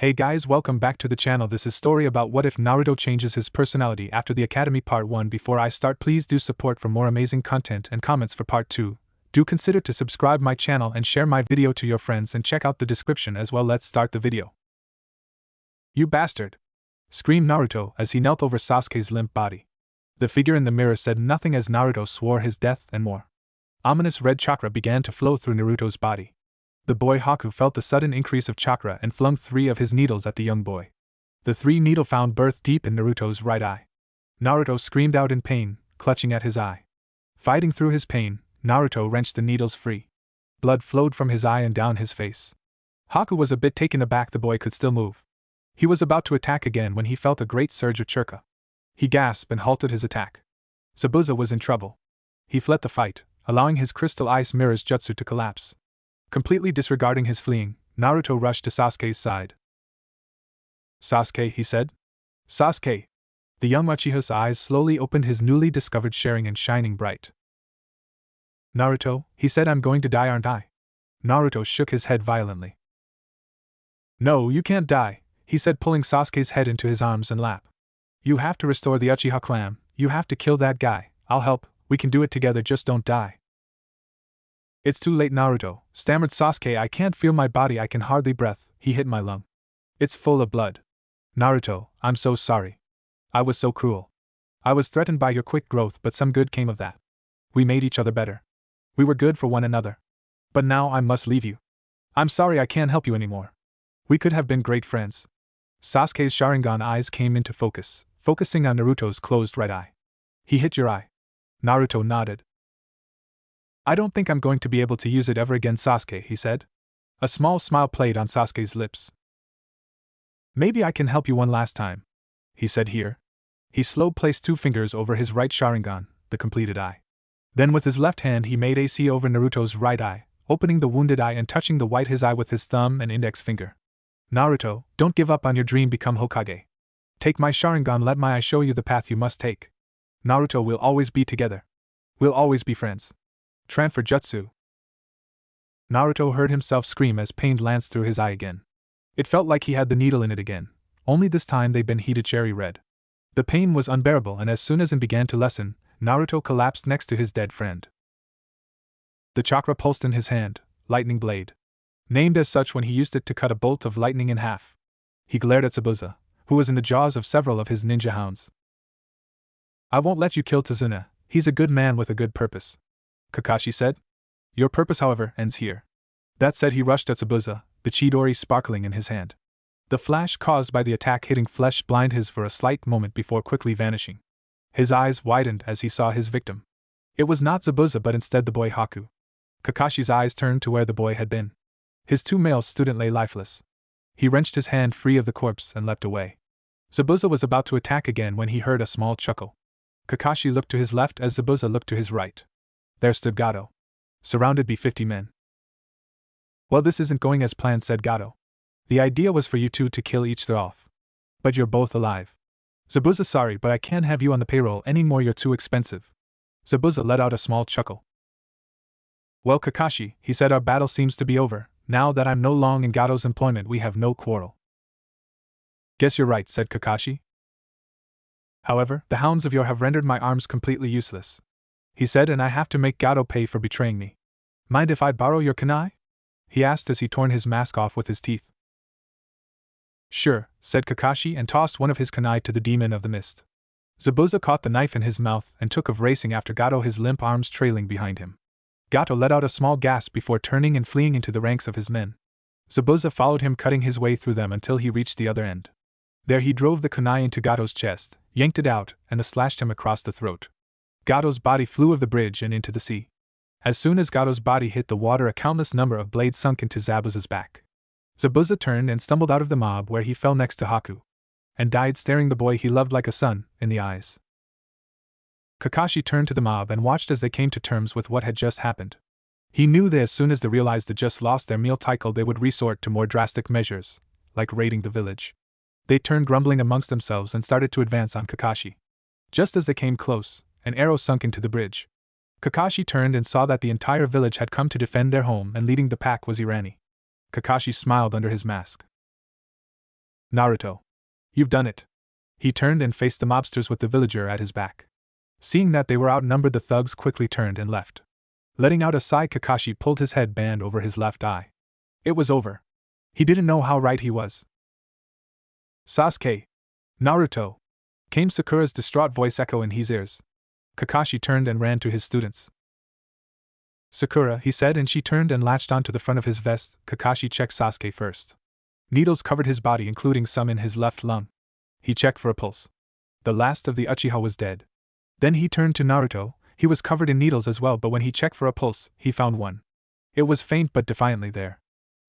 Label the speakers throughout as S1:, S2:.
S1: Hey guys, welcome back to the channel. This is story about what if Naruto changes his personality after the Academy Part 1. Before I start, please do support for more amazing content and comments for Part 2. Do consider to subscribe my channel and share my video to your friends and check out the description as well. Let's start the video. You bastard! Screamed Naruto as he knelt over Sasuke's limp body. The figure in the mirror said nothing as Naruto swore his death and more. Ominous red chakra began to flow through Naruto's body. The boy Haku felt the sudden increase of chakra and flung 3 of his needles at the young boy. The 3 needle found birth deep in Naruto's right eye. Naruto screamed out in pain, clutching at his eye. Fighting through his pain, Naruto wrenched the needles free. Blood flowed from his eye and down his face. Haku was a bit taken aback. The boy could still move. He was about to attack again when he felt a great surge of chakra. He gasped and halted his attack. Zabuza was in trouble. He fled the fight, allowing his crystal ice mirror's jutsu to collapse. Completely disregarding his fleeing, Naruto rushed to Sasuke's side. "Sasuke," he said. "Sasuke!" The young Uchiha's eyes slowly opened, his newly discovered sharing and shining bright. "Naruto," he said, "I'm going to die, aren't I?" Naruto shook his head violently. "No, you can't die," he said, pulling Sasuke's head into his arms and lap. "You have to restore the Uchiha clan, you have to kill that guy. I'll help, we can do it together, just don't die." "It's too late, Naruto," stammered Sasuke. "I can't feel my body, I can hardly breathe." He hit my lung. "It's full of blood." "Naruto, I'm so sorry. I was so cruel. I was threatened by your quick growth, but some good came of that. We made each other better. We were good for one another. But now I must leave you. I'm sorry I can't help you anymore. We could have been great friends." Sasuke's Sharingan eyes came into focus, focusing on Naruto's closed right eye. "He hit your eye." Naruto nodded. "I don't think I'm going to be able to use it ever again, Sasuke," he said. A small smile played on Sasuke's lips. "Maybe I can help you one last time," he said here. He slowly placed 2 fingers over his right Sharingan, the completed eye. Then with his left hand he made AC over Naruto's right eye, opening the wounded eye and touching the white his eye with his thumb and index finger. "Naruto, don't give up on your dream, become Hokage. Take my Sharingan, let my eye show you the path you must take. Naruto, we'll always be together. We'll always be friends. Transfer jutsu." Naruto heard himself scream as pain lanced through his eye again. It felt like he had the needle in it again, only this time they'd been heated cherry red. The pain was unbearable, and as soon as it began to lessen, Naruto collapsed next to his dead friend. The chakra pulsed in his hand, lightning blade. Named as such when he used it to cut a bolt of lightning in half. He glared at Zabuza, who was in the jaws of several of his ninja hounds. "I won't let you kill Tazuna, he's a good man with a good purpose," Kakashi said. "Your purpose, however, ends here." That said, he rushed at Zabuza, the Chidori sparkling in his hand. The flash caused by the attack hitting flesh blinded his for a slight moment before quickly vanishing. His eyes widened as he saw his victim. It was not Zabuza but instead the boy Haku. Kakashi's eyes turned to where the boy had been. His 2 male students lay lifeless. He wrenched his hand free of the corpse and leapt away. Zabuza was about to attack again when he heard a small chuckle. Kakashi looked to his left as Zabuza looked to his right. There stood Gato, surrounded by 50 men. "Well, this isn't going as planned," said Gato. "The idea was for you 2 to kill each other off. But you're both alive. Zabuza, sorry, but I can't have you on the payroll anymore, you're too expensive." Zabuza let out a small chuckle. "Well, Kakashi," he said, "our battle seems to be over. Now that I'm no longer in Gato's employment, we have no quarrel." "Guess you're right," said Kakashi. "However, the hounds of yours have rendered my arms completely useless," he said, "and I have to make Gato pay for betraying me. Mind if I borrow your kunai?" he asked as he torn his mask off with his teeth. "Sure," said Kakashi and tossed one of his kunai to the demon of the mist. Zabuza caught the knife in his mouth and took off racing after Gato, his limp arms trailing behind him. Gato let out a small gasp before turning and fleeing into the ranks of his men. Zabuza followed him, cutting his way through them until he reached the other end. There he drove the kunai into Gato's chest, yanked it out, and slashed him across the throat. Gato's body flew off the bridge and into the sea. As soon as Gato's body hit the water, a countless number of blades sunk into Zabuza's back. Zabuza turned and stumbled out of the mob, where he fell next to Haku, and died staring the boy he loved like a son in the eyes. Kakashi turned to the mob and watched as they came to terms with what had just happened. He knew that as soon as they realized they just lost their meal title, they would resort to more drastic measures, like raiding the village. They turned grumbling amongst themselves and started to advance on Kakashi. Just as they came close, an arrow sunk into the bridge. Kakashi turned and saw that the entire village had come to defend their home, and leading the pack was Irani. Kakashi smiled under his mask. Naruto. You've done it. He turned and faced the mobsters with the villager at his back. Seeing that they were outnumbered, the thugs quickly turned and left. Letting out a sigh, Kakashi pulled his headband over his left eye. It was over. He didn't know how right he was. Sasuke! Naruto! Came Sakura's distraught voice echo in his ears. Kakashi turned and ran to his students. Sakura, he said, and she turned and latched onto the front of his vest. Kakashi checked Sasuke first. Needles covered his body, including some in his left lung. He checked for a pulse. The last of the Uchiha was dead. Then he turned to Naruto. He was covered in needles as well, but when he checked for a pulse, he found one. It was faint but defiantly there.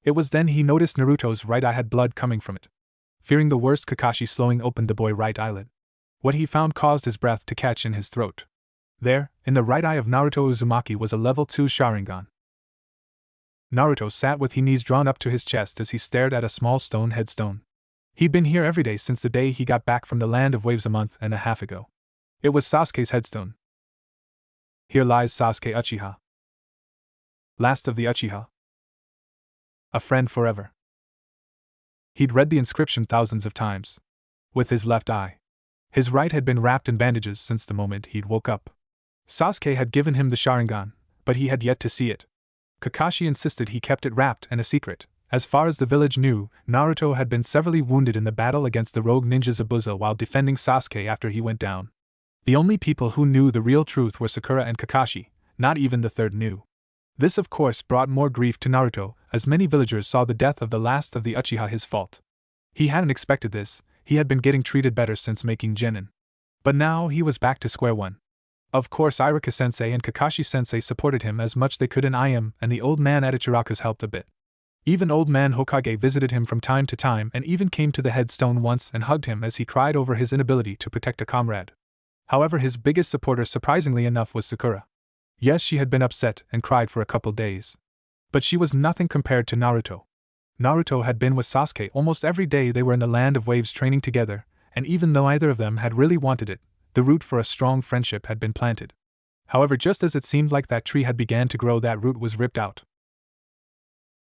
S1: It was then he noticed Naruto's right eye had blood coming from it. Fearing the worst, Kakashi slowly opened the boy's right eyelid. What he found caused his breath to catch in his throat. There, in the right eye of Naruto Uzumaki, was a level 2 Sharingan. Naruto sat with his knees drawn up to his chest as he stared at a small stone headstone. He'd been here every day since the day he got back from the Land of Waves a month and a half ago. It was Sasuke's headstone. Here lies Sasuke Uchiha. Last of the Uchiha. A friend forever. He'd read the inscription thousands of times. With his left eye. His right had been wrapped in bandages since the moment he'd woke up. Sasuke had given him the Sharingan, but he had yet to see it. Kakashi insisted he kept it wrapped and a secret. As far as the village knew, Naruto had been severely wounded in the battle against the rogue ninja Zabuza while defending Sasuke after he went down. The only people who knew the real truth were Sakura and Kakashi. Not even the third knew. This of course brought more grief to Naruto, as many villagers saw the death of the last of the Uchiha his fault. He hadn't expected this. He had been getting treated better since making Genin. But now he was back to square one. Of course Iruka-sensei and Kakashi-sensei supported him as much they could, and Ayame and the old man at Ichiraku's helped a bit. Even old man Hokage visited him from time to time and even came to the headstone once and hugged him as he cried over his inability to protect a comrade. However, his biggest supporter, surprisingly enough, was Sakura. Yes, she had been upset and cried for a couple days. But she was nothing compared to Naruto. Naruto had been with Sasuke almost every day they were in the Land of Waves training together, and even though either of them had really wanted it, the root for a strong friendship had been planted. However, just as it seemed like that tree had began to grow, that root was ripped out.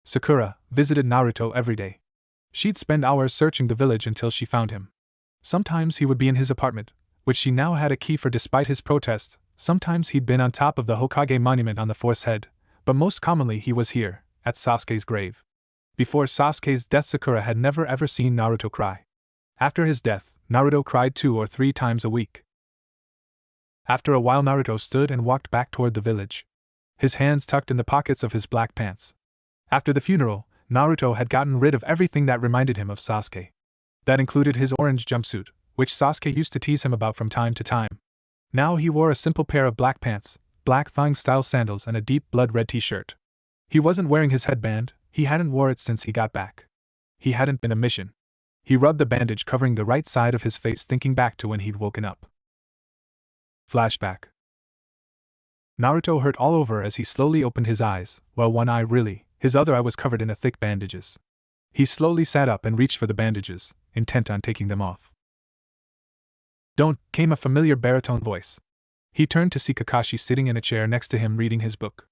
S1: Sakura visited Naruto every day. She'd spend hours searching the village until she found him. Sometimes he would be in his apartment, which she now had a key for despite his protests. Sometimes he'd been on top of the Hokage monument on the fourth's head, but most commonly he was here, at Sasuke's grave. Before Sasuke's death, Sakura had never ever seen Naruto cry. After his death, Naruto cried 2 or 3 times a week. After a while, Naruto stood and walked back toward the village. His hands tucked in the pockets of his black pants. After the funeral, Naruto had gotten rid of everything that reminded him of Sasuke. That included his orange jumpsuit, which Sasuke used to tease him about from time to time. Now he wore a simple pair of black pants, black thong-style sandals, and a deep blood-red t-shirt. He wasn't wearing his headband. He hadn't wore it since he got back. He hadn't been a mission. He rubbed the bandage covering the right side of his face, thinking back to when he'd woken up. Flashback. Naruto hurt all over as he slowly opened his eyes. Well, one eye really, his other eye was covered in thick bandages. He slowly sat up and reached for the bandages, intent on taking them off. "Don't," came a familiar baritone voice. He turned to see Kakashi sitting in a chair next to him reading his book.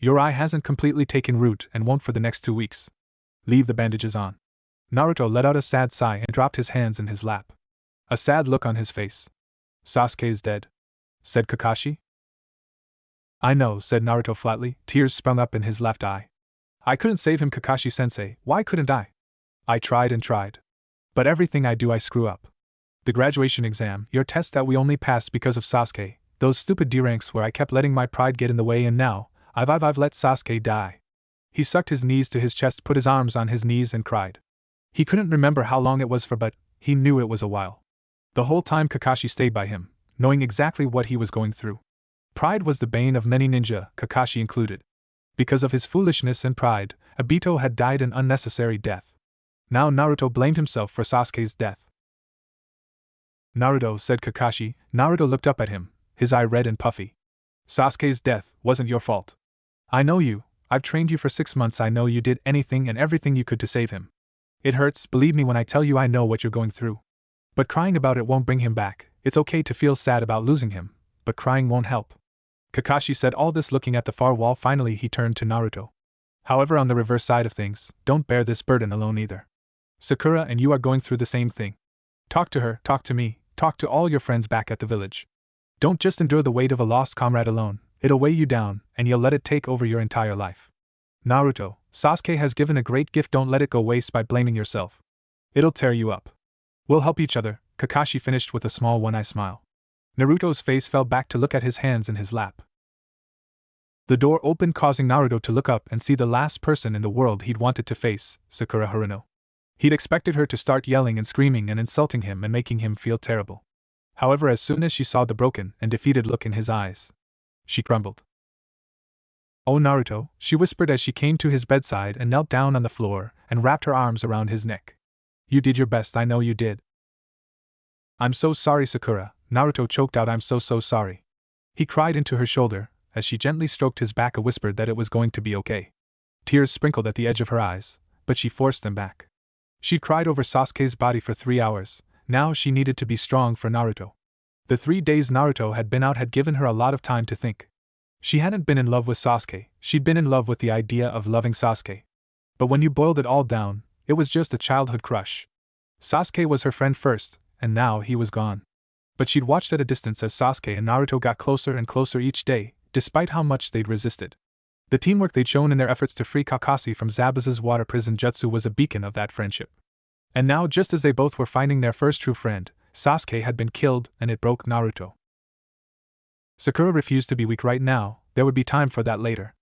S1: "Your eye hasn't completely taken root and won't for the next 2 weeks. Leave the bandages on." Naruto let out a sad sigh and dropped his hands in his lap. A sad look on his face. "Sasuke is dead," said Kakashi. "I know," said Naruto flatly. Tears sprung up in his left eye. "I couldn't save him, Kakashi-sensei. Why couldn't I? I tried and tried. But everything I do I screw up. The graduation exam, your test that we only passed because of Sasuke, those stupid D-ranks where I kept letting my pride get in the way, and now, I've let Sasuke die." He sucked his knees to his chest, put his arms on his knees and cried. He couldn't remember how long it was for, but he knew it was a while. The whole time Kakashi stayed by him, knowing exactly what he was going through. Pride was the bane of many ninja, Kakashi included. Because of his foolishness and pride, Obito had died an unnecessary death. Now Naruto blamed himself for Sasuke's death. "Naruto," said Kakashi. Naruto looked up at him, his eye red and puffy. "Sasuke's death wasn't your fault. I know you. I've trained you for 6 months. I know you did anything and everything you could to save him. It hurts, believe me when I tell you I know what you're going through. But crying about it won't bring him back. It's okay to feel sad about losing him, but crying won't help." Kakashi said all this looking at the far wall. Finally he turned to Naruto. "However, on the reverse side of things, don't bear this burden alone either. Sakura and you are going through the same thing. Talk to her, talk to me, talk to all your friends back at the village. Don't just endure the weight of a lost comrade alone, it'll weigh you down, and you'll let it take over your entire life. Naruto, Sasuke has given a great gift, don't let it go waste by blaming yourself. It'll tear you up. We'll help each other, Kakashi finished with a small one-eye smile. Naruto's face fell back to look at his hands in his lap. The door opened, causing Naruto to look up and see the last person in the world he'd wanted to face, Sakura Haruno. He'd expected her to start yelling and screaming and insulting him and making him feel terrible. However, as soon as she saw the broken and defeated look in his eyes, she crumbled. "Oh Naruto," she whispered as she came to his bedside and knelt down on the floor and wrapped her arms around his neck. "You did your best, I know you did." "I'm so sorry, Sakura," Naruto choked out. "I'm so sorry." He cried into her shoulder, as she gently stroked his back and whispered that it was going to be okay. Tears sprinkled at the edge of her eyes, but she forced them back. She'd cried over Sasuke's body for 3 hours, now she needed to be strong for Naruto. The 3 days Naruto had been out had given her a lot of time to think. She hadn't been in love with Sasuke, she'd been in love with the idea of loving Sasuke. But when you boiled it all down, it was just a childhood crush. Sasuke was her friend first, and now he was gone. But she'd watched at a distance as Sasuke and Naruto got closer and closer each day, despite how much they'd resisted. The teamwork they'd shown in their efforts to free Kakashi from Zabuza's water prison jutsu was a beacon of that friendship. And now, just as they both were finding their first true friend, Sasuke had been killed, and it broke Naruto. Sakura refused to be weak right now, there would be time for that later.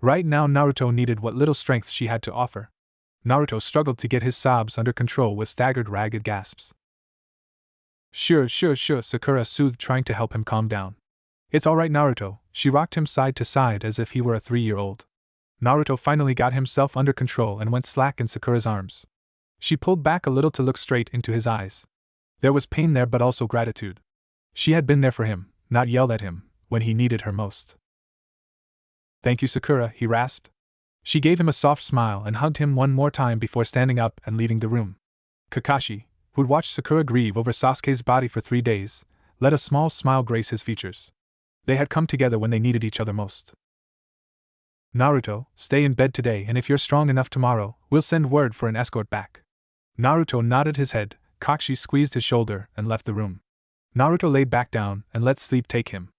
S1: Right now Naruto needed what little strength she had to offer. Naruto struggled to get his sobs under control with staggered, ragged gasps. Sure, Sakura soothed, trying to help him calm down. "It's alright Naruto," she rocked him side to side as if he were a 3-year-old. Naruto finally got himself under control and went slack in Sakura's arms. She pulled back a little to look straight into his eyes. There was pain there, but also gratitude. She had been there for him, not yelled at him, when he needed her most. "Thank you, Sakura," he rasped. She gave him a soft smile and hugged him one more time before standing up and leaving the room. Kakashi, who'd watched Sakura grieve over Sasuke's body for 3 days, let a small smile grace his features. They had come together when they needed each other most. "Naruto, stay in bed today, and if you're strong enough tomorrow, we'll send word for an escort back." Naruto nodded his head, Kakashi squeezed his shoulder and left the room. Naruto laid back down and let sleep take him.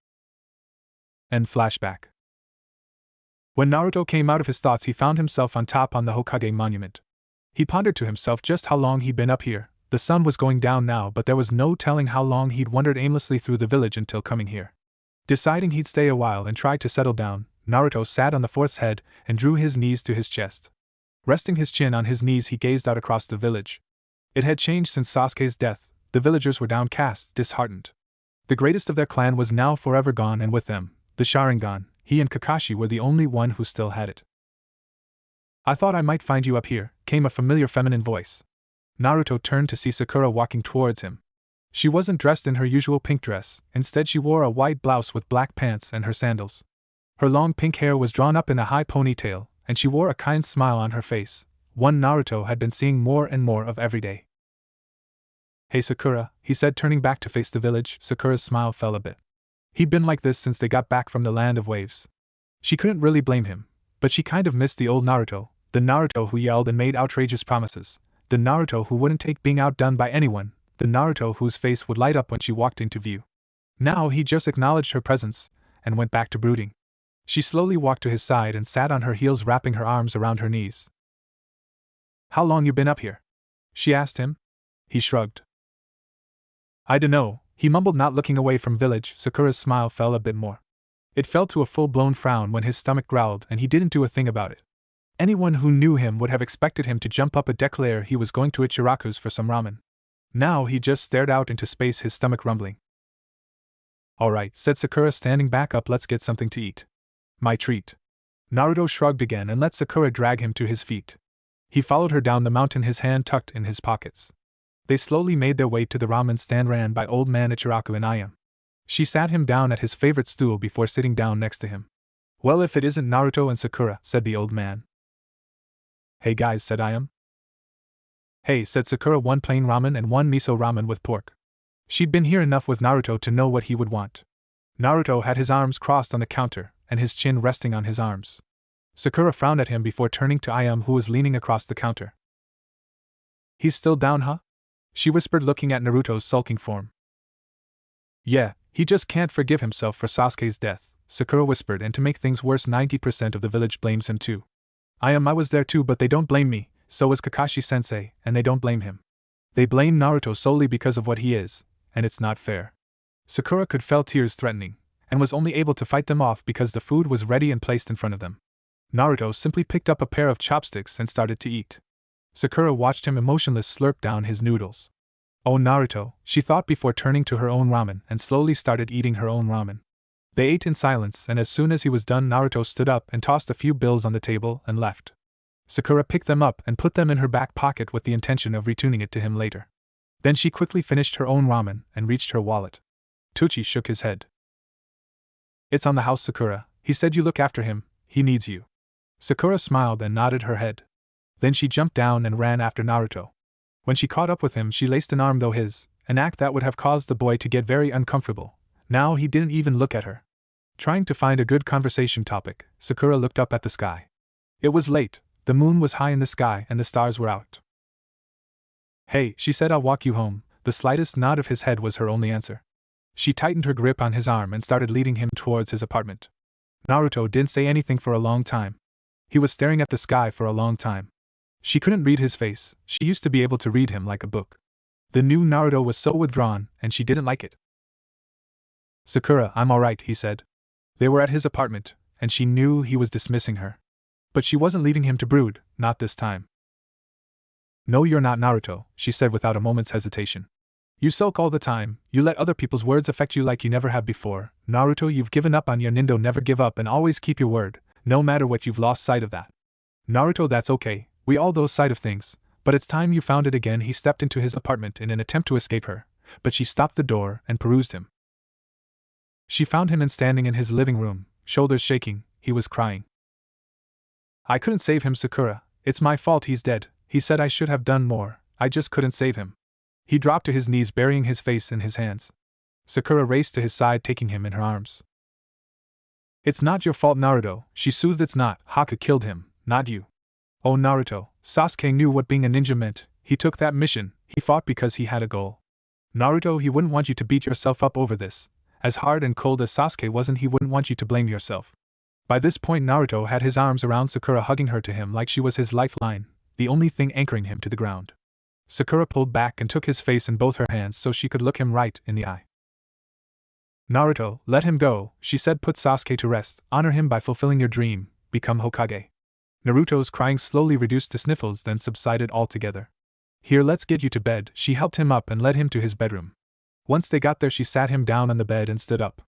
S1: End flashback. When Naruto came out of his thoughts, he found himself on top on the Hokage monument. He pondered to himself just how long he'd been up here. The sun was going down now, but there was no telling how long he'd wandered aimlessly through the village until coming here. Deciding he'd stay a while and try to settle down, Naruto sat on the fourth's head and drew his knees to his chest. Resting his chin on his knees, he gazed out across the village. It had changed since Sasuke's death. The villagers were downcast, disheartened. The greatest of their clan was now forever gone, and with them, the Sharingan. He and Kakashi were the only one who still had it. "I thought I might find you up here," came a familiar feminine voice. Naruto turned to see Sakura walking towards him. She wasn't dressed in her usual pink dress, instead she wore a white blouse with black pants and her sandals. Her long pink hair was drawn up in a high ponytail, and she wore a kind smile on her face, one Naruto had been seeing more and more of every day. "Hey Sakura," he said, turning back to face the village. Sakura's smile fell a bit. He'd been like this since they got back from the land of waves. She couldn't really blame him, but she kind of missed the old Naruto, the Naruto who yelled and made outrageous promises, the Naruto who wouldn't take being outdone by anyone, the Naruto whose face would light up when she walked into view. Now he just acknowledged her presence and went back to brooding. She slowly walked to his side and sat on her heels, wrapping her arms around her knees. "How long you been up here?" she asked him. He shrugged. "I dunno," he mumbled, not looking away from village. Sakura's smile fell a bit more. It fell to a full-blown frown when his stomach growled, and he didn't do a thing about it. Anyone who knew him would have expected him to jump up and declare he was going to Ichiraku's for some ramen. Now he just stared out into space, his stomach rumbling. "Alright," said Sakura, standing back up, "let's get something to eat." "My treat." Naruto shrugged again and let Sakura drag him to his feet. He followed her down the mountain, his hand tucked in his pockets. They slowly made their way to the ramen stand ran by old man Ichiraku and Ayam. She sat him down at his favorite stool before sitting down next to him. "Well, if it isn't Naruto and Sakura," said the old man. "Hey guys," said Ayam. "Hey," said Sakura, "one plain ramen and one miso ramen with pork." She'd been here enough with Naruto to know what he would want. Naruto had his arms crossed on the counter, and his chin resting on his arms. Sakura frowned at him before turning to Ayam, who was leaning across the counter. He's still down, huh? She whispered, looking at Naruto's sulking form. Yeah, he just can't forgive himself for Sasuke's death, Sakura whispered, and to make things worse 90% of the village blames him too. I was there too, but they don't blame me, so was Kakashi-sensei, and they don't blame him. They blame Naruto solely because of what he is, and it's not fair. Sakura could feel tears threatening, and was only able to fight them off because the food was ready and placed in front of them. Naruto simply picked up a pair of chopsticks and started to eat. Sakura watched him emotionless slurp down his noodles. Oh, Naruto, she thought before turning to her own ramen, and slowly started eating her own ramen. They ate in silence, and as soon as he was done, Naruto stood up and tossed a few bills on the table and left. Sakura picked them up and put them in her back pocket with the intention of returning it to him later. Then she quickly finished her own ramen and reached her wallet. Tucci shook his head. It's on the house, Sakura. He said you look after him, he needs you. Sakura smiled and nodded her head. Then she jumped down and ran after Naruto. When she caught up with him, she laced an arm through his, an act that would have caused the boy to get very uncomfortable. Now he didn't even look at her. Trying to find a good conversation topic, Sakura looked up at the sky. It was late, the moon was high in the sky and the stars were out. Hey, she said, I'll walk you home. The slightest nod of his head was her only answer. She tightened her grip on his arm and started leading him towards his apartment. Naruto didn't say anything for a long time. He was staring at the sky for a long time. She couldn't read his face, she used to be able to read him like a book. The new Naruto was so withdrawn, and she didn't like it. Sakura, I'm alright, he said. They were at his apartment, and she knew he was dismissing her. But she wasn't leaving him to brood, not this time. No, you're not, Naruto, she said without a moment's hesitation. You sulk all the time, you let other people's words affect you like you never have before. Naruto, you've given up on your Nindo. Never give up and always keep your word, no matter what. You've lost sight of that. Naruto, that's okay, we all lose sight of things, but it's time you found it again. He stepped into his apartment in an attempt to escape her, but she stopped the door and perused him. She found him standing in his living room, shoulders shaking, he was crying. I couldn't save him, Sakura, it's my fault he's dead. He said I should have done more, I just couldn't save him. He dropped to his knees, burying his face in his hands. Sakura raced to his side, taking him in her arms. It's not your fault, Naruto, she soothed. It's not. Haka killed him, not you. Oh, Naruto, Sasuke knew what being a ninja meant. He took that mission, he fought because he had a goal. Naruto, he wouldn't want you to beat yourself up over this. As hard and cold as Sasuke wasn't, he wouldn't want you to blame yourself. By this point, Naruto had his arms around Sakura, hugging her to him like she was his lifeline, the only thing anchoring him to the ground. Sakura pulled back and took his face in both her hands so she could look him right in the eye. Naruto, let him go, she said. Put Sasuke to rest, honor him by fulfilling your dream, become Hokage. Naruto's crying slowly reduced to sniffles, then subsided altogether. Here, let's get you to bed. She helped him up and led him to his bedroom. Once they got there, she sat him down on the bed and stood up.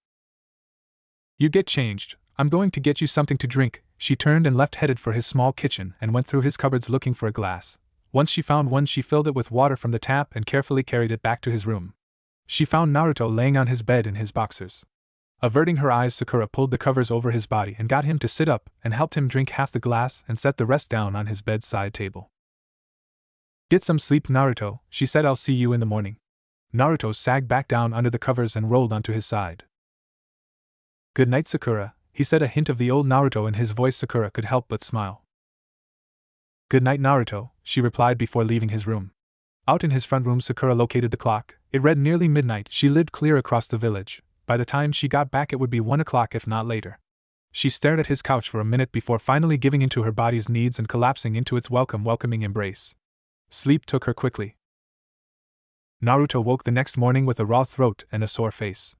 S1: You get changed, I'm going to get you something to drink. She turned and left, headed for his small kitchen, and went through his cupboards looking for a glass. Once she found one, she filled it with water from the tap and carefully carried it back to his room. She found Naruto laying on his bed in his boxers. Averting her eyes, Sakura pulled the covers over his body and got him to sit up and helped him drink half the glass and set the rest down on his bedside table. Get some sleep, Naruto, she said. I'll see you in the morning. Naruto sagged back down under the covers and rolled onto his side. Good night, Sakura, he said, a hint of the old Naruto in his voice. Sakura could help but smile. Good night, Naruto, she replied before leaving his room. Out in his front room, Sakura located the clock. It read nearly midnight. She lived clear across the village. By the time she got back, it would be 1 o'clock, if not later. She stared at his couch for a minute before finally giving into her body's needs and collapsing into its welcoming embrace. Sleep took her quickly. Naruto woke the next morning with a raw throat and a sore face.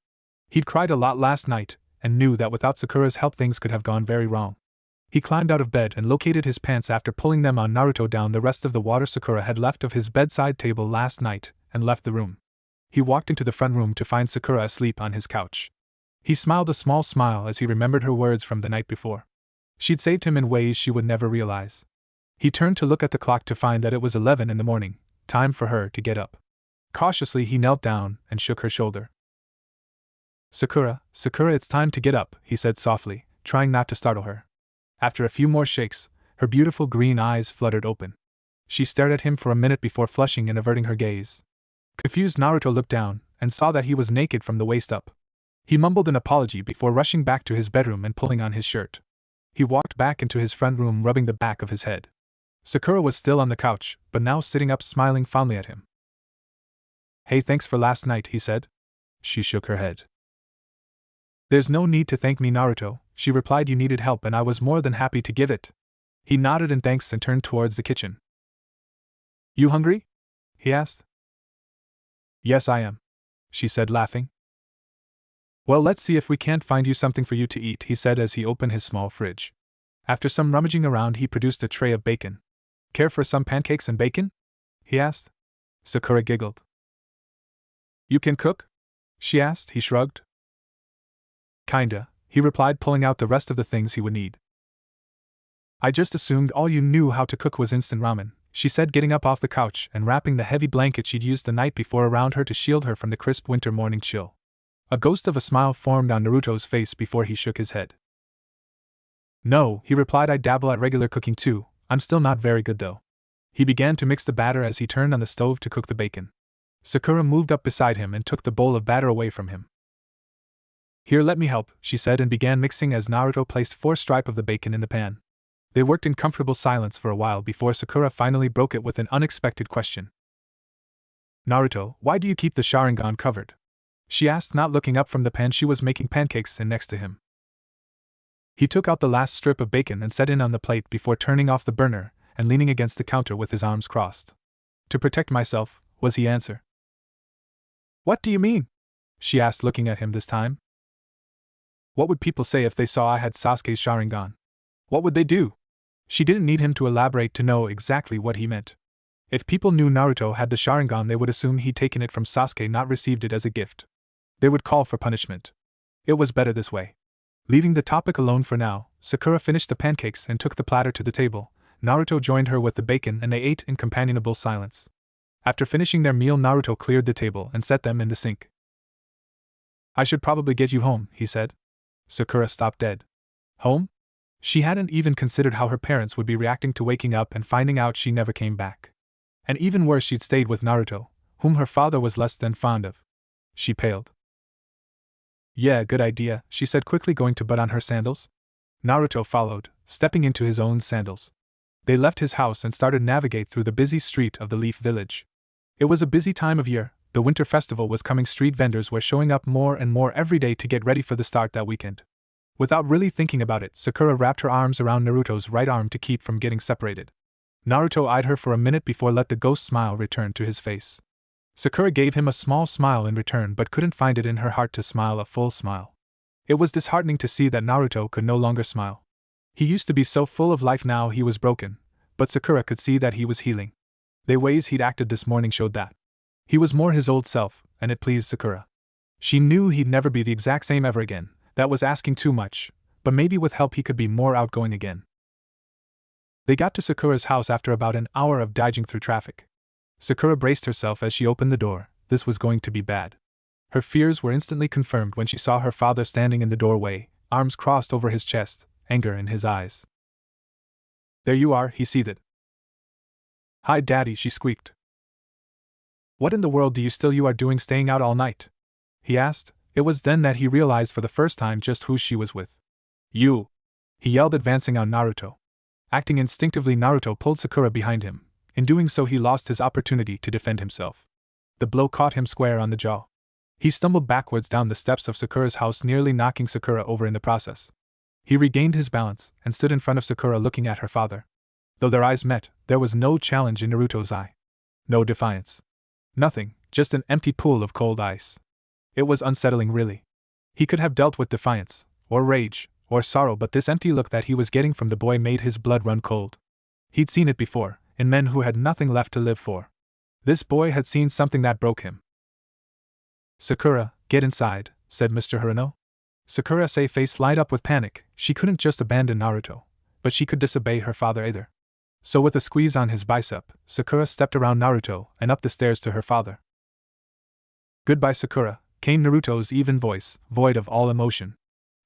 S1: He'd cried a lot last night, and knew that without Sakura's help things could have gone very wrong. He climbed out of bed and located his pants after pulling them on. Naruto downed the rest of the water Sakura had left of his bedside table last night, and left the room. He walked into the front room to find Sakura asleep on his couch. He smiled a small smile as he remembered her words from the night before. She'd saved him in ways she would never realize. He turned to look at the clock to find that it was 11 in the morning, time for her to get up. Cautiously he knelt down and shook her shoulder. Sakura, it's time to get up, he said softly, trying not to startle her. After a few more shakes, her beautiful green eyes fluttered open. She stared at him for a minute before flushing and averting her gaze. Confused, Naruto looked down and saw that he was naked from the waist up. He mumbled an apology before rushing back to his bedroom and pulling on his shirt. He walked back into his front room, rubbing the back of his head. Sakura was still on the couch, but now sitting up smiling fondly at him. Hey, thanks for last night, he said. She shook her head. There's no need to thank me, Naruto, she replied. You needed help and I was more than happy to give it. He nodded in thanks and turned towards the kitchen. You hungry? He asked. Yes, I am, she said, laughing. Well, let's see if we can't find you something for you to eat, he said as he opened his small fridge. After some rummaging around, he produced a tray of bacon. Care for some pancakes and bacon? He asked. Sakura giggled. You can cook? She asked. He shrugged. Kinda, he replied, pulling out the rest of the things he would need. I just assumed all you knew how to cook was instant ramen, she said, getting up off the couch and wrapping the heavy blanket she'd used the night before around her to shield her from the crisp winter morning chill. A ghost of a smile formed on Naruto's face before he shook his head. No, he replied, I dabble at regular cooking too, I'm still not very good though. He began to mix the batter as he turned on the stove to cook the bacon. Sakura moved up beside him and took the bowl of batter away from him. Here, let me help, she said, and began mixing as Naruto placed 4 strips of the bacon in the pan. They worked in comfortable silence for a while before Sakura finally broke it with an unexpected question. Naruto, why do you keep the Sharingan covered? She asked, not looking up from the pan she was making pancakes in next to him. He took out the last strip of bacon and set it on the plate before turning off the burner and leaning against the counter with his arms crossed. To protect myself, was the answer. What do you mean? She asked, looking at him this time. What would people say if they saw I had Sasuke's Sharingan? What would they do? She didn't need him to elaborate to know exactly what he meant. If people knew Naruto had the Sharingan, they would assume he'd taken it from Sasuke, not received it as a gift. They would call for punishment. It was better this way. Leaving the topic alone for now, Sakura finished the pancakes and took the platter to the table. Naruto joined her with the bacon and they ate in companionable silence. After finishing their meal, Naruto cleared the table and set them in the sink. I should probably get you home, he said. Sakura stopped dead. Home? She hadn't even considered how her parents would be reacting to waking up and finding out she never came back. And even worse, she'd stayed with Naruto, whom her father was less than fond of. She paled. Yeah, good idea, she said, quickly going to put on her sandals. Naruto followed, stepping into his own sandals. They left his house and started to navigate through the busy street of the Leaf Village. It was a busy time of year. The winter festival was coming. Street vendors were showing up more and more every day to get ready for the start that weekend. Without really thinking about it, Sakura wrapped her arms around Naruto's right arm to keep from getting separated. Naruto eyed her for a minute before let the ghost smile return to his face. Sakura gave him a small smile in return but couldn't find it in her heart to smile a full smile. It was disheartening to see that Naruto could no longer smile. He used to be so full of life, now he was broken, but Sakura could see that he was healing. The ways he'd acted this morning showed that. He was more his old self, and it pleased Sakura. She knew he'd never be the exact same ever again. That was asking too much, but maybe with help he could be more outgoing again. They got to Sakura's house after about an hour of dodging through traffic. Sakura braced herself as she opened the door. This was going to be bad. Her fears were instantly confirmed when she saw her father standing in the doorway, arms crossed over his chest, anger in his eyes. There you are, he seethed. Hi, Daddy, she squeaked. What in the world do you are doing staying out all night? He asked. It was then that he realized for the first time just who she was with. You! He yelled, advancing on Naruto. Acting instinctively, Naruto pulled Sakura behind him. In doing so, he lost his opportunity to defend himself. The blow caught him square on the jaw. He stumbled backwards down the steps of Sakura's house, nearly knocking Sakura over in the process. He regained his balance and stood in front of Sakura, looking at her father. Though their eyes met, there was no challenge in Naruto's eye. No defiance. Nothing, just an empty pool of cold ice. It was unsettling, really. He could have dealt with defiance, or rage, or sorrow, but this empty look that he was getting from the boy made his blood run cold. He'd seen it before, in men who had nothing left to live for. This boy had seen something that broke him. Sakura, get inside, said Mr. Hirano. Sakura's face light up with panic. She couldn't just abandon Naruto, but she could disobey her father either. So with a squeeze on his bicep, Sakura stepped around Naruto and up the stairs to her father. Goodbye, Sakura, came Naruto's even voice, void of all emotion.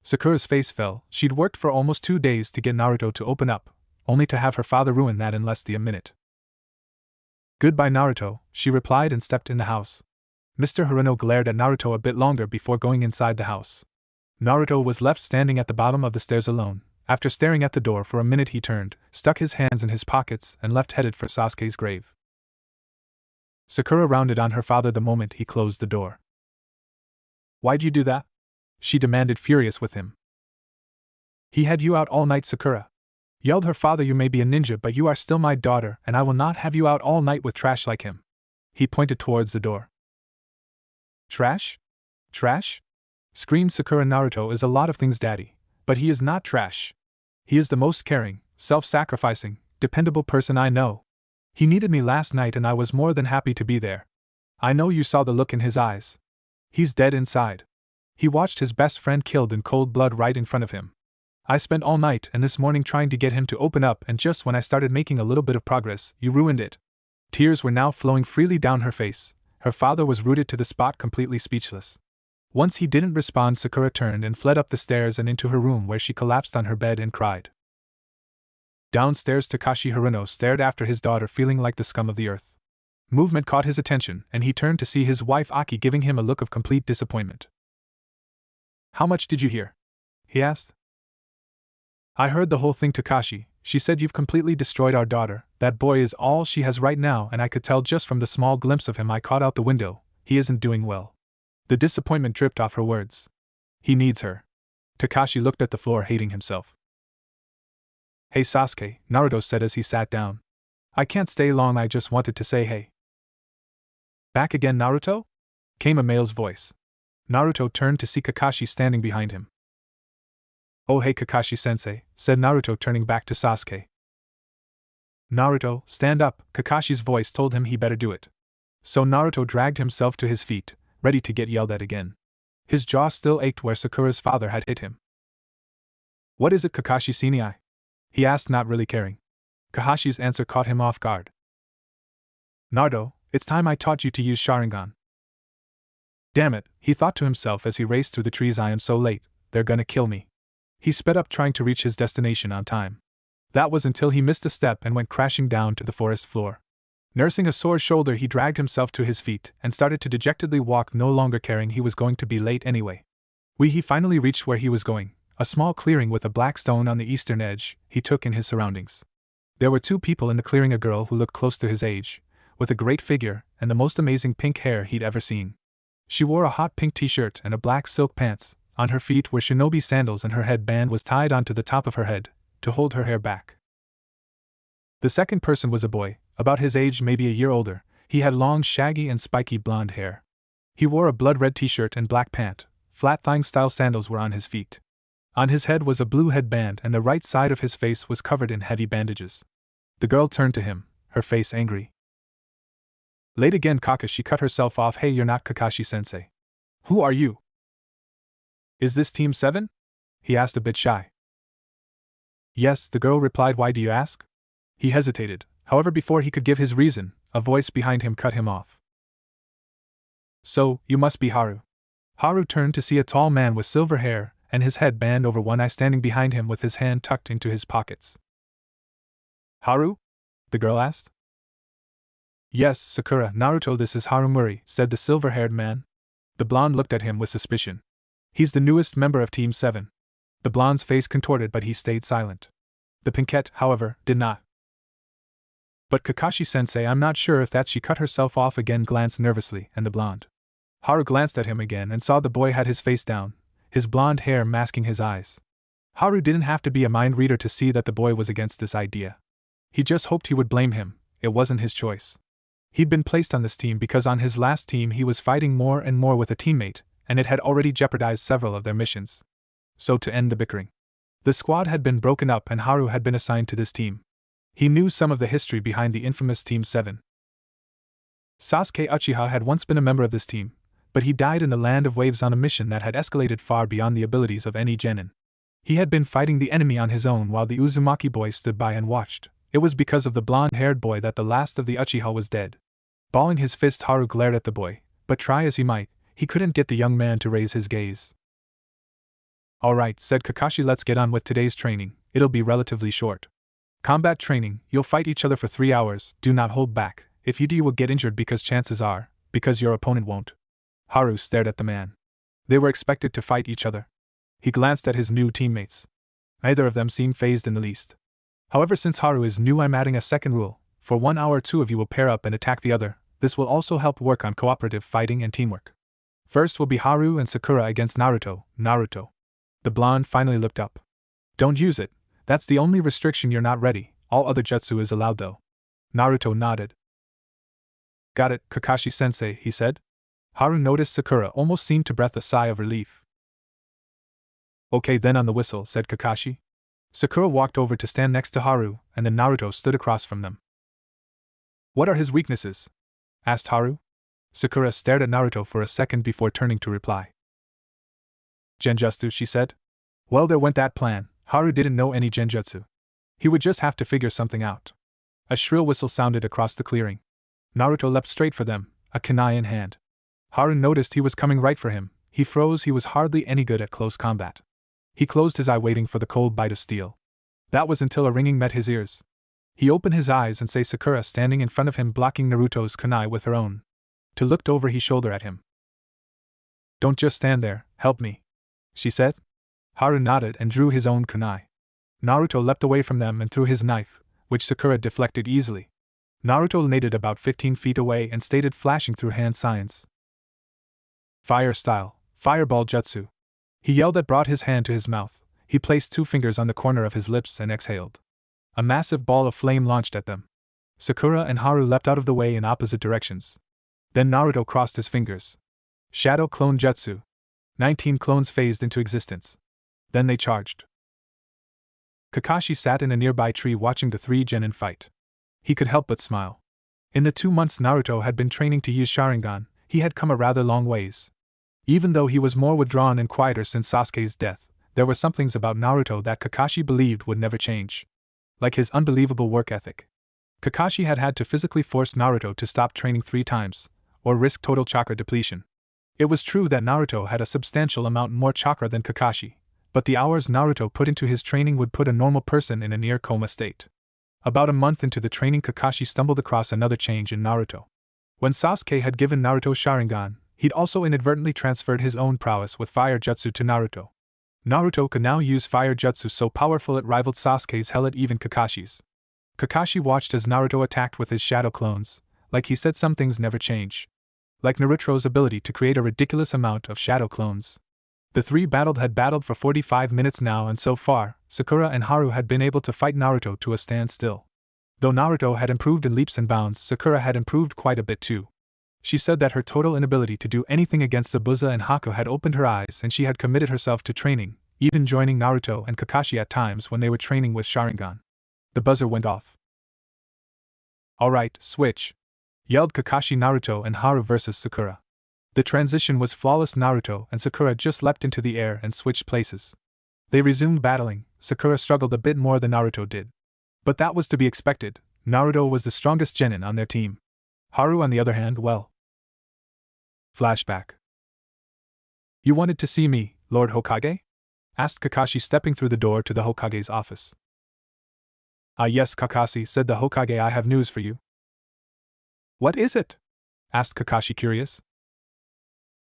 S1: Sakura's face fell. She'd worked for almost 2 days to get Naruto to open up, only to have her father ruin that in less than a minute. Goodbye, Naruto, she replied and stepped in the house. Mr. Hirano glared at Naruto a bit longer before going inside the house. Naruto was left standing at the bottom of the stairs alone, After staring at the door for a minute, he turned, stuck his hands in his pockets, and left headed for Sasuke's grave. Sakura rounded on her father the moment he closed the door. "Why'd you do that?" she demanded, furious with him. "He had you out all night, Sakura," yelled her father. "You may be a ninja, but you are still my daughter, and I will not have you out all night with trash like him." He pointed towards the door. "Trash? Trash?" screamed Sakura. "Naruto is a lot of things, Daddy, but he is not trash. He is the most caring, self-sacrificing, dependable person I know. He needed me last night and I was more than happy to be there. I know you saw the look in his eyes. He's dead inside. He watched his best friend killed in cold blood right in front of him. I spent all night and this morning trying to get him to open up, and just when I started making a little bit of progress, you ruined it." Tears were now flowing freely down her face. Her father was rooted to the spot, completely speechless. Once he didn't respond, Sakura turned and fled up the stairs and into her room, where she collapsed on her bed and cried. Downstairs, Takashi Haruno stared after his daughter, feeling like the scum of the earth. Movement caught his attention, and he turned to see his wife Aki giving him a look of complete disappointment. "How much did you hear?" he asked. "I heard the whole thing, Takashi. She said you've completely destroyed our daughter. That boy is all she has right now, and I could tell just from the small glimpse of him I caught out the window. He isn't doing well." The disappointment dripped off her words. "He needs her." Takashi looked at the floor, hating himself. "Hey Sasuke," Naruto said as he sat down. "I can't stay long, I just wanted to say hey." "Back again, Naruto?" came a male's voice. Naruto turned to see Kakashi standing behind him. "Oh hey Kakashi-sensei," said Naruto, turning back to Sasuke. "Naruto, stand up," Kakashi's voice told him he better do it. So Naruto dragged himself to his feet, ready to get yelled at again. His jaw still ached where Sakura's father had hit him. "What is it, Kakashi-sensei?" he asked, not really caring. Kakashi's answer caught him off guard. "Naruto, it's time I taught you to use Sharingan." "Damn it," he thought to himself as he raced through the trees. "I am so late, they're gonna kill me." He sped up, trying to reach his destination on time. That was until he missed a step and went crashing down to the forest floor. Nursing a sore shoulder, he dragged himself to his feet and started to dejectedly walk, no longer caring he was going to be late anyway. He finally reached where he was going, a small clearing with a black stone on the eastern edge. He took in his surroundings. There were two people in the clearing, a girl who looked close to his age, with a great figure and the most amazing pink hair he'd ever seen. She wore a hot pink t-shirt and a black silk pants. On her feet were shinobi sandals, and her headband was tied onto the top of her head, to hold her hair back. The second person was a boy, about his age, maybe a year older. He had long, shaggy and spiky blonde hair. He wore a blood-red t-shirt and black pant. Flat-thigh style sandals were on his feet. On his head was a blue headband, and the right side of his face was covered in heavy bandages. The girl turned to him, her face angry. "Late again, Kaka," she cut herself off. "Hey, you're not Kakashi-sensei. Who are you?" "Is this Team 7? he asked, a bit shy. "Yes," the girl replied. "Why do you ask?" He hesitated, however, before he could give his reason, a voice behind him cut him off. "So, you must be Haru." Haru turned to see a tall man with silver hair and his headband over one eye standing behind him with his hand tucked into his pockets. "Haru?" the girl asked. "Yes, Sakura, Naruto, this is Harumuri," said the silver-haired man. The blonde looked at him with suspicion. "He's the newest member of Team 7. The blonde's face contorted, but he stayed silent. The pinkette, however, did not. "But Kakashi-sensei, I'm not sure if that's—" She cut herself off again, glanced nervously, and the blonde. Haru glanced at him again and saw the boy had his face down, his blonde hair masking his eyes. Haru didn't have to be a mind reader to see that the boy was against this idea. He just hoped he would blame him. It wasn't his choice. He'd been placed on this team because on his last team he was fighting more and more with a teammate, and it had already jeopardized several of their missions. So, to end the bickering, the squad had been broken up and Haru had been assigned to this team. He knew some of the history behind the infamous Team 7. Sasuke Uchiha had once been a member of this team, but he died in the Land of Waves on a mission that had escalated far beyond the abilities of any genin. He had been fighting the enemy on his own while the Uzumaki boy stood by and watched. It was because of the blonde-haired boy that the last of the Uchiha was dead. Balling his fist, Haru glared at the boy, but try as he might, he couldn't get the young man to raise his gaze. "Alright," said Kakashi, "let's get on with today's training. It'll be relatively short. Combat training, you'll fight each other for 3 hours, do not hold back. If you do, you will get injured because your opponent won't." Haru stared at the man. They were expected to fight each other. He glanced at his new teammates. Neither of them seemed fazed in the least. However, since Haru is new, I'm adding a second rule. For 1 hour, two of you will pair up and attack the other. This will also help work on cooperative fighting and teamwork. First will be Haru and Sakura against Naruto. Naruto. The blonde finally looked up. Don't use it. That's the only restriction. You're not ready. All other jutsu is allowed though. Naruto nodded. Got it, Kakashi-sensei, he said. Haru noticed Sakura almost seemed to breathe a sigh of relief. Okay then, on the whistle, said Kakashi. Sakura walked over to stand next to Haru, and then Naruto stood across from them. What are his weaknesses? Asked Haru. Sakura stared at Naruto for a second before turning to reply. Genjutsu, she said. Well, there went that plan. Haru didn't know any genjutsu. He would just have to figure something out. A shrill whistle sounded across the clearing. Naruto leapt straight for them, a kunai in hand. Haru noticed he was coming right for him. He froze. He was hardly any good at close combat. He closed his eye, waiting for the cold bite of steel. That was until a ringing met his ears. He opened his eyes and saw Sakura standing in front of him, blocking Naruto's kunai with her own. To looked over his shoulder at him. Don't just stand there, help me, she said. Haru nodded and drew his own kunai. Naruto leapt away from them and threw his knife, which Sakura deflected easily. Naruto laid it about 15 feet away and stated, flashing through hand signs. Fire style, fireball jutsu. He yelled. That brought his hand to his mouth. He placed 2 fingers on the corner of his lips and exhaled. A massive ball of flame launched at them. Sakura and Haru leapt out of the way in opposite directions. Then Naruto crossed his fingers. Shadow clone jutsu. 19 clones phased into existence. Then they charged. Kakashi sat in a nearby tree watching the 3 genin fight. He could help but smile. In the 2 months Naruto had been training to use Sharingan, he had come a rather long ways. Even though he was more withdrawn and quieter since Sasuke's death, there were some things about Naruto that Kakashi believed would never change. Like his unbelievable work ethic. Kakashi had had to physically force Naruto to stop training 3 times, or risk total chakra depletion. It was true that Naruto had a substantial amount more chakra than Kakashi, but the hours Naruto put into his training would put a normal person in a near coma state. About a month into the training, Kakashi stumbled across another change in Naruto. When Sasuke had given Naruto Sharingan, he'd also inadvertently transferred his own prowess with fire jutsu to Naruto. Naruto could now use fire jutsu so powerful it rivaled Sasuke's, hell, it even Kakashi's. Kakashi watched as Naruto attacked with his shadow clones. Like he said, some things never change. Like Naruto's ability to create a ridiculous amount of shadow clones. The 3 had battled for 45 minutes now, and so far, Sakura and Haru had been able to fight Naruto to a standstill. Though Naruto had improved in leaps and bounds, Sakura had improved quite a bit too. She said that her total inability to do anything against Zabuza and Haku had opened her eyes, and she had committed herself to training, even joining Naruto and Kakashi at times when they were training with Sharingan. The buzzer went off. Alright, switch, yelled Kakashi. Naruto and Haru versus Sakura. The transition was flawless. Naruto and Sakura just leapt into the air and switched places. They resumed battling. Sakura struggled a bit more than Naruto did. But that was to be expected. Naruto was the strongest genin on their team. Haru, on the other hand, well. Flashback. You wanted to see me, Lord Hokage? Asked Kakashi, stepping through the door to the Hokage's office. Ah yes, Kakashi, said the Hokage, I have news for you. What is it? Asked Kakashi, curious.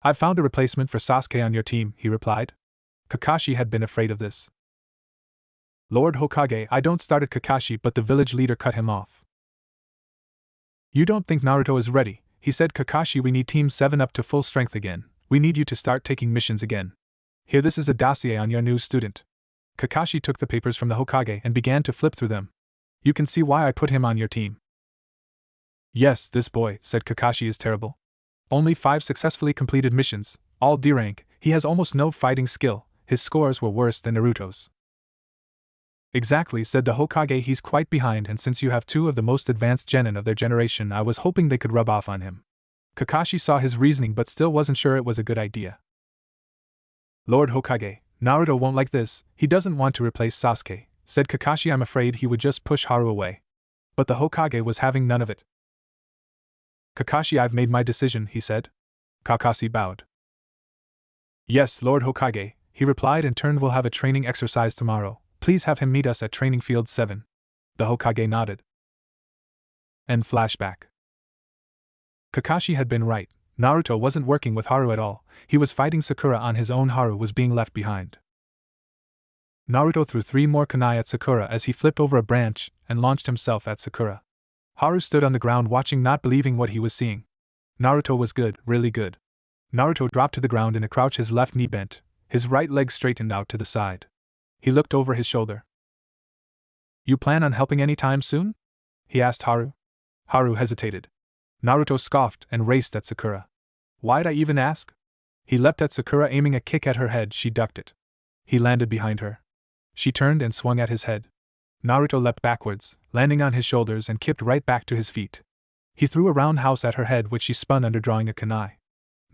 S1: I've found a replacement for Sasuke on your team, he replied. Kakashi had been afraid of this. Lord Hokage, I don't start at Kakashi, but the village leader cut him off. You don't think Naruto is ready, he said. Kakashi, we need Team 7 up to full strength again. We need you to start taking missions again. Here, this is a dossier on your new student. Kakashi took the papers from the Hokage and began to flip through them. You can see why I put him on your team. Yes, this boy, said Kakashi, is terrible. Only 5 successfully completed missions, all D rank. He has almost no fighting skill. His scores were worse than Naruto's. Exactly, said the Hokage, he's quite behind, and since you have 2 of the most advanced genin of their generation, I was hoping they could rub off on him. Kakashi saw his reasoning but still wasn't sure it was a good idea. Lord Hokage, Naruto won't like this. He doesn't want to replace Sasuke, said Kakashi. I'm afraid he would just push Haru away. But the Hokage was having none of it. Kakashi, I've made my decision, he said. Kakashi bowed. Yes, Lord Hokage, he replied and turned. We'll have a training exercise tomorrow. Please have him meet us at Training Field 7. The Hokage nodded. End flashback. Kakashi had been right. Naruto wasn't working with Haru at all. He was fighting Sakura on his own. Haru was being left behind. Naruto threw 3 more kunai at Sakura as he flipped over a branch and launched himself at Sakura. Haru stood on the ground watching, not believing what he was seeing. Naruto was good, really good. Naruto dropped to the ground in a crouch, his left knee bent, his right leg straightened out to the side. He looked over his shoulder. You plan on helping any time soon? He asked Haru. Haru hesitated. Naruto scoffed and raced at Sakura. Why'd I even ask? He leapt at Sakura, aiming a kick at her head. She ducked it. He landed behind her. She turned and swung at his head. Naruto leapt backwards, landing on his shoulders, and kicked right back to his feet. He threw a roundhouse at her head, which she spun under, drawing a kunai.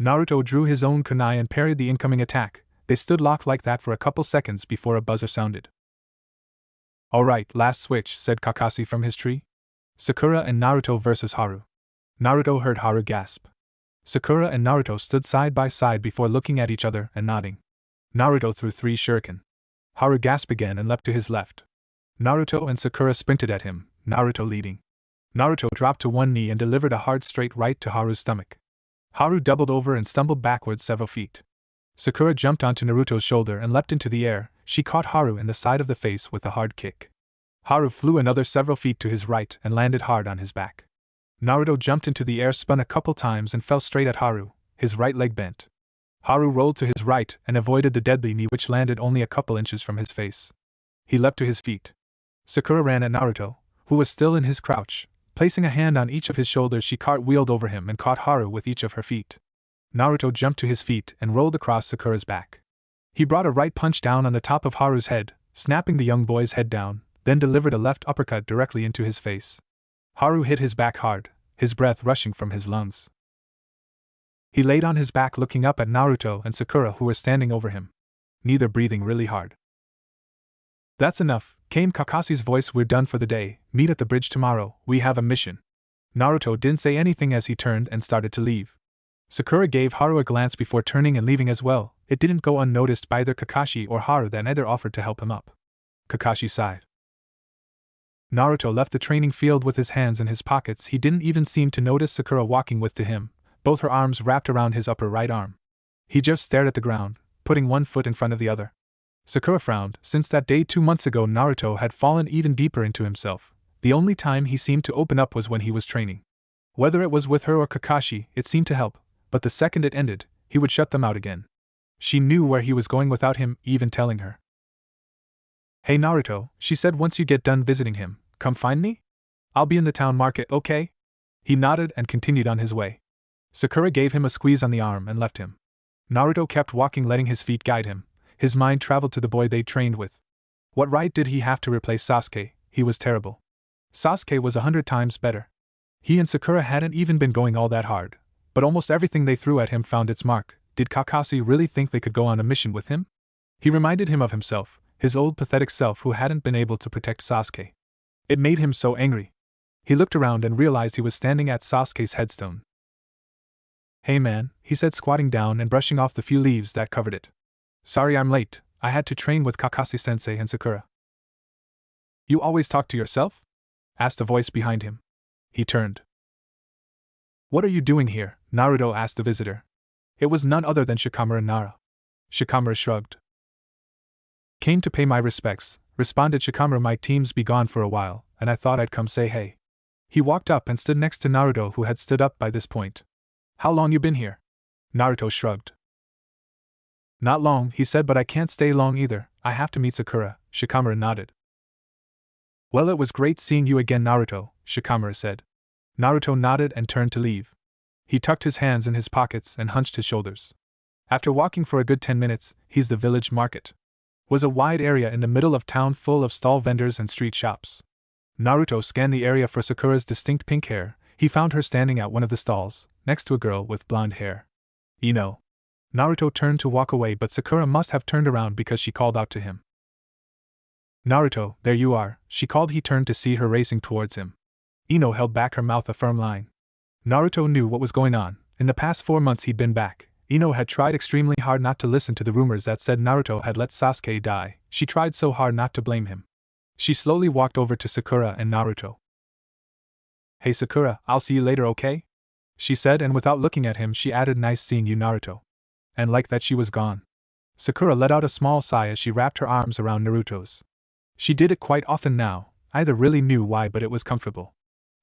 S1: Naruto drew his own kunai and parried the incoming attack. They stood locked like that for a couple seconds before a buzzer sounded. Alright, last switch, said Kakashi from his tree. Sakura and Naruto versus Haru. Naruto heard Haru gasp. Sakura and Naruto stood side by side before looking at each other and nodding. Naruto threw 3 shuriken. Haru gasped again and leapt to his left. Naruto and Sakura sprinted at him, Naruto leading. Naruto dropped to one knee and delivered a hard straight right to Haru's stomach. Haru doubled over and stumbled backwards several feet. Sakura jumped onto Naruto's shoulder and leapt into the air. She caught Haru in the side of the face with a hard kick. Haru flew another several feet to his right and landed hard on his back. Naruto jumped into the air, spun a couple times, and fell straight at Haru, his right leg bent. Haru rolled to his right and avoided the deadly knee, which landed only a couple inches from his face. He leapt to his feet. Sakura ran at Naruto, who was still in his crouch. Placing a hand on each of his shoulders, she cartwheeled over him and caught Haru with each of her feet. Naruto jumped to his feet and rolled across Sakura's back. He brought a right punch down on the top of Haru's head, snapping the young boy's head down, then delivered a left uppercut directly into his face. Haru hit his back hard, his breath rushing from his lungs. He laid on his back looking up at Naruto and Sakura, who were standing over him, neither breathing really hard. That's enough, came Kakashi's voice. We're done for the day, meet at the bridge tomorrow, we have a mission. Naruto didn't say anything as he turned and started to leave. Sakura gave Haru a glance before turning and leaving as well. It didn't go unnoticed by either Kakashi or Haru that neither offered to help him up. Kakashi sighed. Naruto left the training field with his hands in his pockets. He didn't even seem to notice Sakura walking with to him, both her arms wrapped around his upper right arm. He just stared at the ground, putting one foot in front of the other. Sakura frowned. Since that day 2 months ago, Naruto had fallen even deeper into himself. The only time he seemed to open up was when he was training. Whether it was with her or Kakashi, it seemed to help, but the second it ended, he would shut them out again. She knew where he was going without him even telling her. Hey Naruto, she said, once you get done visiting him, come find me? I'll be in the town market, okay? He nodded and continued on his way. Sakura gave him a squeeze on the arm and left him. Naruto kept walking, letting his feet guide him. His mind traveled to the boy they trained with. What right did he have to replace Sasuke? He was terrible. Sasuke was 100 times better. He and Sakura hadn't even been going all that hard, but almost everything they threw at him found its mark. Did Kakashi really think they could go on a mission with him? He reminded him of himself, his old pathetic self who hadn't been able to protect Sasuke. It made him so angry. He looked around and realized he was standing at Sasuke's headstone. Hey man, he said, squatting down and brushing off the few leaves that covered it. Sorry I'm late, I had to train with Kakashi-sensei and Sakura. You always talk to yourself? Asked a voice behind him. He turned. What are you doing here? Naruto asked the visitor. It was none other than Shikamaru Nara. Shikamaru shrugged. Came to pay my respects, responded Shikamaru. My team's be gone for a while, and I thought I'd come say hey. He walked up and stood next to Naruto, who had stood up by this point. How long you been here? Naruto shrugged. Not long, he said, but I can't stay long either, I have to meet Sakura. Shikamaru nodded. Well, it was great seeing you again, Naruto, Shikamaru said. Naruto nodded and turned to leave. He tucked his hands in his pockets and hunched his shoulders. After walking for a good 10 minutes, he's the village market. Was a wide area in the middle of town full of stall vendors and street shops. Naruto scanned the area for Sakura's distinct pink hair. He found her standing at one of the stalls, next to a girl with blonde hair. Ino. Naruto turned to walk away, but Sakura must have turned around because she called out to him. Naruto, there you are, she called. He turned to see her racing towards him. Ino held back her mouth a firm line. Naruto knew what was going on. In the past 4 months he'd been back. Ino had tried extremely hard not to listen to the rumors that said Naruto had let Sasuke die. She tried so hard not to blame him. She slowly walked over to Sakura and Naruto. Hey Sakura, I'll see you later, okay? She said, and without looking at him she added, nice seeing you, Naruto. And like that she was gone. Sakura let out a small sigh as she wrapped her arms around Naruto's. She did it quite often now, either really knew why but it was comfortable.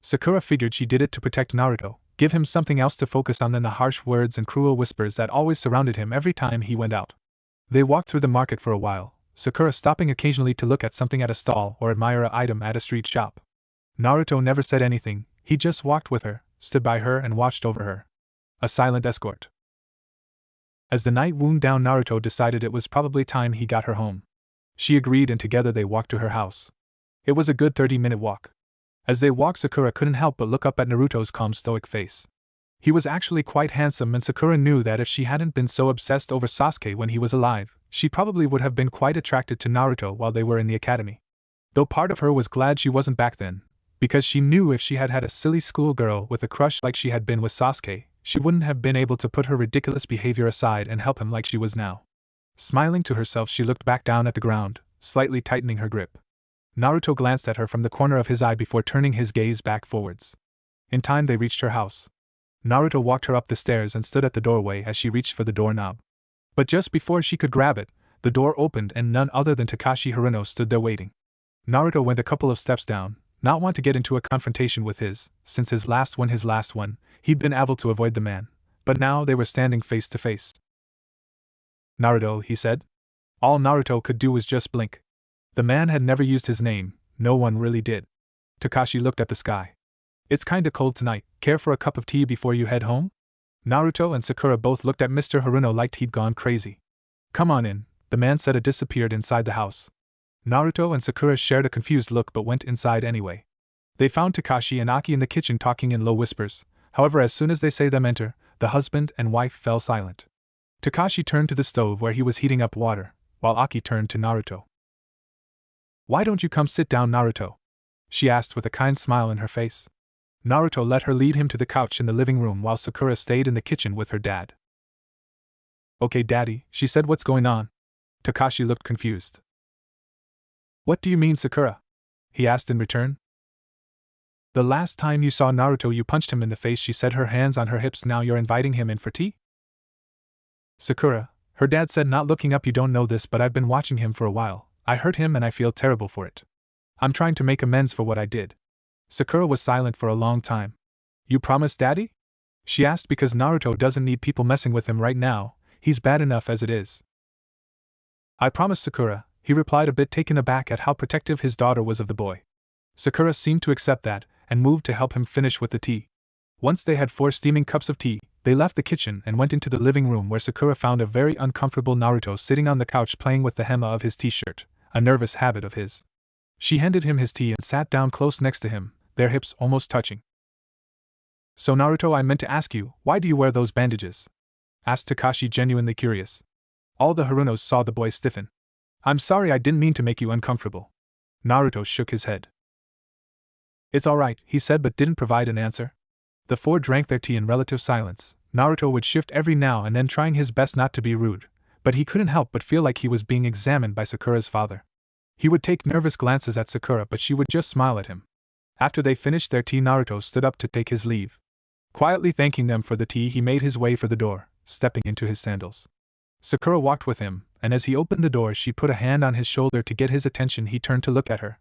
S1: Sakura figured she did it to protect Naruto, give him something else to focus on than the harsh words and cruel whispers that always surrounded him every time he went out. They walked through the market for a while, Sakura stopping occasionally to look at something at a stall or admire an item at a street shop. Naruto never said anything, he just walked with her, stood by her and watched over her. A silent escort. As the night wound down, Naruto decided it was probably time he got her home. She agreed and together they walked to her house. It was a good 30-minute walk. As they walked, Sakura couldn't help but look up at Naruto's calm, stoic face. He was actually quite handsome, and Sakura knew that if she hadn't been so obsessed over Sasuke when he was alive, she probably would have been quite attracted to Naruto while they were in the academy. Though part of her was glad she wasn't back then, because she knew if she had had a silly schoolgirl with a crush like she had been with Sasuke, she wouldn't have been able to put her ridiculous behavior aside and help him like she was now. Smiling to herself, she looked back down at the ground, slightly tightening her grip. Naruto glanced at her from the corner of his eye before turning his gaze back forwards. In time they reached her house. Naruto walked her up the stairs and stood at the doorway as she reached for the doorknob. But just before she could grab it, the door opened and none other than Takashi Haruno stood there waiting. Naruto went a couple of steps down, not want to get into a confrontation with since his last one, he'd been able to avoid the man, but now they were standing face to face. Naruto, he said. All Naruto could do was just blink. The man had never used his name, no one really did. Takashi looked at the sky. It's kinda cold tonight, care for a cup of tea before you head home? Naruto and Sakura both looked at Mr. Haruno like he'd gone crazy. Come on in, the man said and disappeared inside the house. Naruto and Sakura shared a confused look but went inside anyway. They found Takashi and Aki in the kitchen talking in low whispers, however as soon as they saw them enter, the husband and wife fell silent. Takashi turned to the stove where he was heating up water, while Aki turned to Naruto. Why don't you come sit down, Naruto? She asked with a kind smile in her face. Naruto let her lead him to the couch in the living room while Sakura stayed in the kitchen with her dad. Okay, Daddy, she said. What's going on? Takashi looked confused. What do you mean, Sakura? He asked in return. The last time you saw Naruto you punched him in the face, she said, her hands on her hips. Now you're inviting him in for tea? Sakura, her dad said, not looking up. You don't know this, but I've been watching him for a while. I hurt him and I feel terrible for it. I'm trying to make amends for what I did. Sakura was silent for a long time. You promise, Daddy? She asked because Naruto doesn't need people messing with him right now, he's bad enough as it is. I promise, Sakura, he replied, a bit taken aback at how protective his daughter was of the boy. Sakura seemed to accept that, and moved to help him finish with the tea. Once they had 4 steaming cups of tea, they left the kitchen and went into the living room where Sakura found a very uncomfortable Naruto sitting on the couch playing with the hem of his t-shirt, a nervous habit of his. She handed him his tea and sat down close next to him, their hips almost touching. So Naruto, I meant to ask you, why do you wear those bandages? Asked Takashi, genuinely curious. All the Harunos saw the boy stiffen. I'm sorry, I didn't mean to make you uncomfortable. Naruto shook his head. It's alright, he said, but didn't provide an answer. The 4 drank their tea in relative silence. Naruto would shift every now and then, trying his best not to be rude, but he couldn't help but feel like he was being examined by Sakura's father. He would take nervous glances at Sakura, but she would just smile at him. After they finished their tea, Naruto stood up to take his leave. Quietly thanking them for the tea, he made his way for the door, stepping into his sandals. Sakura walked with him, and as he opened the door, she put a hand on his shoulder to get his attention. He turned to look at her.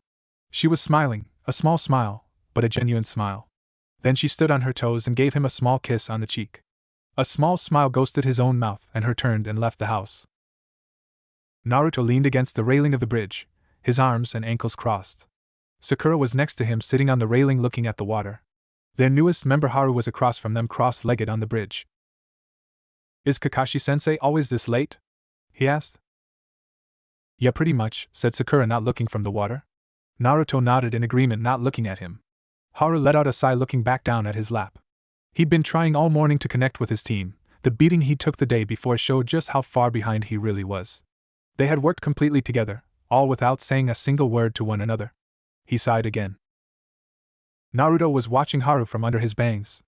S1: She was smiling, a small smile, but a genuine smile. Then she stood on her toes and gave him a small kiss on the cheek. A small smile ghosted his own mouth, and her turned and left the house. Naruto leaned against the railing of the bridge, his arms and ankles crossed. Sakura was next to him, sitting on the railing looking at the water. Their newest member Haru was across from them, cross-legged on the bridge. Is Kakashi-sensei always this late? He asked. Yeah, pretty much, said Sakura, not looking from the water. Naruto nodded in agreement, not looking at him. Haru let out a sigh, looking back down at his lap. He'd been trying all morning to connect with his team. The beating he took the day before showed just how far behind he really was. They had worked completely together, all without saying a single word to one another. He sighed again. Naruto was watching Haru from under his bangs.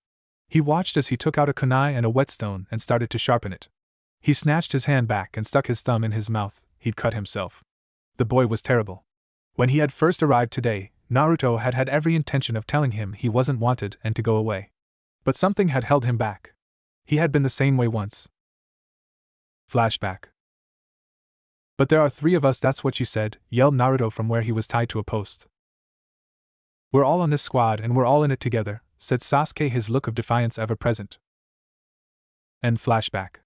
S1: He watched as he took out a kunai and a whetstone and started to sharpen it. He snatched his hand back and stuck his thumb in his mouth. He'd cut himself. The boy was terrible. When he had first arrived today, Naruto had had every intention of telling him he wasn't wanted and to go away. But something had held him back. He had been the same way once. Flashback. But there are 3 of us, that's what you said, yelled Naruto from where he was tied to a post. We're all on this squad and we're all in it together, said Sasuke, his look of defiance ever present. End flashback.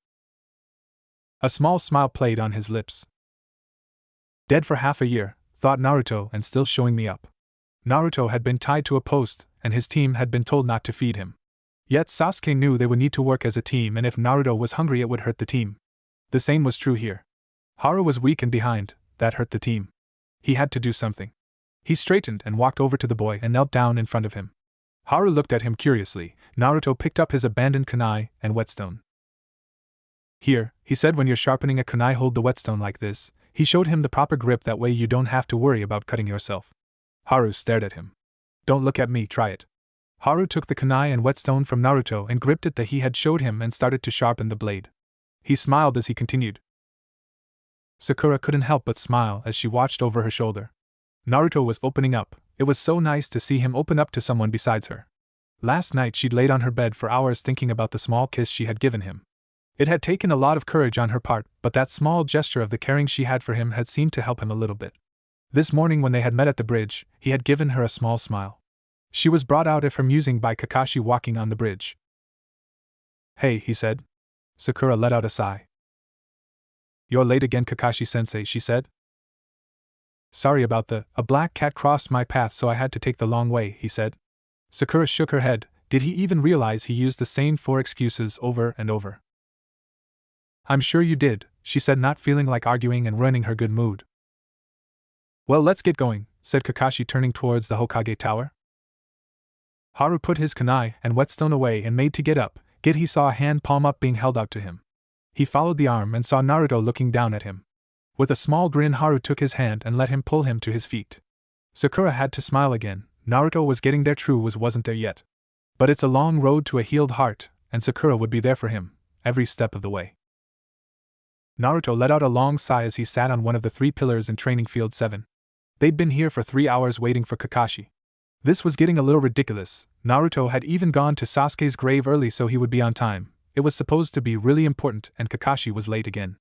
S1: A small smile played on his lips. Dead for half a year, thought Naruto, and still showing me up. Naruto had been tied to a post, and his team had been told not to feed him. Yet Sasuke knew they would need to work as a team, and if Naruto was hungry it would hurt the team. The same was true here. Haru was weak and behind, that hurt the team. He had to do something. He straightened and walked over to the boy and knelt down in front of him. Haru looked at him curiously. Naruto picked up his abandoned kunai and whetstone. Here, he said, when you're sharpening a kunai, hold the whetstone like this. He showed him the proper grip, that way you don't have to worry about cutting yourself. Haru stared at him. Don't look at me, try it. Haru took the kunai and whetstone from Naruto and gripped it that he had showed him and started to sharpen the blade. He smiled as he continued. Sakura couldn't help but smile as she watched over her shoulder. Naruto was opening up. It was so nice to see him open up to someone besides her. Last night she'd laid on her bed for hours thinking about the small kiss she had given him. It had taken a lot of courage on her part, but that small gesture of the caring she had for him had seemed to help him a little bit. This morning when they had met at the bridge, he had given her a small smile. She was brought out of her musing by Kakashi walking on the bridge. Hey, he said. Sakura let out a sigh. You're late again, Kakashi-sensei, she said. Sorry about a black cat crossed my path, so I had to take the long way, he said. Sakura shook her head. Did he even realize he used the same 4 excuses over and over? I'm sure you did, she said, not feeling like arguing and ruining her good mood. Well, let's get going, said Kakashi, turning towards the Hokage tower. Haru put his kunai and whetstone away and made to get up, yet he saw a hand palm up being held out to him. He followed the arm and saw Naruto looking down at him. With a small grin, Haru took his hand and let him pull him to his feet. Sakura had to smile again. Naruto was getting there, true wasn't there yet. But it's a long road to a healed heart, and Sakura would be there for him, every step of the way. Naruto let out a long sigh as he sat on one of the 3 pillars in Training Field 7. They'd been here for 3 hours waiting for Kakashi. This was getting a little ridiculous. Naruto had even gone to Sasuke's grave early so he would be on time. It was supposed to be really important, and Kakashi was late again.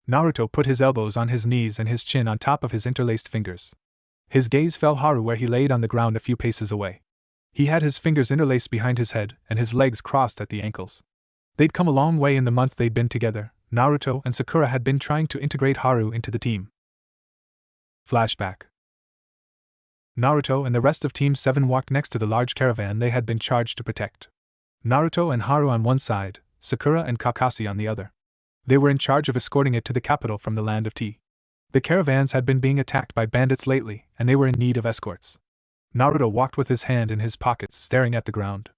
S1: Naruto put his elbows on his knees and his chin on top of his interlaced fingers. His gaze fell Haru where he laid on the ground a few paces away. He had his fingers interlaced behind his head and his legs crossed at the ankles. They'd come a long way in the month they'd been together. Naruto and Sakura had been trying to integrate Haru into the team. Flashback. Naruto and the rest of Team 7 walked next to the large caravan they had been charged to protect. Naruto and Haru on one side, Sakura and Kakashi on the other. They were in charge of escorting it to the capital from the land of tea. The caravans had been being attacked by bandits lately, and they were in need of escorts. Naruto walked with his hand in his pockets, staring at the ground.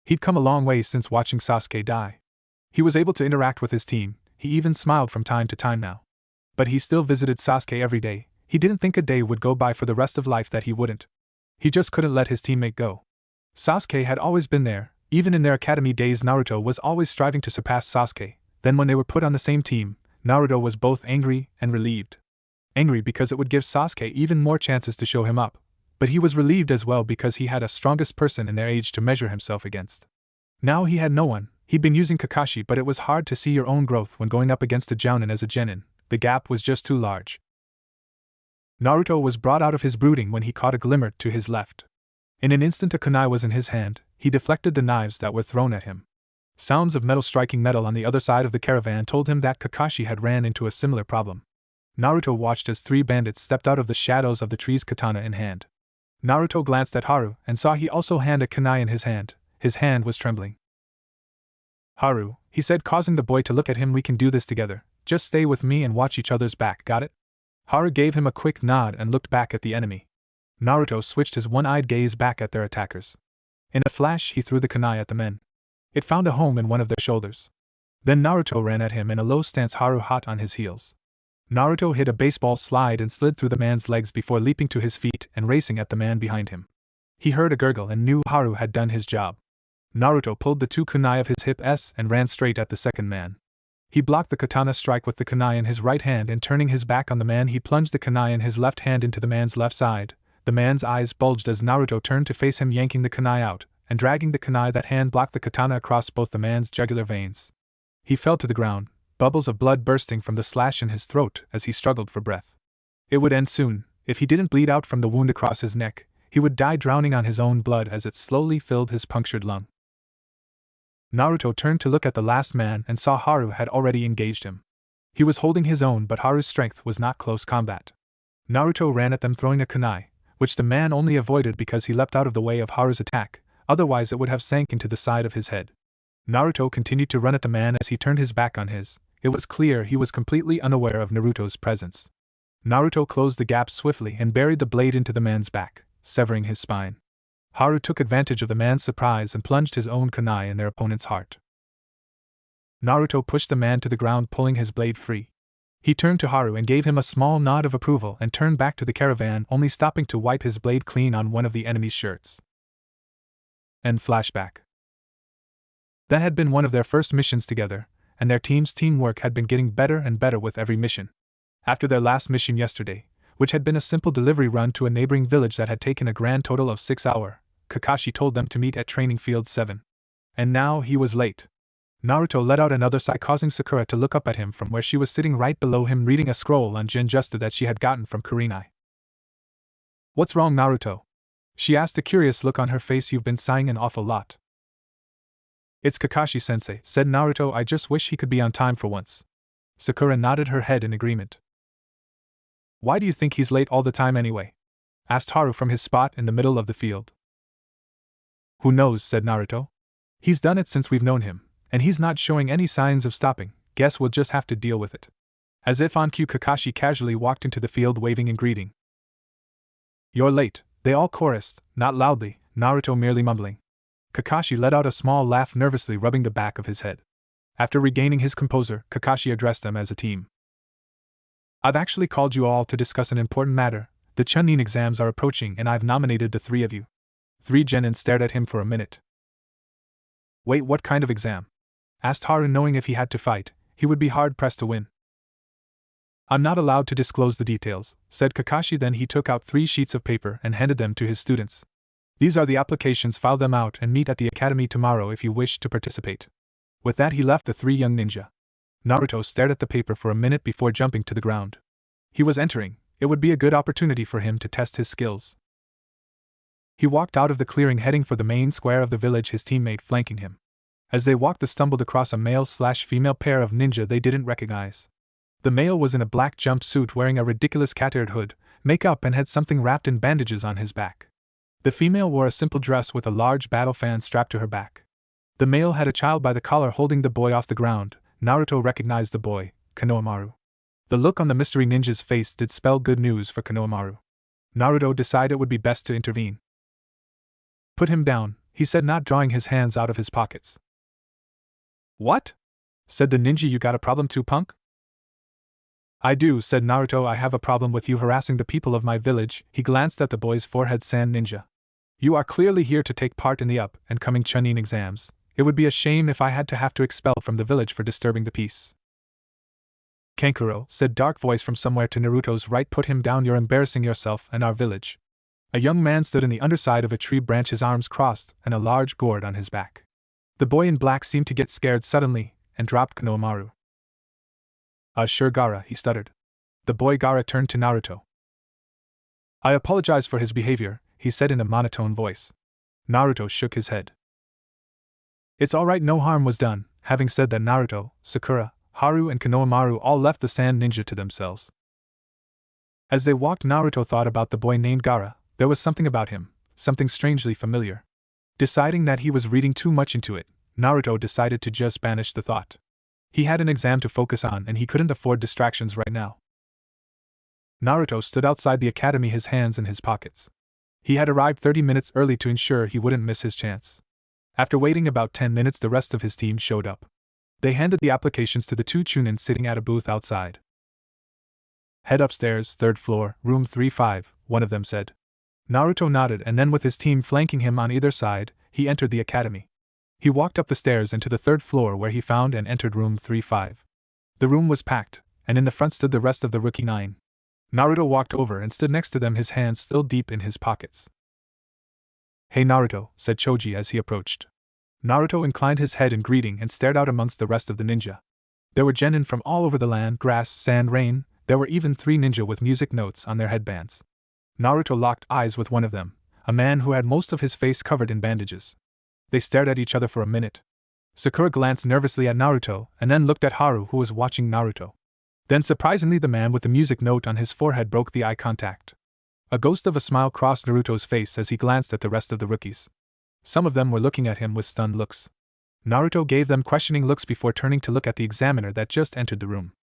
S1: He'd come a long way since watching Sasuke die. He was able to interact with his team, he even smiled from time to time now. But he still visited Sasuke every day. He didn't think a day would go by for the rest of life that he wouldn't. He just couldn't let his teammate go. Sasuke had always been there. Even in their academy days, Naruto was always striving to surpass Sasuke. Then when they were put on the same team, Naruto was both angry and relieved. Angry because it would give Sasuke even more chances to show him up, but he was relieved as well because he had a strongest person in their age to measure himself against. Now he had no one. He'd been using Kakashi, but it was hard to see your own growth when going up against a Jounin as a genin. The gap was just too large. Naruto was brought out of his brooding when he caught a glimmer to his left. In an instant a kunai was in his hand. He deflected the knives that were thrown at him. Sounds of metal striking metal on the other side of the caravan told him that Kakashi had ran into a similar problem. Naruto watched as 3 bandits stepped out of the shadows of the trees, katana in hand. Naruto glanced at Haru and saw he also had a kunai in his hand. His hand was trembling. Haru, he said, causing the boy to look at him, we can do this together. Just stay with me and watch each other's back, got it? Haru gave him a quick nod and looked back at the enemy. Naruto switched his one-eyed gaze back at their attackers. In a flash he threw the kunai at the men. It found a home in one of their shoulders. Then Naruto ran at him in a low stance, Haru hot on his heels. Naruto hit a baseball slide and slid through the man's legs before leaping to his feet and racing at the man behind him. He heard a gurgle and knew Haru had done his job. Naruto pulled the 2 kunai of his hips and ran straight at the second man. He blocked the katana strike with the kunai in his right hand, and turning his back on the man he plunged the kunai in his left hand into the man's left side. The man's eyes bulged as Naruto turned to face him, yanking the kunai out, and dragging the kunai that hand blocked the katana across both the man's jugular veins. He fell to the ground, bubbles of blood bursting from the slash in his throat as he struggled for breath. It would end soon. If he didn't bleed out from the wound across his neck, he would die drowning on his own blood as it slowly filled his punctured lung. Naruto turned to look at the last man and saw Haru had already engaged him. He was holding his own, but Haru's strength was not close combat. Naruto ran at them throwing a kunai, which the man only avoided because he leapt out of the way of Haru's attack, otherwise it would have sank into the side of his head. Naruto continued to run at the man as he turned his back on his. It was clear he was completely unaware of Naruto's presence. Naruto closed the gap swiftly and buried the blade into the man's back, severing his spine. Haru took advantage of the man's surprise and plunged his own kunai in their opponent's heart. Naruto pushed the man to the ground, pulling his blade free. He turned to Haru and gave him a small nod of approval and turned back to the caravan, only stopping to wipe his blade clean on one of the enemy's shirts. End flashback. That had been one of their first missions together, and their team's teamwork had been getting better and better with every mission. After their last mission yesterday, which had been a simple delivery run to a neighboring village that had taken a grand total of 6 hours, Kakashi told them to meet at Training Field 7. And now he was late. Naruto let out another sigh, causing Sakura to look up at him from where she was sitting right below him reading a scroll on Genjusta that she had gotten from Kurenai. "What's wrong, Naruto?" she asked, a curious look on her face. "You've been sighing an awful lot." "It's Kakashi-sensei," said Naruto. "I just wish he could be on time for once." Sakura nodded her head in agreement. "Why do you think he's late all the time anyway?" asked Haru from his spot in the middle of the field. "Who knows," said Naruto. "He's done it since we've known him, and he's not showing any signs of stopping. Guess we'll just have to deal with it." As if on cue, Kakashi casually walked into the field waving in greeting. "You're late," they all chorused, not loudly, Naruto merely mumbling. Kakashi let out a small laugh, nervously rubbing the back of his head. After regaining his composure, Kakashi addressed them as a team. "I've actually called you all to discuss an important matter. The Chunin exams are approaching and I've nominated the 3 of you." 3 Genin stared at him for a minute. "Wait, what kind of exam?" asked Haru, knowing if he had to fight, he would be hard-pressed to win. "I'm not allowed to disclose the details," said Kakashi. Then he took out 3 sheets of paper and handed them to his students. "These are the applications, file them out and meet at the academy tomorrow if you wish to participate." With that he left the 3 young ninja. Naruto stared at the paper for a minute before jumping to the ground. He was entering. It would be a good opportunity for him to test his skills. He walked out of the clearing, heading for the main square of the village, his teammate flanking him. As they walked, they stumbled across a male/female pair of ninja they didn't recognize. The male was in a black jumpsuit wearing a ridiculous cat-eared hood, makeup, and had something wrapped in bandages on his back. The female wore a simple dress with a large battle fan strapped to her back. The male had a child by the collar holding the boy off the ground. Naruto recognized the boy, Konohamaru. The look on the mystery ninja's face did spell good news for Konohamaru. Naruto decided it would be best to intervene. "Put him down," he said, not drawing his hands out of his pockets. "What?" said the ninja. "You got a problem too, punk?" "I do," said Naruto. "I have a problem with you harassing the people of my village." He glanced at the boy's forehead. "Sand ninja. You are clearly here to take part in the up-and-coming Chunin exams. It would be a shame if I had to have to expel from the village for disturbing the peace." "Kankuro," said dark voice from somewhere to Naruto's right. "Put him down. You're embarrassing yourself and our village." A young man stood in the underside of a tree branch, his arms crossed and a large gourd on his back. The boy in black seemed to get scared suddenly and dropped Konohamaru. Sure, Gaara," he stuttered. The boy Gaara turned to Naruto. "I apologize for his behavior," he said in a monotone voice. Naruto shook his head. "It's all right, no harm was done." Having said that, Naruto, Sakura, Haru, and Konohamaru all left the sand ninja to themselves. As they walked, Naruto thought about the boy named Gaara. There was something about him, something strangely familiar. Deciding that he was reading too much into it, Naruto decided to just banish the thought. He had an exam to focus on and he couldn't afford distractions right now. Naruto stood outside the academy, his hands in his pockets. He had arrived 30 minutes early to ensure he wouldn't miss his chance. After waiting about 10 minutes, the rest of his team showed up. They handed the applications to the 2 Chunin sitting at a booth outside. "Head upstairs, 3rd floor, room 35, one of them said. Naruto nodded, and then with his team flanking him on either side, he entered the academy. He walked up the stairs and to the 3rd floor, where he found and entered room 35. The room was packed, and in the front stood the rest of the rookie 9. Naruto walked over and stood next to them, his hands still deep in his pockets. "Hey Naruto," said Choji as he approached. Naruto inclined his head in greeting and stared out amongst the rest of the ninja. There were genin from all over the land, grass, sand, rain. There were even 3 ninja with music notes on their headbands. Naruto locked eyes with one of them, a man who had most of his face covered in bandages. They stared at each other for a minute. Sakura glanced nervously at Naruto and then looked at Haru, who was watching Naruto. Then surprisingly, the man with the music note on his forehead broke the eye contact. A ghost of a smile crossed Naruto's face as he glanced at the rest of the rookies. Some of them were looking at him with stunned looks. Naruto gave them questioning looks before turning to look at the examiner that just entered the room.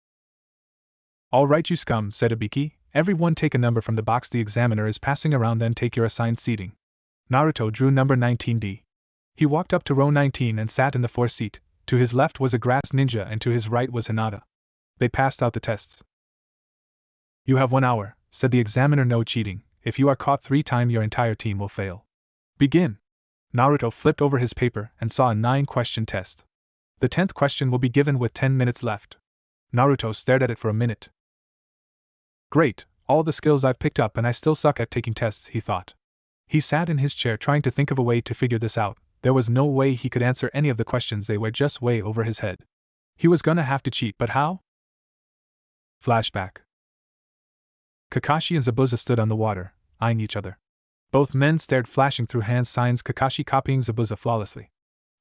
S1: "All right, you scum," said Ibiki. "Everyone take a number from the box the examiner is passing around, then take your assigned seating." Naruto drew number 19D. He walked up to row 19 and sat in the 4th seat. To his left was a grass ninja and to his right was Hinata. They passed out the tests. "You have 1 hour," said the examiner. "No cheating. If you are caught 3 times, your entire team will fail. Begin." Naruto flipped over his paper and saw a 9-question test. The 10th question will be given with 10 minutes left. Naruto stared at it for a minute. Great, all the skills I've picked up and I still suck at taking tests, he thought. He sat in his chair trying to think of a way to figure this out. There was no way he could answer any of the questions, they were just way over his head. He was gonna have to cheat, but how? Flashback. Kakashi and Zabuza stood on the water, eyeing each other. Both men stared, flashing through hand signs, Kakashi copying Zabuza flawlessly.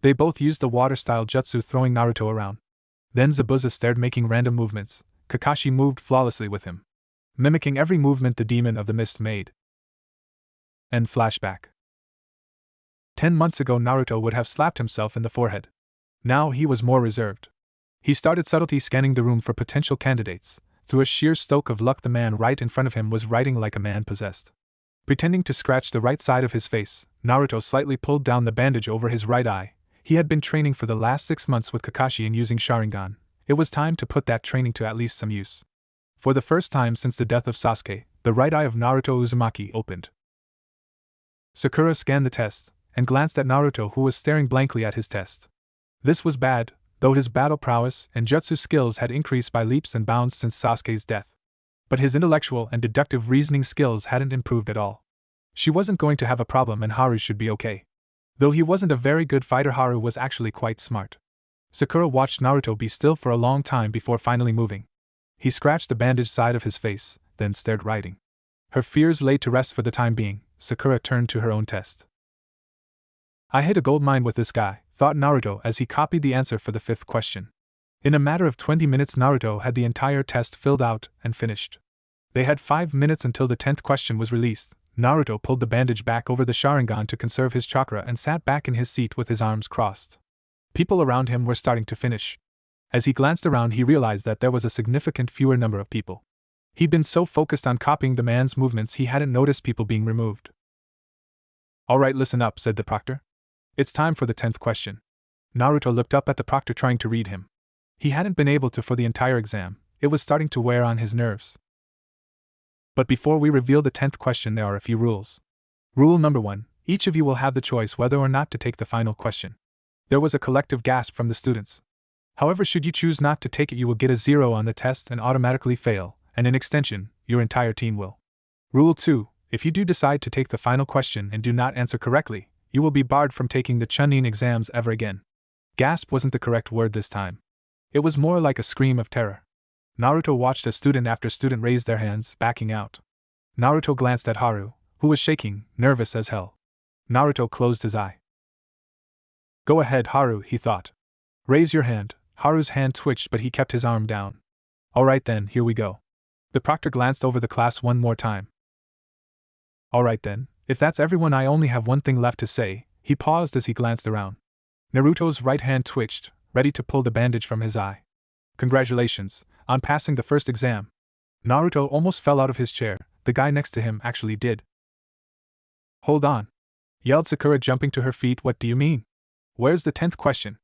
S1: They both used the water-style jutsu, throwing Naruto around. Then Zabuza stared, making random movements. Kakashi moved flawlessly with him, mimicking every movement the demon of the mist made. End flashback. 10 months ago, Naruto would have slapped himself in the forehead. Now he was more reserved. He started subtly scanning the room for potential candidates. Through a sheer stroke of luck, the man right in front of him was writing like a man possessed. Pretending to scratch the right side of his face, Naruto slightly pulled down the bandage over his right eye. He had been training for the last 6 months with Kakashi and using Sharingan. It was time to put that training to at least some use. For the first time since the death of Sasuke, the right eye of Naruto Uzumaki opened. Sakura scanned the test and glanced at Naruto, who was staring blankly at his test. This was bad, though his battle prowess and jutsu skills had increased by leaps and bounds since Sasuke's death. But his intellectual and deductive reasoning skills hadn't improved at all. She wasn't going to have a problem and Haru should be okay. Though he wasn't a very good fighter, Haru was actually quite smart. Sakura watched Naruto be still for a long time before finally moving. He scratched the bandaged side of his face, then stared writing. Her fears laid to rest for the time being. Sakura turned to her own test. I hit a gold mine with this guy, thought Naruto as he copied the answer for the 5th question. In a matter of 20 minutes, Naruto had the entire test filled out and finished. They had 5 minutes until the 10th question was released. Naruto pulled the bandage back over the Sharingan to conserve his chakra and sat back in his seat with his arms crossed. People around him were starting to finish. As he glanced around, he realized that there was a significant fewer number of people. He'd been so focused on copying the man's movements he hadn't noticed people being removed. "All right, listen up," said the proctor. "It's time for the 10th question." Naruto looked up at the proctor, trying to read him. He hadn't been able to for the entire exam. It was starting to wear on his nerves. But before we reveal the 10th question, there are a few rules. Rule number 1, each of you will have the choice whether or not to take the final question. There was a collective gasp from the students. However, should you choose not to take it, you will get a 0 on the test and automatically fail, and in extension, your entire team will. Rule 2, if you do decide to take the final question and do not answer correctly, you will be barred from taking the Chunin exams ever again. Gasp wasn't the correct word this time. It was more like a scream of terror. Naruto watched as student after student raised their hands, backing out. Naruto glanced at Haru, who was shaking, nervous as hell. Naruto closed his eye. Go ahead, Haru, he thought. Raise your hand. Haru's hand twitched, but he kept his arm down. All right then, here we go. The proctor glanced over the class one more time. All right then, if that's everyone, I only have one thing left to say. He paused as he glanced around. Naruto's right hand twitched, ready to pull the bandage from his eye. Congratulations on passing the first exam. Naruto almost fell out of his chair. The guy next to him actually did. Hold on, yelled Sakura, jumping to her feet. What do you mean? Where's the 10th question?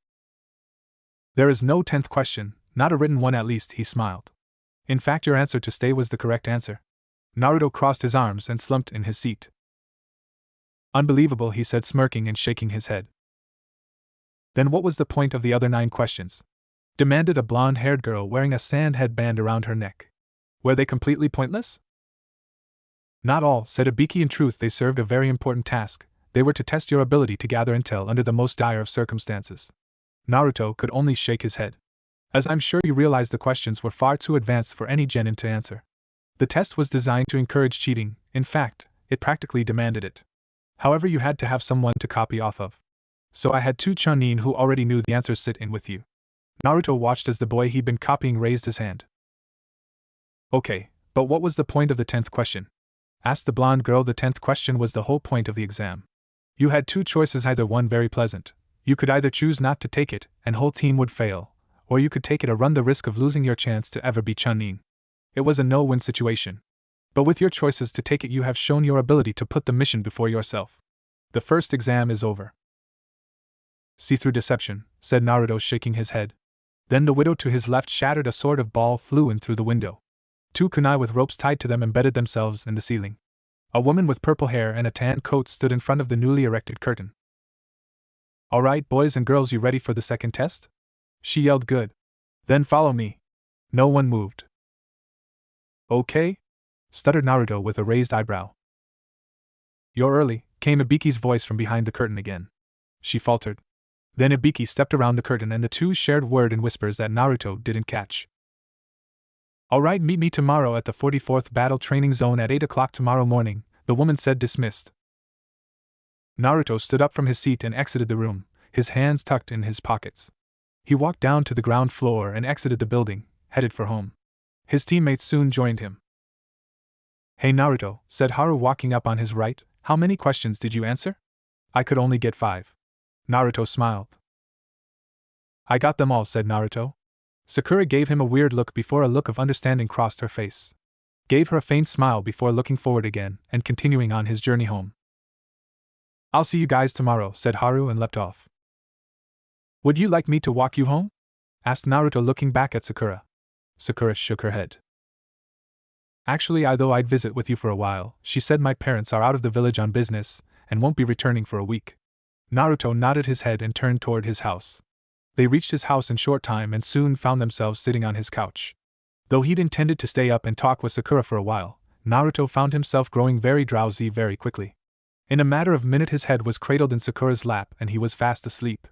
S1: There is no 10th question, not a written one at least, he smiled. In fact, your answer to stay was the correct answer. Naruto crossed his arms and slumped in his seat. Unbelievable, he said, smirking and shaking his head. Then what was the point of the other 9 questions? Demanded a blonde-haired girl wearing a sand headband around her neck. Were they completely pointless? Not all, said Ibiki. In truth, they served a very important task. They were to test your ability to gather intel under the most dire of circumstances. Naruto could only shake his head. As I'm sure you realize, the questions were far too advanced for any genin to answer. The test was designed to encourage cheating. In fact, it practically demanded it. However, you had to have someone to copy off of. So I had two Chunin who already knew the answers sit in with you. Naruto watched as the boy he'd been copying raised his hand. Okay, but what was the point of the 10th question? Asked the blonde girl. The 10th question was the whole point of the exam. You had two choices, either one very pleasant. You could either choose not to take it, and whole team would fail, or you could take it or run the risk of losing your chance to ever be Chunin. It was a no-win situation. But with your choices to take it, you have shown your ability to put the mission before yourself. The first exam is over. See-through deception, said Naruto, shaking his head. Then the widow to his left shattered. A sort of ball flew in through the window. Two kunai with ropes tied to them embedded themselves in the ceiling. A woman with purple hair and a tan coat stood in front of the newly erected curtain. All right, boys and girls, you ready for the second test? She yelled. Good. Then follow me. No one moved. Okay? Stuttered Naruto with a raised eyebrow. You're early, came Ibiki's voice from behind the curtain again. She faltered. Then Ibiki stepped around the curtain and the two shared word in whispers that Naruto didn't catch. Alright, meet me tomorrow at the 44th Battle Training Zone at 8 o'clock tomorrow morning, the woman said, dismissed. Naruto stood up from his seat and exited the room, his hands tucked in his pockets. He walked down to the ground floor and exited the building, headed for home. His teammates soon joined him. Hey Naruto, said Haru walking up on his right, how many questions did you answer? I could only get 5. Naruto smiled. I got them all, said Naruto. Sakura gave him a weird look before a look of understanding crossed her face. Gave her a faint smile before looking forward again and continuing on his journey home. I'll see you guys tomorrow, said Haru and leapt off. Would you like me to walk you home? Asked Naruto, looking back at Sakura. Sakura shook her head. Actually, I'd visit with you for a while, she said. My parents are out of the village on business and won't be returning for a week. Naruto nodded his head and turned toward his house. They reached his house in short time and soon found themselves sitting on his couch. Though he'd intended to stay up and talk with Sakura for a while, Naruto found himself growing very drowsy very quickly. In a matter of minutes his head was cradled in Sakura's lap and he was fast asleep.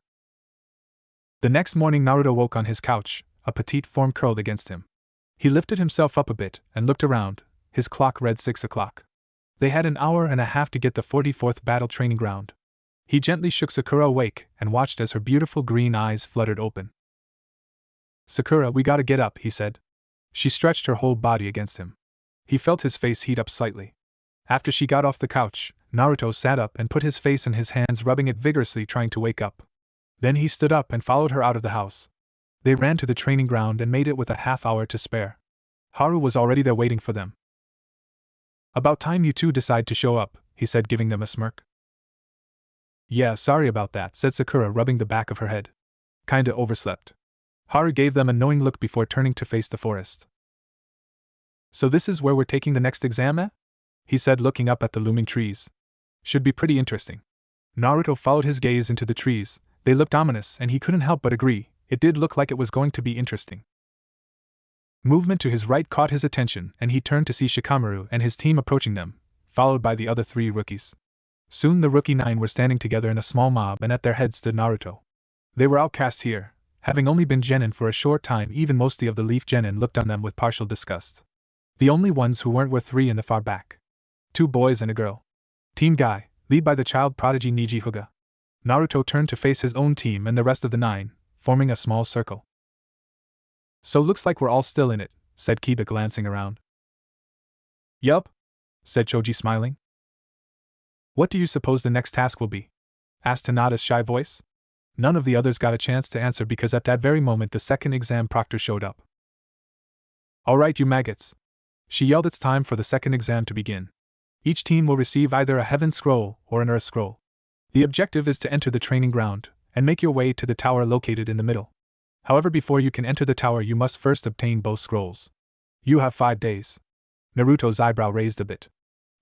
S1: The next morning Naruto woke on his couch, a petite form curled against him. He lifted himself up a bit and looked around. His clock read 6 o'clock. They had an hour and a half to get the 44th battle training ground. He gently shook Sakura awake and watched as her beautiful green eyes fluttered open. Sakura, we gotta get up, he said. She stretched her whole body against him. He felt his face heat up slightly. After she got off the couch, Naruto sat up and put his face in his hands, rubbing it vigorously, trying to wake up. Then he stood up and followed her out of the house. They ran to the training ground and made it with a half hour to spare. Haru was already there waiting for them. About time you two decide to show up, he said, giving them a smirk. Yeah, sorry about that, said Sakura, rubbing the back of her head. Kinda overslept. Haru gave them a knowing look before turning to face the forest. So this is where we're taking the next exam at? He said, looking up at the looming trees. Should be pretty interesting. Naruto followed his gaze into the trees. They looked ominous and he couldn't help but agree, it did look like it was going to be interesting. Movement to his right caught his attention and he turned to see Shikamaru and his team approaching them, followed by the other 3 rookies. Soon the rookie 9 were standing together in a small mob and at their head stood Naruto. They were outcasts here, having only been genin for a short time. Even mostly of the leaf genin looked on them with partial disgust. The only ones who weren't were 3 in the far back. 2 boys and a girl. Team Guy, led by the child prodigy Niji Hyuga. Naruto turned to face his own team and the rest of the 9, forming a small circle. So looks like we're all still in it, said Kiba, glancing around. Yup, said Choji, smiling. What do you suppose the next task will be? Asked Hinata's shy voice. None of the others got a chance to answer because at that very moment the second exam proctor showed up. Alright, you maggots. She yelled, it's time for the second exam to begin. Each team will receive either a heaven scroll or an earth scroll. The objective is to enter the training ground and make your way to the tower located in the middle. However, before you can enter the tower you must first obtain both scrolls. You have 5 days. Naruto's eyebrow raised a bit.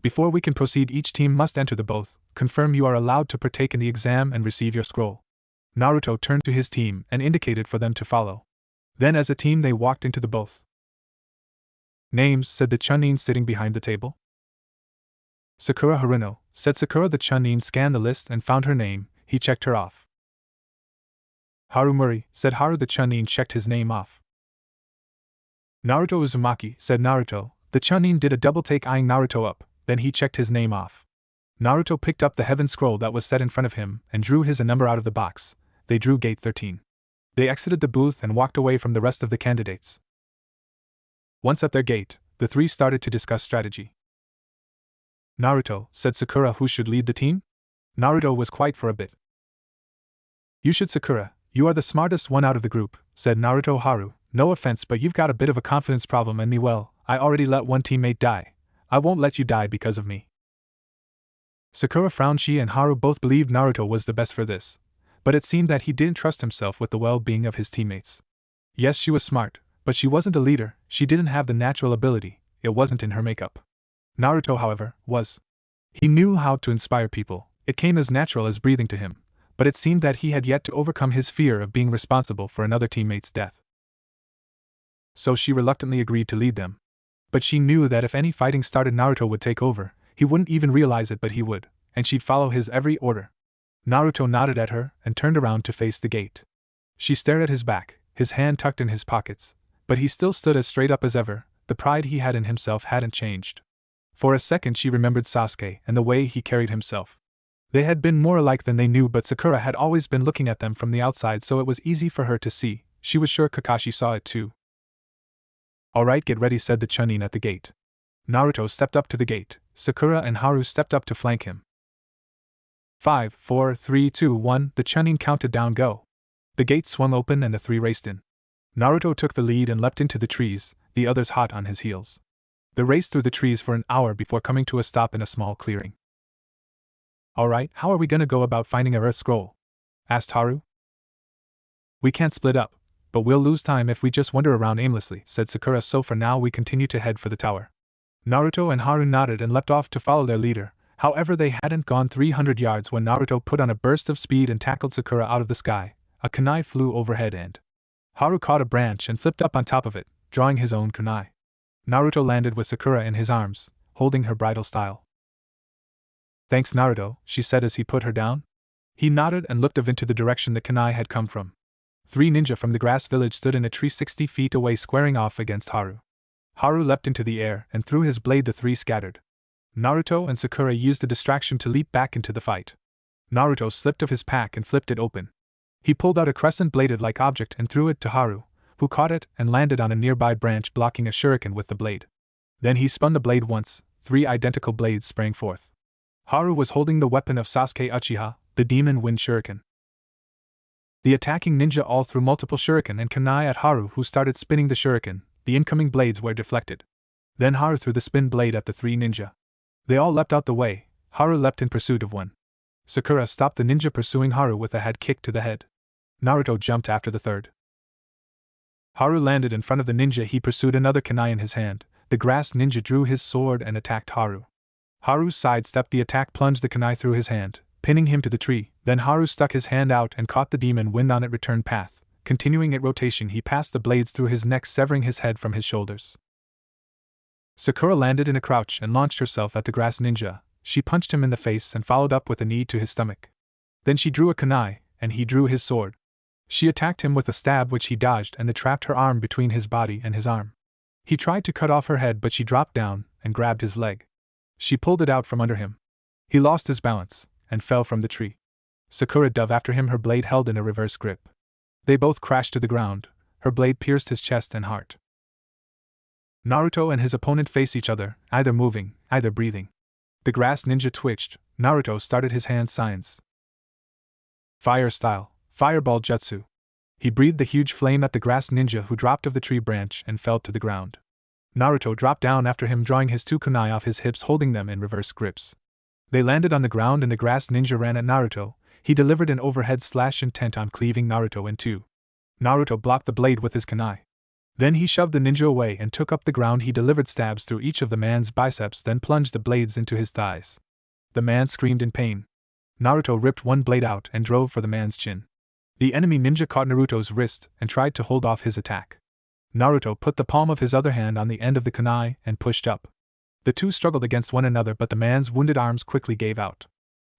S1: Before we can proceed, each team must enter the both, confirm you are allowed to partake in the exam and receive your scroll. Naruto turned to his team and indicated for them to follow. Then as a team they walked into the both. Names, said the Chunin sitting behind the table. Sakura Haruno, said Sakura. The Chunin scanned the list and found her name. He checked her off. Harumuri, said Haru. The Chunin checked his name off. Naruto Uzumaki, said Naruto. The Chunin did a double take, eyeing Naruto up, then he checked his name off. Naruto picked up the heaven scroll that was set in front of him and drew his number out of the box. They drew gate 13. They exited the booth and walked away from the rest of the candidates. Once at their gate, the three started to discuss strategy. Naruto, said Sakura, who should lead the team? Naruto was quiet for a bit. You should, Sakura. You are the smartest one out of the group, said Naruto. Haru, no offense, but you've got a bit of a confidence problem, and me, well, I already let one teammate die. I won't let you die because of me. Sakura frowned. She and Haru both believed Naruto was the best for this, but it seemed that he didn't trust himself with the well-being of his teammates. Yes, she was smart, but she wasn't a leader. She didn't have the natural ability. It wasn't in her makeup. Naruto, however, was. He knew how to inspire people. It came as natural as breathing to him, but it seemed that he had yet to overcome his fear of being responsible for another teammate's death. So she reluctantly agreed to lead them. But she knew that if any fighting started, Naruto would take over. He wouldn't even realize it, but he would, and she'd follow his every order. Naruto nodded at her and turned around to face the gate. She stared at his back, his hand tucked in his pockets, but he still stood as straight up as ever. The pride he had in himself hadn't changed. For a second she remembered Sasuke and the way he carried himself. They had been more alike than they knew, but Sakura had always been looking at them from the outside, so it was easy for her to see. She was sure Kakashi saw it too. Alright, get ready, said the Chunin at the gate. Naruto stepped up to the gate. Sakura and Haru stepped up to flank him. 5, 4, 3, 2, 1, the Chunin counted down, go. The gate swung open and the three raced in. Naruto took the lead and leapt into the trees, the others hot on his heels. They raced through the trees for an hour before coming to a stop in a small clearing. Alright, how are we gonna go about finding our Earth Scroll? Asked Haru. We can't split up, but we'll lose time if we just wander around aimlessly, said Sakura, so for now we continue to head for the tower. Naruto and Haru nodded and leapt off to follow their leader. However, they hadn't gone 300 yards when Naruto put on a burst of speed and tackled Sakura out of the sky. A kunai flew overhead and Haru caught a branch and flipped up on top of it, drawing his own kunai. Naruto landed with Sakura in his arms, holding her bridal style. Thanks, Naruto, she said as he put her down. He nodded and looked into the direction the kunai had come from. 3 ninja from the grass village stood in a tree 60 feet away, squaring off against Haru. Haru leapt into the air and threw his blade. The 3 scattered. Naruto and Sakura used the distraction to leap back into the fight. Naruto slipped of his pack and flipped it open. He pulled out a crescent-bladed-like object and threw it to Haru, who caught it and landed on a nearby branch, blocking a shuriken with the blade. Then he spun the blade once. 3 identical blades sprang forth. Haru was holding the weapon of Sasuke Uchiha, the Demon Wind Shuriken. The attacking ninja all threw multiple shuriken and kunai at Haru, who started spinning the shuriken. The incoming blades were deflected. Then Haru threw the spin blade at the 3 ninja. They all leapt out the way. Haru leapt in pursuit of one. Sakura stopped the ninja pursuing Haru with a head kick to the head. Naruto jumped after the 3rd. Haru landed in front of the ninja he pursued, another kunai in his hand. The grass ninja drew his sword and attacked Haru. Haru sidestepped the attack, plunged the kunai through his hand, pinning him to the tree. Then Haru stuck his hand out and caught the demon wind on its return path. Continuing its rotation, he passed the blades through his neck, severing his head from his shoulders. Sakura landed in a crouch and launched herself at the grass ninja. She punched him in the face and followed up with a knee to his stomach. Then she drew a kunai, and he drew his sword. She attacked him with a stab which he dodged and trapped her arm between his body and his arm. He tried to cut off her head, but she dropped down and grabbed his leg. She pulled it out from under him. He lost his balance and fell from the tree. Sakura dove after him, her blade held in a reverse grip. They both crashed to the ground. Her blade pierced his chest and heart. Naruto and his opponent faced each other, either moving, either breathing. The grass ninja twitched. Naruto started his hand signs. Fire style, fireball jutsu. He breathed the huge flame at the grass ninja, who dropped off the tree branch and fell to the ground. Naruto dropped down after him, drawing his 2 kunai off his hips, holding them in reverse grips. They landed on the ground and the grass ninja ran at Naruto. He delivered an overhead slash intent on cleaving Naruto in 2. Naruto blocked the blade with his kunai. Then he shoved the ninja away and took up the ground. He delivered stabs through each of the man's biceps, then plunged the blades into his thighs. The man screamed in pain. Naruto ripped one blade out and drove for the man's chin. The enemy ninja caught Naruto's wrist and tried to hold off his attack. Naruto put the palm of his other hand on the end of the kunai and pushed up. The 2 struggled against one another, but the man's wounded arms quickly gave out.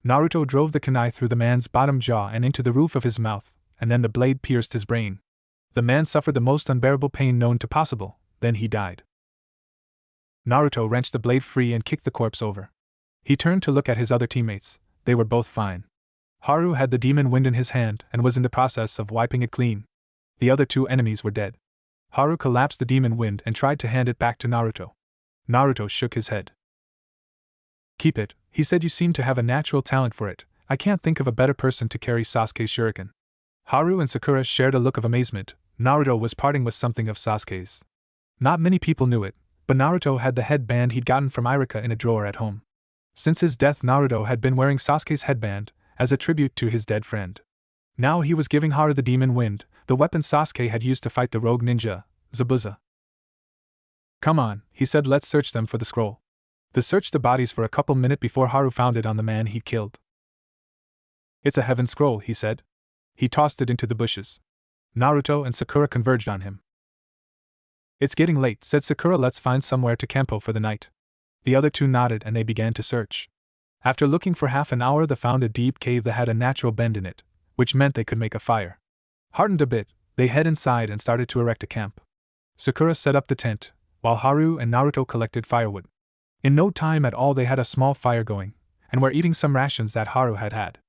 S1: Naruto drove the kunai through the man's bottom jaw and into the roof of his mouth. and then the blade pierced his brain. The man suffered the most unbearable pain known to possible, then he died. Naruto wrenched the blade free and kicked the corpse over. He turned to look at his other teammates. They were both fine. Haru had the demon wind in his hand and was in the process of wiping it clean. The other two enemies were dead. Haru collapsed the demon wind and tried to hand it back to Naruto. Naruto shook his head. "Keep it," he said. "You seem to have a natural talent for it. I can't think of a better person to carry Sasuke's shuriken." Haru and Sakura shared a look of amazement. Naruto was parting with something of Sasuke's. Not many people knew it, but Naruto had the headband he'd gotten from Irika in a drawer at home. Since his death, Naruto had been wearing Sasuke's headband, as a tribute to his dead friend. Now he was giving Haru the demon wind, the weapon Sasuke had used to fight the rogue ninja, Zabuza. "Come on," he said, "let's search them for the scroll." They searched the bodies for a couple minutes before Haru found it on the man he'd killed. "It's a heaven scroll," he said. He tossed it into the bushes. Naruto and Sakura converged on him. "It's getting late," said Sakura. "Let's find somewhere to campo for the night." The other two nodded and they began to search. After looking for half an hour, they found a deep cave that had a natural bend in it, which meant they could make a fire. Heartened a bit, they head inside and started to erect a camp. Sakura set up the tent, while Haru and Naruto collected firewood. In no time at all they had a small fire going, and were eating some rations that Haru had had.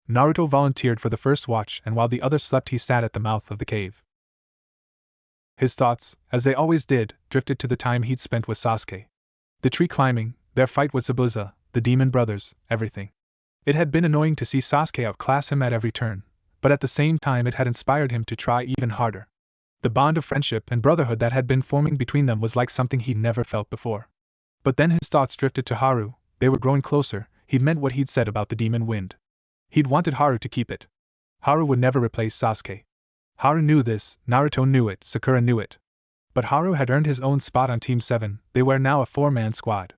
S1: Naruto volunteered for the first watch, and while the others slept he sat at the mouth of the cave. His thoughts, as they always did, drifted to the time he'd spent with Sasuke. The tree climbing, their fight with Zabuza, the demon brothers, everything. It had been annoying to see Sasuke outclass him at every turn, but at the same time it had inspired him to try even harder. The bond of friendship and brotherhood that had been forming between them was like something he'd never felt before. But then his thoughts drifted to Haru. They were growing closer. He'd meant what he'd said about the demon wind. He'd wanted Haru to keep it. Haru would never replace Sasuke. Haru knew this, Naruto knew it, Sakura knew it. But Haru had earned his own spot on Team 7, they were now a 4-man squad.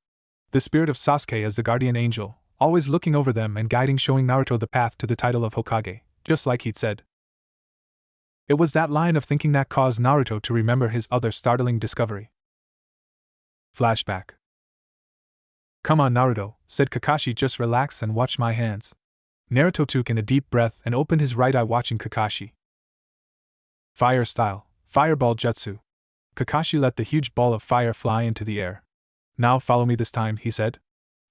S1: The spirit of Sasuke as the guardian angel, always looking over them and guiding, showing Naruto the path to the title of Hokage, just like he'd said. It was that line of thinking that caused Naruto to remember his other startling discovery. Flashback. "Come on, Naruto," said Kakashi, "just relax and watch my hands." Naruto took in a deep breath and opened his right eye, watching Kakashi. Fire style, fireball jutsu. Kakashi let the huge ball of fire fly into the air. "Now follow me this time," he said.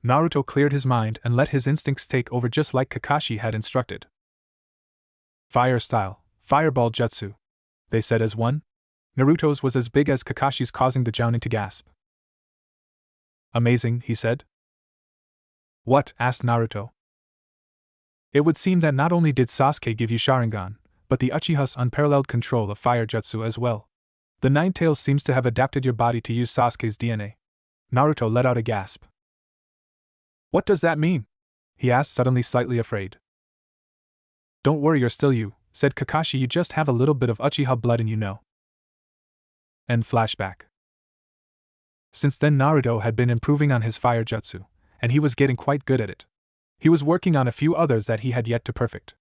S1: Naruto cleared his mind and let his instincts take over, just like Kakashi had instructed. Fire style, fireball jutsu. They said as one. Naruto's was as big as Kakashi's, causing the Jounin to gasp. "Amazing," he said. "What?" asked Naruto. "It would seem that not only did Sasuke give you Sharingan, but the Uchiha's unparalleled control of fire jutsu as well. The Nine Tails seems to have adapted your body to use Sasuke's DNA." Naruto let out a gasp. "What does that mean?" he asked, suddenly slightly afraid. "Don't worry, you're still you," said Kakashi. "You just have a little bit of Uchiha blood in you, know." End flashback. Since then, Naruto had been improving on his fire jutsu, and he was getting quite good at it. He was working on a few others that he had yet to perfect.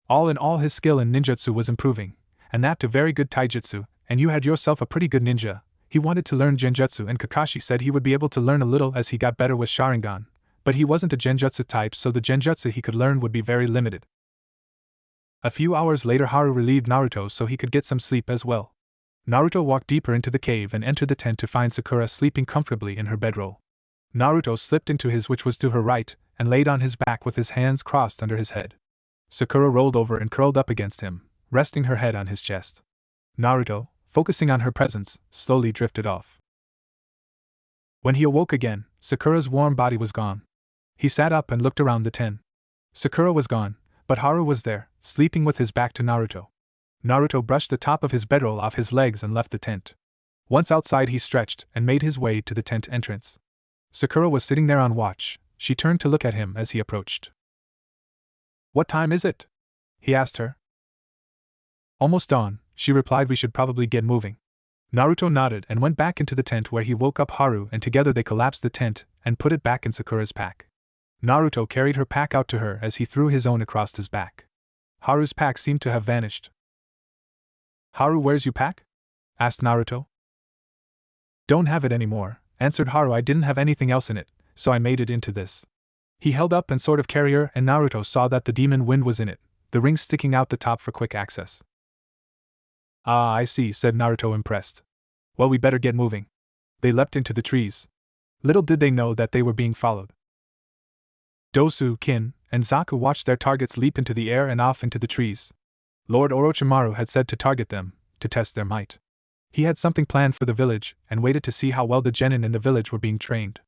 S1: All in all, his skill in ninjutsu was improving, and that to very good taijutsu, and you had yourself a pretty good ninja. He wanted to learn genjutsu, and Kakashi said he would be able to learn a little as he got better with Sharingan, but he wasn't a genjutsu type, so the genjutsu he could learn would be very limited. A few hours later, Haru relieved Naruto so he could get some sleep as well. Naruto walked deeper into the cave and entered the tent to find Sakura sleeping comfortably in her bedroll. Naruto slipped into his, which was to her right, and laid on his back with his hands crossed under his head. Sakura rolled over and curled up against him, resting her head on his chest. Naruto, focusing on her presence, slowly drifted off. When he awoke again, Sakura's warm body was gone. He sat up and looked around the tent. Sakura was gone, but Haru was there, sleeping with his back to Naruto. Naruto brushed the top of his bedroll off his legs and left the tent. Once outside, he stretched and made his way to the tent entrance. Sakura was sitting there on watch. She turned to look at him as he approached. "What time is it?" he asked her. "Almost dawn," she replied. "We should probably get moving." Naruto nodded and went back into the tent, where he woke up Haru, and together they collapsed the tent and put it back in Sakura's pack. Naruto carried her pack out to her as he threw his own across his back. Haru's pack seemed to have vanished. "Haru, where's your pack?" asked Naruto. "Don't have it anymore," answered Haru. "I didn't have anything else in it, so I made it into this." He held up and sort of carrier, and Naruto saw that the demon wind was in it. the ring sticking out the top for quick access. Ah, I see, said Naruto, impressed. Well, we better get moving. They leapt into the trees. Little did they know that they were being followed. Dosu, Kin, and Zaku watched their targets leap into the air and off into the trees. Lord Orochimaru had said to target them, to test their might. He had something planned for the village, and waited to see how well the genin in the village were being trained.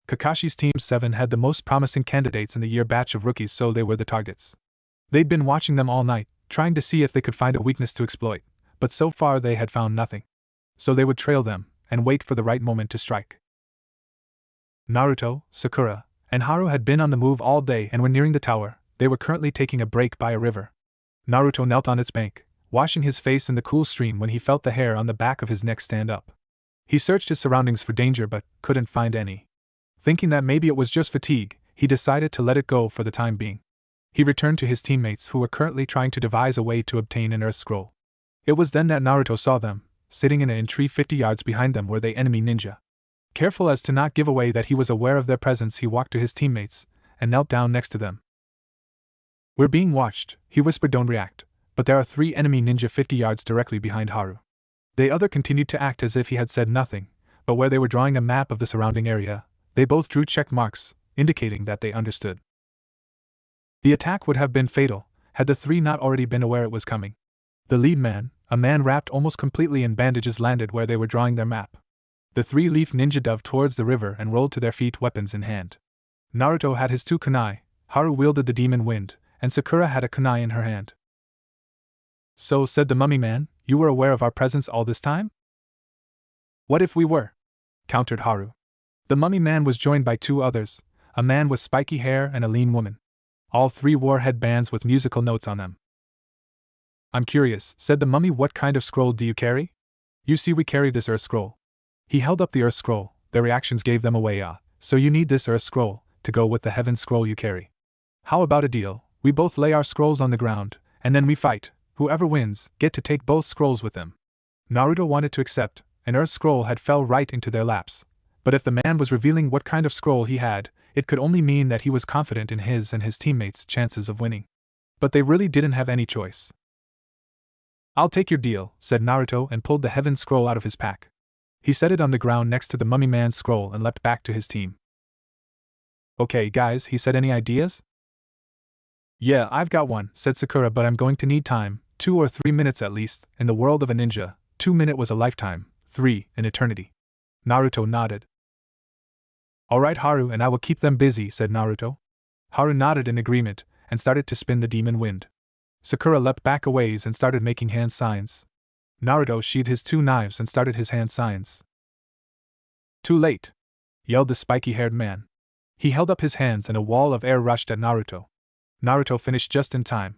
S1: Kakashi's Team 7 had the most promising candidates in the year batch of rookies, so they were the targets. They'd been watching them all night, trying to see if they could find a weakness to exploit, but so far they had found nothing. So they would trail them, and wait for the right moment to strike. Naruto, Sakura, and Haru had been on the move all day and were nearing the tower. They were currently taking a break by a river. Naruto knelt on its bank, washing his face in the cool stream when he felt the hair on the back of his neck stand up. He searched his surroundings for danger but couldn't find any. Thinking that maybe it was just fatigue, he decided to let it go for the time being. He returned to his teammates who were currently trying to devise a way to obtain an Earth Scroll. It was then that Naruto saw them. Sitting in a tree 50 yards behind them were the enemy ninja. Careful as to not give away that he was aware of their presence, he walked to his teammates and knelt down next to them. We're being watched, he whispered. Don't react, but there are 3 enemy ninja 50 yards directly behind Haru. The other continued to act as if he had said nothing, but where they were drawing a map of the surrounding area, they both drew check marks, indicating that they understood. The attack would have been fatal, had the 3 not already been aware it was coming. The lead man, a man wrapped almost completely in bandages, landed where they were drawing their map. The 3-leaf ninja dove towards the river and rolled to their feet, weapons in hand. Naruto had his 2 kunai, Haru wielded the demon wind, and Sakura had a kunai in her hand. So, said the mummy man, you were aware of our presence all this time? What if we were? Countered Haru. The mummy man was joined by 2 others, a man with spiky hair and a lean woman. All 3 wore headbands with musical notes on them. I'm curious, said the mummy, what kind of scroll do you carry? You see, we carry this Earth Scroll. He held up the Earth Scroll. Their reactions gave them away. So you need this Earth Scroll to go with the Heaven Scroll you carry. How about a deal? We both lay our scrolls on the ground, and then we fight. Whoever wins, get to take both scrolls with them. Naruto wanted to accept. An Earth Scroll had fell right into their laps. But if the man was revealing what kind of scroll he had, it could only mean that he was confident in his and his teammates' chances of winning. But they really didn't have any choice. I'll take your deal, said Naruto, and pulled the Heaven Scroll out of his pack. He set it on the ground next to the mummy man's scroll and leapt back to his team. Okay, guys, he said, any ideas? Yeah, I've got one, said Sakura, but I'm going to need time, 2 or 3 minutes at least. In the world of a ninja, 2 minutes was a lifetime, 3, an eternity. Naruto nodded. Alright, Haru, and I will keep them busy, said Naruto. Haru nodded in agreement, and started to spin the demon wind. Sakura leapt back a ways and started making hand signs. Naruto sheathed his 2 knives and started his hand signs. Too late! Yelled the spiky-haired man. He held up his hands and a wall of air rushed at Naruto. Naruto finished just in time.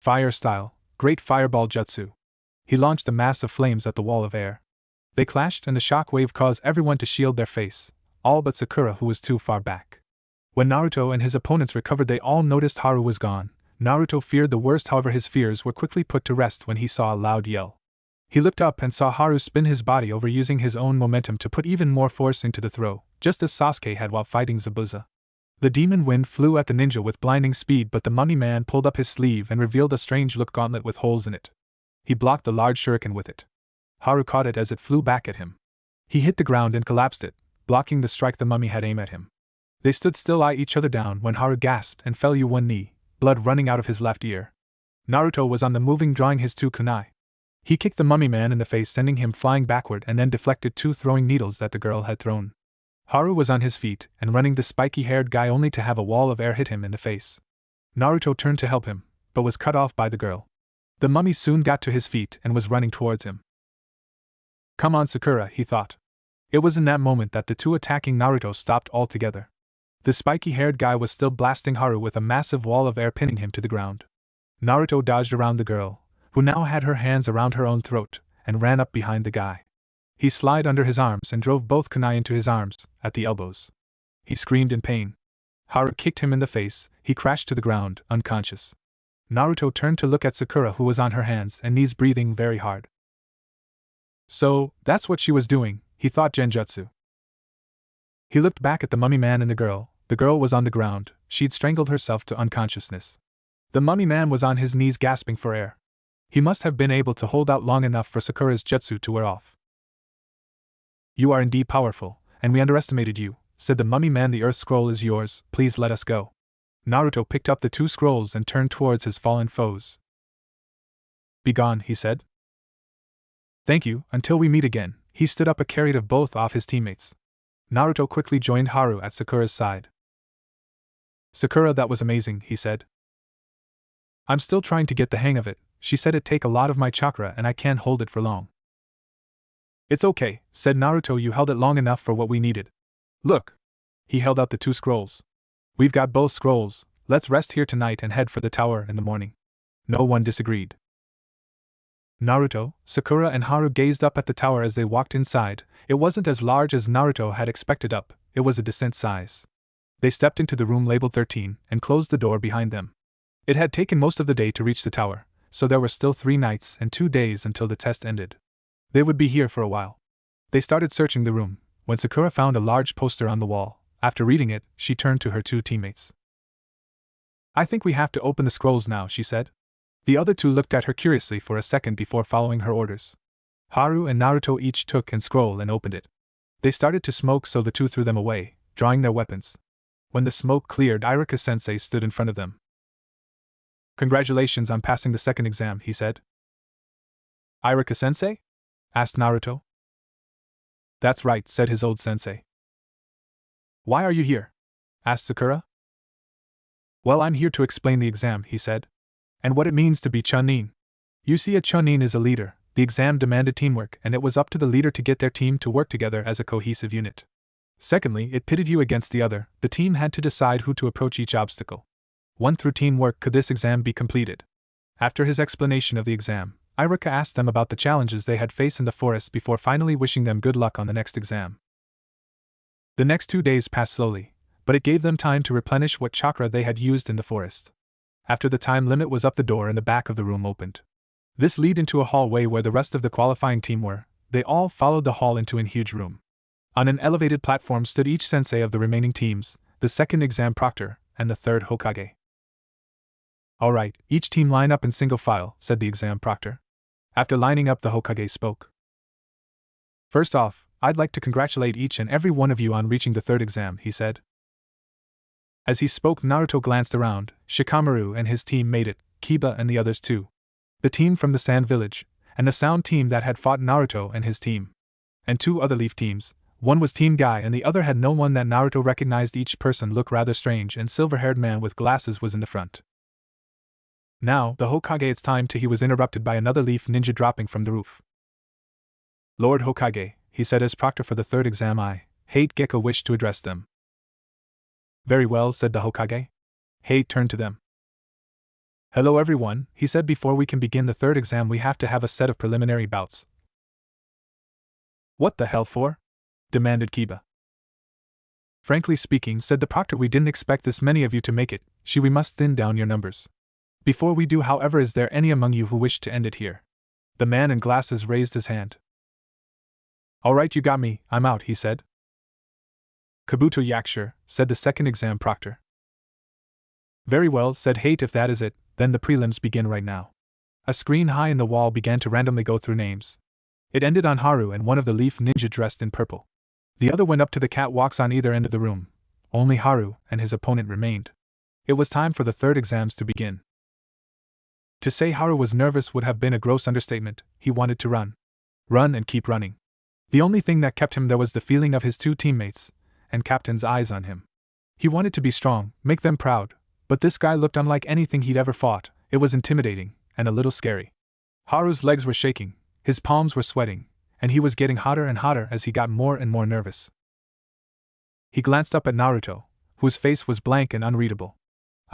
S1: Fire style, great fireball jutsu. He launched a mass of flames at the wall of air. They clashed and the shock wave caused everyone to shield their face, all but Sakura, who was too far back. When Naruto and his opponents recovered, they all noticed Haru was gone. Naruto feared the worst, however his fears were quickly put to rest when he saw a loud yell. He looked up and saw Haru spin his body over, using his own momentum to put even more force into the throw, just as Sasuke had while fighting Zabuza. The demon wind flew at the ninja with blinding speed, but the mummy man pulled up his sleeve and revealed a strange-look gauntlet with holes in it. He blocked the large shuriken with it. Haru caught it as it flew back at him. He hit the ground and collapsed it, blocking the strike the mummy had aimed at him. They stood still, eyed each other down, when Haru gasped and fell to one knee, blood running out of his left ear. Naruto was on the moving, drawing his 2 kunai. He kicked the mummy man in the face, sending him flying backward, and then deflected 2 throwing needles that the girl had thrown. Haru was on his feet and running the spiky-haired guy, only to have a wall of air hit him in the face. Naruto turned to help him, but was cut off by the girl. The mummy soon got to his feet and was running towards him. Come on, Sakura, he thought. It was in that moment that the 2 attacking Naruto stopped altogether. The spiky-haired guy was still blasting Haru with a massive wall of air, pinning him to the ground. Naruto dodged around the girl, who now had her hands around her own throat, and ran up behind the guy. He slid under his arms and drove both kunai into his arms, at the elbows. He screamed in pain. Haru kicked him in the face. He crashed to the ground, unconscious. Naruto turned to look at Sakura, who was on her hands and knees, breathing very hard. So, that's what she was doing, he thought, genjutsu. He looked back at the mummy man and the girl. The girl was on the ground. She'd strangled herself to unconsciousness. The mummy man was on his knees gasping for air. He must have been able to hold out long enough for Sakura's jutsu to wear off. You are indeed powerful, and we underestimated you, said the mummy man. The earth scroll is yours, please let us go. Naruto picked up the 2 scrolls and turned towards his fallen foes. Begone, he said. Thank you, until we meet again. He stood up and carried of both off his teammates. Naruto quickly joined Haru at Sakura's side. Sakura, that was amazing, he said. I'm still trying to get the hang of it. She said it'd take a lot of my chakra and I can't hold it for long. It's okay, said Naruto, you held it long enough for what we needed. Look. He held out the 2 scrolls. We've got both scrolls, let's rest here tonight and head for the tower in the morning. No one disagreed. Naruto, Sakura and Haru gazed up at the tower as they walked inside. It wasn't as large as Naruto had expected up, it was a decent size. They stepped into the room labeled 13 and closed the door behind them. It had taken most of the day to reach the tower, so there were still 3 nights and 2 days until the test ended. They would be here for a while. They started searching the room, when Sakura found a large poster on the wall. After reading it, she turned to her 2 teammates. I think we have to open the scrolls now, she said. The other 2 looked at her curiously for a second before following her orders. Haru and Naruto each took a scroll and opened it. They started to smoke, so the 2 threw them away, drawing their weapons. When the smoke cleared, Iruka-sensei stood in front of them. Congratulations on passing the 2nd exam, he said. Iruka-sensei? Asked Naruto. That's right, said his old sensei. Why are you here? Asked Sakura. Well, I'm here to explain the exam, he said. And what it means to be Chunin. You see, a Chunin is a leader. The exam demanded teamwork, and it was up to the leader to get their team to work together as a cohesive unit. Secondly, it pitted you against the other. The team had to decide who to approach each obstacle. One through teamwork could this exam be completed. After his explanation of the exam, Iruka asked them about the challenges they had faced in the forest before finally wishing them good luck on the next exam. The next 2 days passed slowly, but it gave them time to replenish what chakra they had used in the forest. After the time limit was up, the door in the back of the room opened. This led into a hallway where the rest of the qualifying team were. They all followed the hall into a huge room. On an elevated platform stood each sensei of the remaining teams, the 2nd exam proctor, and the 3rd Hokage. All right, each team line up in single file, said the exam proctor. After lining up, the Hokage spoke. First off, I'd like to congratulate each and every one of you on reaching the 3rd exam, he said. As he spoke, Naruto glanced around. Shikamaru and his team made it, Kiba and the others too. The team from the Sand Village, and the Sound team that had fought Naruto and his team. And 2 other Leaf teams. One was Team Guy and the other had no one that Naruto recognized. Each person looked rather strange, and silver-haired man with glasses was in the front. Now, the Hokage, it's time to. He was interrupted by another Leaf ninja dropping from the roof. Lord Hokage, he said as proctor for the 3rd exam, I, Hate Gecko, wished to address them. Very well, said the Hokage. Hate turned to them. Hello everyone, he said. Before we can begin the 3rd exam, we have to have a set of preliminary bouts. What the hell for? Demanded Kiba. Frankly speaking, said the proctor, we didn't expect this many of you to make it. We must thin down your numbers. Before we do, however, is there any among you who wish to end it here? The man in glasses raised his hand. All right, you got me, I'm out, he said. Kabuto Yaksher, said the 2nd exam proctor. Very well, said Hate, if that is it, then the prelims begin right now. A screen high in the wall began to randomly go through names. It ended on Haru and one of the Leaf ninja dressed in purple. The other went up to the catwalks on either end of the room. Only Haru and his opponent remained. It was time for the 3rd exams to begin. To say Haru was nervous would have been a gross understatement. He wanted to run. Run and keep running. The only thing that kept him there was the feeling of his 2 teammates and captain's eyes on him. He wanted to be strong, make them proud, but this guy looked unlike anything he'd ever fought. It was intimidating, and a little scary. Haru's legs were shaking, his palms were sweating, and he was getting hotter and hotter as he got more and more nervous. He glanced up at Naruto, whose face was blank and unreadable.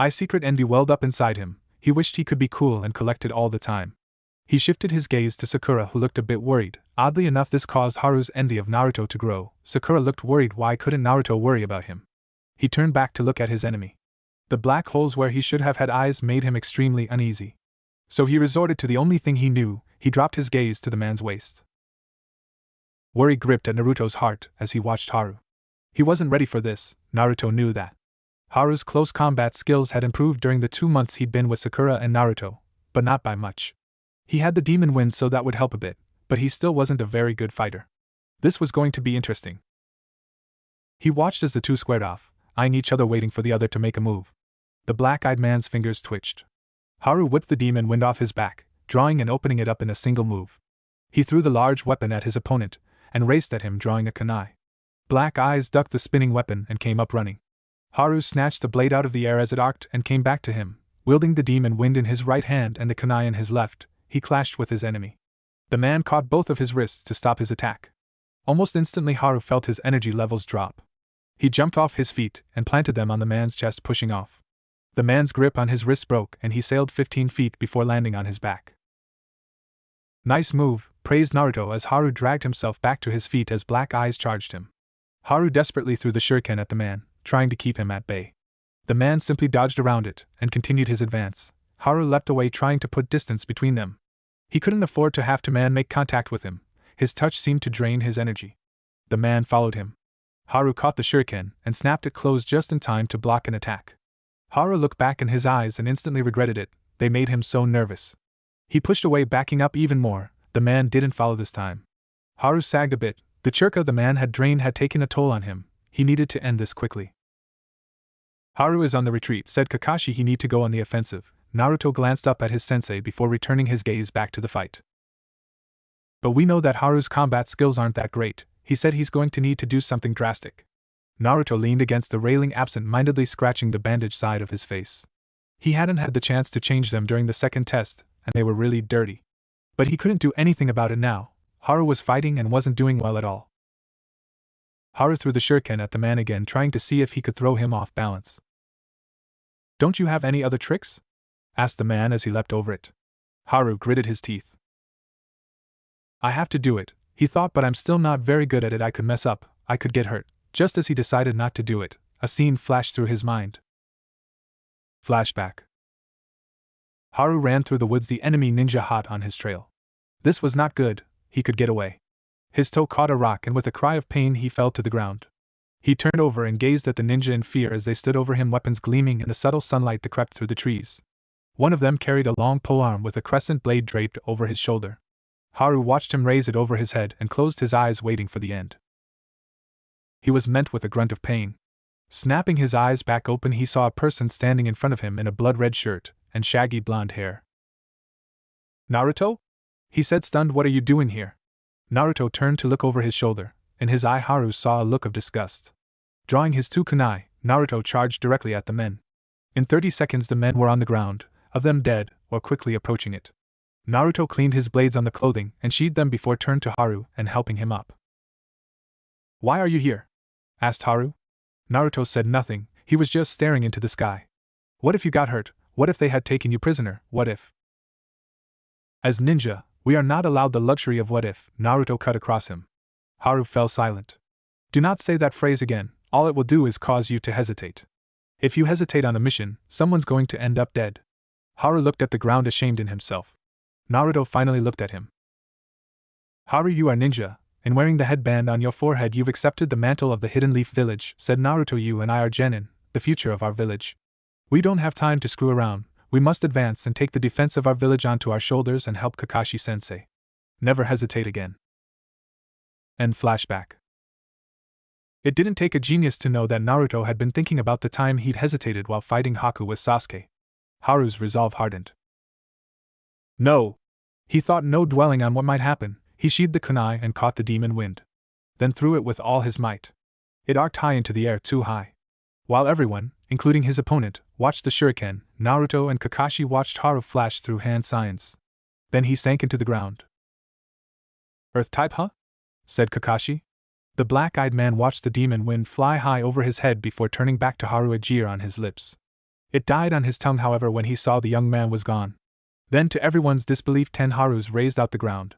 S1: Secret envy welled up inside him. He wished he could be cool and collected all the time. He shifted his gaze to Sakura, who looked a bit worried. Oddly enough, this caused Haru's envy of Naruto to grow. Sakura looked worried. Why couldn't Naruto worry about him? He turned back to look at his enemy. The black holes where he should have had eyes made him extremely uneasy. So he resorted to the only thing he knew. He dropped his gaze to the man's waist. Worry gripped at Naruto's heart as he watched Haru. He wasn't ready for this, Naruto knew that. Haru's close combat skills had improved during the 2 months he'd been with Sakura and Naruto, but not by much. He had the demon wind, so that would help a bit, but he still wasn't a very good fighter. This was going to be interesting. He watched as the two squared off, eyeing each other, waiting for the other to make a move. The black-eyed man's fingers twitched. Haru whipped the demon wind off his back, drawing and opening it up in a single move. He threw the large weapon at his opponent, and raced at him, drawing a kunai. Black Eyes ducked the spinning weapon and came up running. Haru snatched the blade out of the air as it arced and came back to him. Wielding the demon wind in his right hand and the kunai in his left, he clashed with his enemy. The man caught both of his wrists to stop his attack. Almost instantly Haru felt his energy levels drop. He jumped off his feet and planted them on the man's chest, pushing off. The man's grip on his wrist broke and he sailed 15 feet before landing on his back. Nice move, praised Naruto as Haru dragged himself back to his feet as Black Eyes charged him. Haru desperately threw the shuriken at the man, trying to keep him at bay. The man simply dodged around it and continued his advance. Haru leapt away, trying to put distance between them. He couldn't afford to have the man make contact with him. His touch seemed to drain his energy. The man followed him. Haru caught the shuriken and snapped it closed just in time to block an attack. Haru looked back in his eyes and instantly regretted it. They made him so nervous. He pushed away, backing up even more. The man didn't follow this time. Haru sagged a bit. The chakra the man had drained had taken a toll on him. He needed to end this quickly. Haru is on the retreat, said Kakashi. He need to go on the offensive. Naruto glanced up at his sensei before returning his gaze back to the fight. But we know that Haru's combat skills aren't that great. He said he's going to need to do something drastic. Naruto leaned against the railing, absent-mindedly scratching the bandaged side of his face. He hadn't had the chance to change them during the second test, and they were really dirty. But he couldn't do anything about it now. Haru was fighting and wasn't doing well at all. Haru threw the shuriken at the man again, trying to see if he could throw him off balance. Don't you have any other tricks? Asked the man as he leapt over it. Haru gritted his teeth. I have to do it, he thought, but I'm still not very good at it. I could mess up, I could get hurt. Just as he decided not to do it, a scene flashed through his mind. Flashback. Haru ran through the woods, the enemy ninja hot on his trail. This was not good. He could get away. His toe caught a rock and with a cry of pain he fell to the ground. He turned over and gazed at the ninja in fear as they stood over him, weapons gleaming in the subtle sunlight that crept through the trees. One of them carried a long polearm with a crescent blade draped over his shoulder. Haru watched him raise it over his head and closed his eyes, waiting for the end. He was met with a grunt of pain. Snapping his eyes back open, he saw a person standing in front of him in a blood-red shirt and shaggy blonde hair. Naruto? He said, stunned. What are you doing here? Naruto turned to look over his shoulder. In his eye Haru saw a look of disgust. Drawing his two kunai, Naruto charged directly at the men. In 30 seconds the men were on the ground, of them dead, or quickly approaching it. Naruto cleaned his blades on the clothing and sheathed them before turning to Haru and helping him up. Why are you here? Asked Haru. Naruto said nothing, he was just staring into the sky. What if you got hurt? What if they had taken you prisoner? What if? As ninja, we are not allowed the luxury of what if. Naruto cut across him. Haru fell silent. Do not say that phrase again, all it will do is cause you to hesitate. If you hesitate on a mission, someone's going to end up dead. Haru looked at the ground, ashamed in himself. Naruto finally looked at him. Haru, you are ninja, and wearing the headband on your forehead you've accepted the mantle of the Hidden Leaf Village, said Naruto. You and I are genin, the future of our village. We don't have time to screw around, we must advance and take the defense of our village onto our shoulders and help Kakashi-sensei. Never hesitate again. End flashback. It didn't take a genius to know that Naruto had been thinking about the time he'd hesitated while fighting Haku with Sasuke. Haru's resolve hardened. No! He thought, no dwelling on what might happen. He sheathed the kunai and caught the demon wind. Then threw it with all his might. It arced high into the air, too high. While everyone, including his opponent, watched the shuriken, Naruto and Kakashi watched Haru flash through hand signs. Then he sank into the ground. Earth type, huh? Said Kakashi. The black-eyed man watched the demon wind fly high over his head before turning back to Haru, a jeer on his lips. It died on his tongue, however, when he saw the young man was gone. Then, to everyone's disbelief, 10 Harus raised out the ground.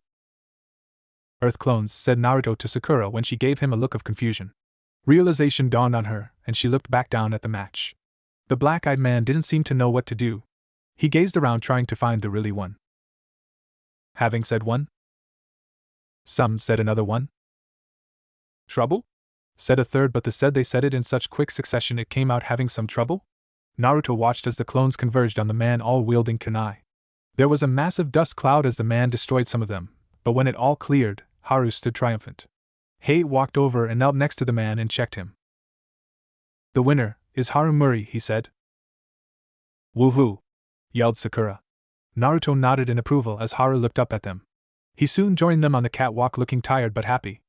S1: Earth clones, said Naruto to Sakura when she gave him a look of confusion. Realization dawned on her, and she looked back down at the match. The black-eyed man didn't seem to know what to do. He gazed around trying to find the really one. Having said one? Some, said another one. Trouble? said a third, but they said it in such quick succession it came out having some trouble? Naruto watched as the clones converged on the man, all wielding kunai. There was a massive dust cloud as the man destroyed some of them, but when it all cleared, Haru stood triumphant. Hate walked over and knelt next to the man and checked him. "The winner is Haru Muri," he said. "Woohoo!" yelled Sakura. Naruto nodded in approval as Haru looked up at them. He soon joined them on the catwalk, looking tired but happy.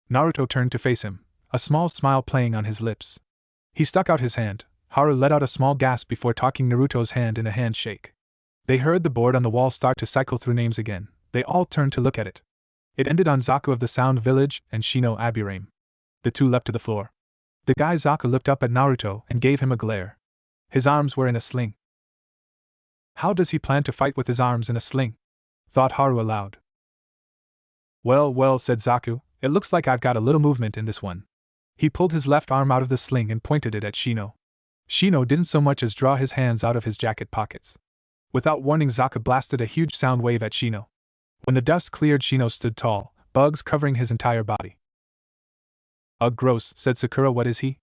S1: Naruto turned to face him, a small smile playing on his lips. He stuck out his hand. Haru let out a small gasp before taking Naruto's hand in a handshake. They heard the board on the wall start to cycle through names again. They all turned to look at it. It ended on Zaku of the Sound Village and Shino Aburame. The two leapt to the floor. The guy Zaku looked up at Naruto and gave him a glare. His arms were in a sling. How does he plan to fight with his arms in a sling? Thought Haru aloud. Well, said Zaku, it looks like I've got a little movement in this one. He pulled his left arm out of the sling and pointed it at Shino. Shino didn't so much as draw his hands out of his jacket pockets. Without warning, Zaku blasted a huge sound wave at Shino. When the dust cleared, Shino stood tall, bugs covering his entire body. Ugh, gross, said Sakura. What is he?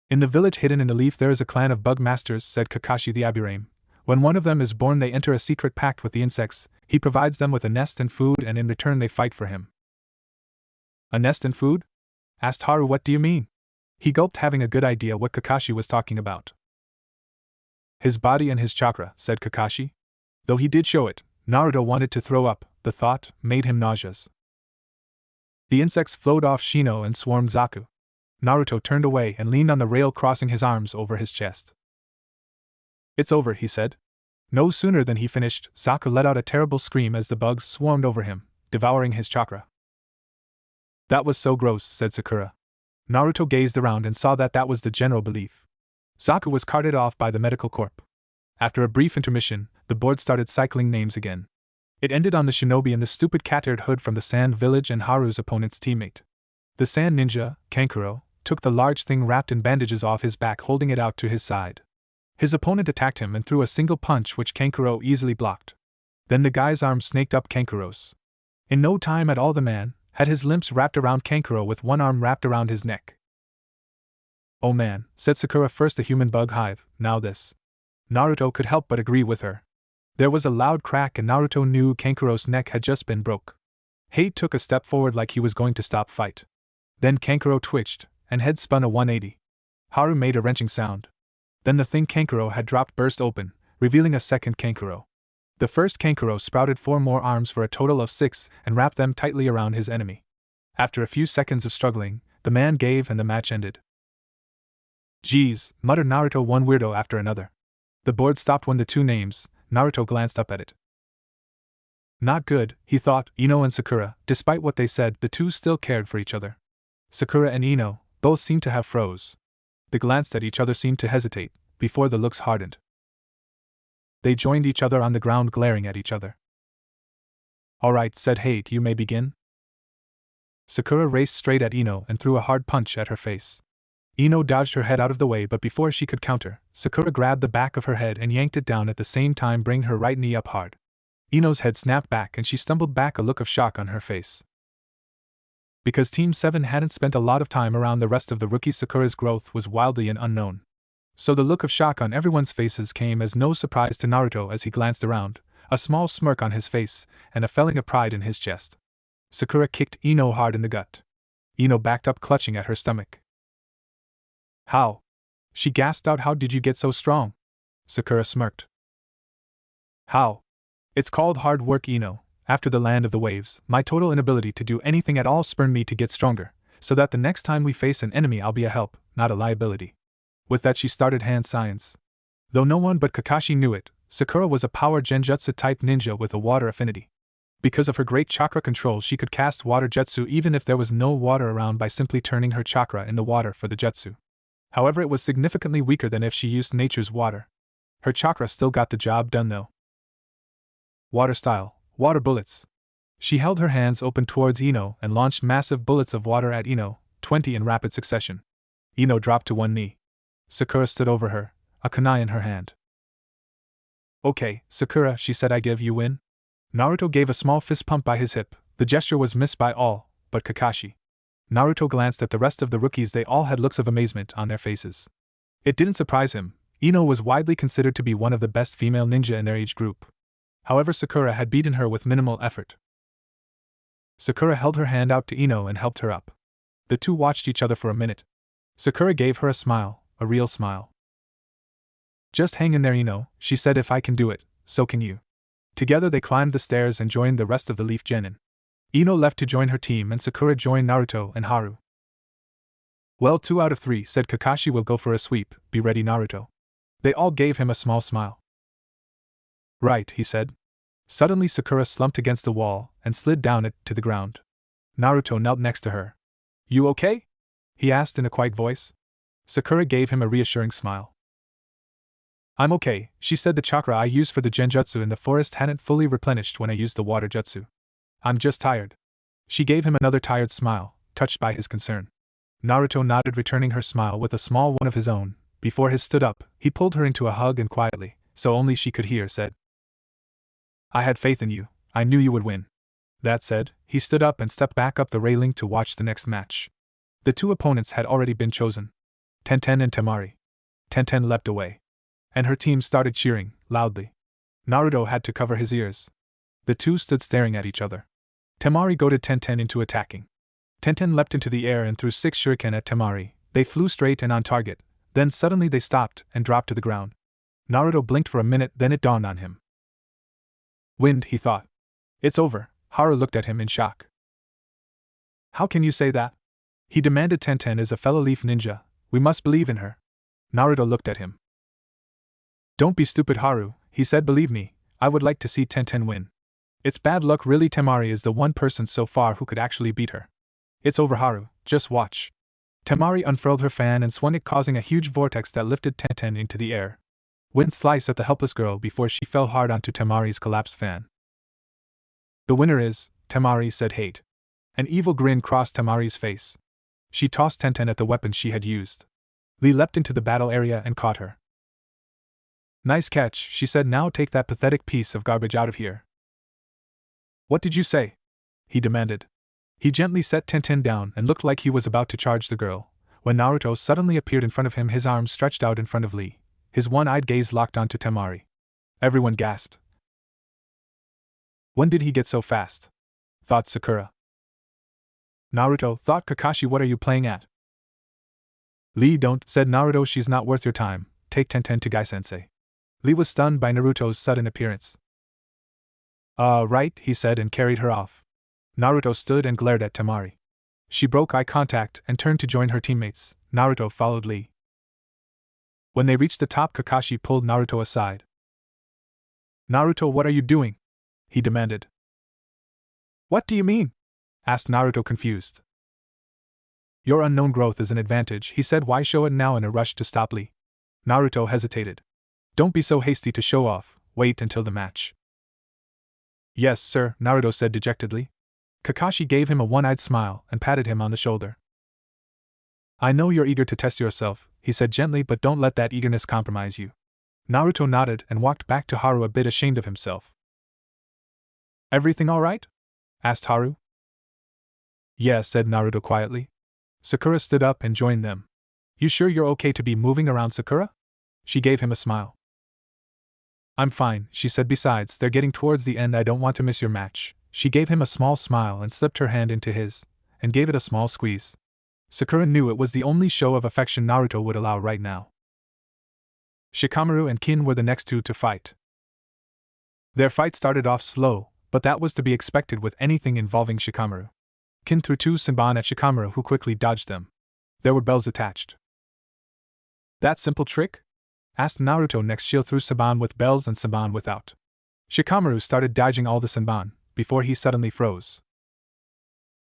S1: In the village hidden in a leaf there is a clan of bug masters, said Kakashi the Aburame. When one of them is born, they enter a secret pact with the insects. He provides them with a nest and food, and in return they fight for him. A nest and food? Asked Haru. What do you mean? He gulped, having a good idea what Kakashi was talking about. His body and his chakra, said Kakashi. Though he did show it, Naruto wanted to throw up. The thought made him nauseous. The insects flowed off Shino and swarmed Zaku. Naruto turned away and leaned on the rail, crossing his arms over his chest. It's over, he said. No sooner than he finished, Zaku let out a terrible scream as the bugs swarmed over him, devouring his chakra. That was so gross, said Sakura. Naruto gazed around and saw that was the general belief. Zaku was carted off by the medical corps. After a brief intermission, the board started cycling names again. It ended on the shinobi and the stupid cat-eared hood from the Sand Village and Haru's opponent's teammate. The Sand Ninja, Kankuro, took the large thing wrapped in bandages off his back, holding it out to his side. His opponent attacked him and threw a single punch which Kankuro easily blocked. Then the guy's arm snaked up Kankuro's. In no time at all the man had his limbs wrapped around Kankuro with one arm wrapped around his neck. Oh man, said Sakura, first a human bug hive, now this. Naruto could help but agree with her. There was a loud crack and Naruto knew Kankuro's neck had just been broke. Hate took a step forward like he was going to stop fight. Then Kankuro twitched, and head spun a 180. Haru made a wrenching sound. Then the thing Kankuro had dropped burst open, revealing a second Kankuro. The first Kankuro sprouted 4 more arms for a total of 6 and wrapped them tightly around his enemy. After a few seconds of struggling, the man gave and the match ended. Geez, muttered Naruto, one weirdo after another. The board stopped when the two names. Naruto glanced up at it. Not good, he thought. Ino and Sakura, despite what they said, the two still cared for each other. Sakura and Ino both seemed to have froze. They glanced at each other, seemed to hesitate, before the looks hardened. They joined each other on the ground, glaring at each other. All right, said Hate, you may begin. Sakura raced straight at Ino and threw a hard punch at her face. Ino dodged her head out of the way, but before she could counter, Sakura grabbed the back of her head and yanked it down, at the same time bringing her right knee up hard. Ino's head snapped back and she stumbled back, a look of shock on her face. Because Team 7 hadn't spent a lot of time around the rest of the rookies, Sakura's growth was wildly and unknown. So the look of shock on everyone's faces came as no surprise to Naruto as he glanced around, a small smirk on his face and a feeling of pride in his chest. Sakura kicked Ino hard in the gut. Ino backed up, clutching at her stomach. How? She gasped out. How did you get so strong? Sakura smirked. How? It's called hard work, Ino. After the land of the waves, my total inability to do anything at all spurred me to get stronger, so that the next time we face an enemy I'll be a help, not a liability. With that she started hand signs. Though no one but Kakashi knew it, Sakura was a power genjutsu type ninja with a water affinity. Because of her great chakra control, she could cast water jutsu even if there was no water around by simply turning her chakra in the water for the jutsu. However, it was significantly weaker than if she used nature's water. Her chakra still got the job done though. Water style, water bullets. She held her hands open towards Ino and launched massive bullets of water at Ino, 20 in rapid succession. Ino dropped to one knee. Sakura stood over her, a kunai in her hand. Okay, Sakura, she said, I give you win. Naruto gave a small fist pump by his hip. The gesture was missed by all but Kakashi. Naruto glanced at the rest of the rookies. They all had looks of amazement on their faces. It didn't surprise him. Ino was widely considered to be one of the best female ninja in their age group. However, Sakura had beaten her with minimal effort. Sakura held her hand out to Ino and helped her up. The two watched each other for a minute. Sakura gave her a smile, a real smile. "Just hang in there, Ino," she said. "If I can do it, so can you." Together they climbed the stairs and joined the rest of the Leaf Genin. Ino left to join her team and Sakura joined Naruto and Haru. "Well, 2 out of 3, said Kakashi. "Will go for a sweep, be ready, Naruto." They all gave him a small smile. "Right," he said. Suddenly Sakura slumped against the wall and slid down it to the ground. Naruto knelt next to her. "You okay?" he asked in a quiet voice. Sakura gave him a reassuring smile. "I'm okay," she said. "The chakra I used for the genjutsu in the forest hadn't fully replenished when I used the water jutsu. I'm just tired." She gave him another tired smile, touched by his concern. Naruto nodded, returning her smile with a small one of his own. Before he stood up, he pulled her into a hug and quietly, so only she could hear, said, "I had faith in you. I knew you would win." That said, he stood up and stepped back up the railing to watch the next match. The two opponents had already been chosen. Tenten and Temari. Tenten leapt away. And her team started cheering, loudly. Naruto had to cover his ears. The two stood staring at each other. Temari goaded Tenten into attacking. Tenten leapt into the air and threw 6 shuriken at Temari. They flew straight and on target, then suddenly they stopped and dropped to the ground. Naruto blinked for a minute, then it dawned on him. "Wind," he thought. "It's over." Haru looked at him in shock. "How can you say that?" he demanded. "Tenten is a fellow Leaf Ninja. We must believe in her." Naruto looked at him. "Don't be stupid, Haru," he said. "Believe me, I would like to see Tenten win. It's bad luck, really. Temari is the one person so far who could actually beat her. It's over, Haru, just watch." Temari unfurled her fan and swung it, causing a huge vortex that lifted Tenten into the air. Wind sliced at the helpless girl before she fell hard onto Temari's collapsed fan. "The winner is," Temari said. "Hate." An evil grin crossed Temari's face. She tossed Tenten at the weapon she had used. Lee leapt into the battle area and caught her. "Nice catch," she said. "Now take that pathetic piece of garbage out of here." "What did you say?" he demanded. He gently set Tenten down and looked like he was about to charge the girl, when Naruto suddenly appeared in front of him, his arms stretched out in front of Lee, his one-eyed gaze locked onto Temari. Everyone gasped. When did he get so fast? Thought Sakura. Naruto thought Kakashi. What are you playing at? Lee, don't, said Naruto. She's not worth your time. Take Tenten to Gai-sensei. Lee was stunned by Naruto's sudden appearance. Right, he said and carried her off. Naruto stood and glared at Temari. She broke eye contact and turned to join her teammates. Naruto followed Lee. When they reached the top, Kakashi pulled Naruto aside. Naruto, what are you doing? He demanded. What do you mean? Asked Naruto, confused. Your unknown growth is an advantage, he said. Why show it now in a rush to stop Lee? Naruto hesitated. Don't be so hasty to show off, wait until the match. Yes, sir, Naruto said dejectedly. Kakashi gave him a one-eyed smile and patted him on the shoulder. I know you're eager to test yourself, he said gently, but don't let that eagerness compromise you. Naruto nodded and walked back to Haru, a bit ashamed of himself. Everything all right? Asked Haru. Yes, said Naruto quietly. Sakura stood up and joined them. You sure you're okay to be moving around, Sakura? She gave him a smile. I'm fine, she said. Besides, they're getting towards the end. I don't want to miss your match. She gave him a small smile and slipped her hand into his, and gave it a small squeeze. Sakura knew it was the only show of affection Naruto would allow right now. Shikamaru and Kin were the next two to fight. Their fight started off slow, but that was to be expected with anything involving Shikamaru. Kin threw 2 Senbon at Shikamaru, who quickly dodged them. There were bells attached. That simple trick? Asked Naruto next. She threw Senbon with bells and Senbon without. Shikamaru started dodging all the Senbon, before he suddenly froze.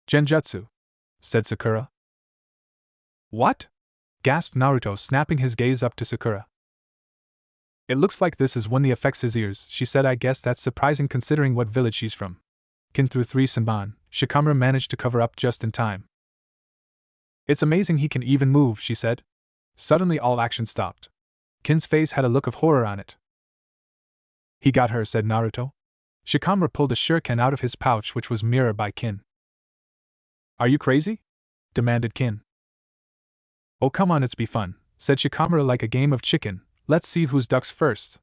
S1: Genjutsu, said Sakura. What? Gasped Naruto, snapping his gaze up to Sakura. It looks like this is when the affects his ears, she said. I guess that's surprising considering what village she's from. Kin threw 3 Senbon. Shikamaru managed to cover up just in time. It's amazing he can even move, she said. Suddenly all action stopped. Kin's face had a look of horror on it. He got her, said Naruto. Shikamaru pulled a shuriken out of his pouch, which was mirrored by Kin. Are you crazy? demanded Kin. Oh come on, it's be fun, said Shikamaru like a game of chicken, let's see who's ducks first.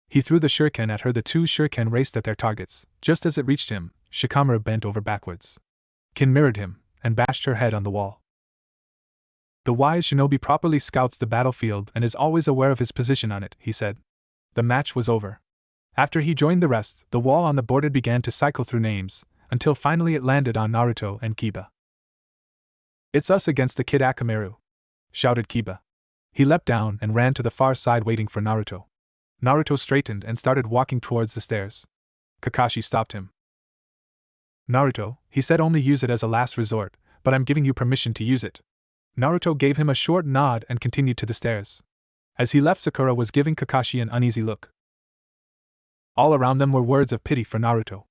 S1: He threw the shuriken at her. The two shuriken raced at their targets. Just as it reached him, Shikamaru bent over backwards. Kin mirrored him, and bashed her head on the wall. The wise shinobi properly scouts the battlefield and is always aware of his position on it, he said. The match was over. After he joined the rest, the wall on the board began to cycle through names, until finally it landed on Naruto and Kiba. It's us against the Kid Akamaru, shouted Kiba. He leapt down and ran to the far side waiting for Naruto. Naruto straightened and started walking towards the stairs. Kakashi stopped him. Naruto, he said, only use it as a last resort, but I'm giving you permission to use it. Naruto gave him a short nod and continued to the stairs. As he left, Sakura was giving Kakashi an uneasy look. All around them were words of pity for Naruto.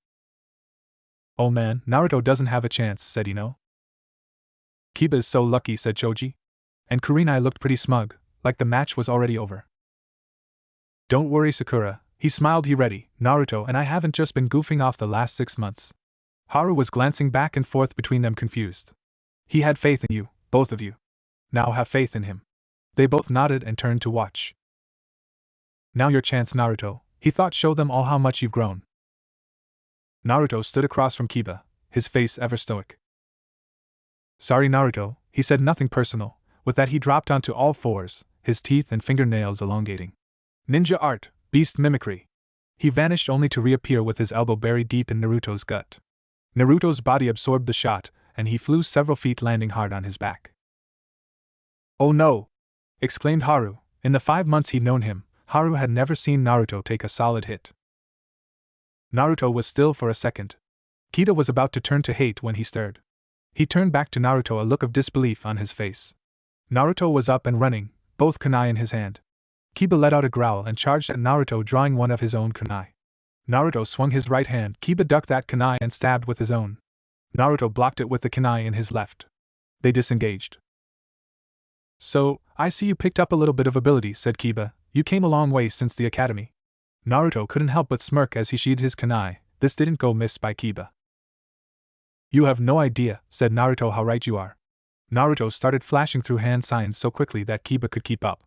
S1: Oh man, Naruto doesn't have a chance, said Ino. Kiba is so lucky, said Choji. And Kurenai looked pretty smug, like the match was already over. Don't worry, Sakura, he smiled. You ready, Naruto and I haven't just been goofing off the last 6 months. Haru was glancing back and forth between them, confused. He had faith in you, both of you. Now have faith in him. They both nodded and turned to watch. Now your chance, Naruto, he thought. Show them all how much you've grown. Naruto stood across from Kiba, his face ever stoic. Sorry, Naruto, he said, nothing personal. With that he dropped onto all fours, his teeth and fingernails elongating. Ninja art, beast mimicry. He vanished only to reappear with his elbow buried deep in Naruto's gut. Naruto's body absorbed the shot, and he flew several feet, landing hard on his back. Oh no! Exclaimed Haru. In the 5 months he'd known him, Haru had never seen Naruto take a solid hit. Naruto was still for a second. Kida was about to turn to hate when he stirred. He turned back to Naruto, a look of disbelief on his face. Naruto was up and running, both kunai in his hand. Kiba let out a growl and charged at Naruto, drawing one of his own kunai. Naruto swung his right hand. Kiba ducked that kunai and stabbed with his own. Naruto blocked it with the kunai in his left. They disengaged. So, I see you picked up a little bit of ability, said Kiba. You came a long way since the academy. Naruto couldn't help but smirk as he sheathed his kunai. This didn't go missed by Kiba. You have no idea, said Naruto, how right you are. Naruto started flashing through hand signs so quickly that Kiba could keep up.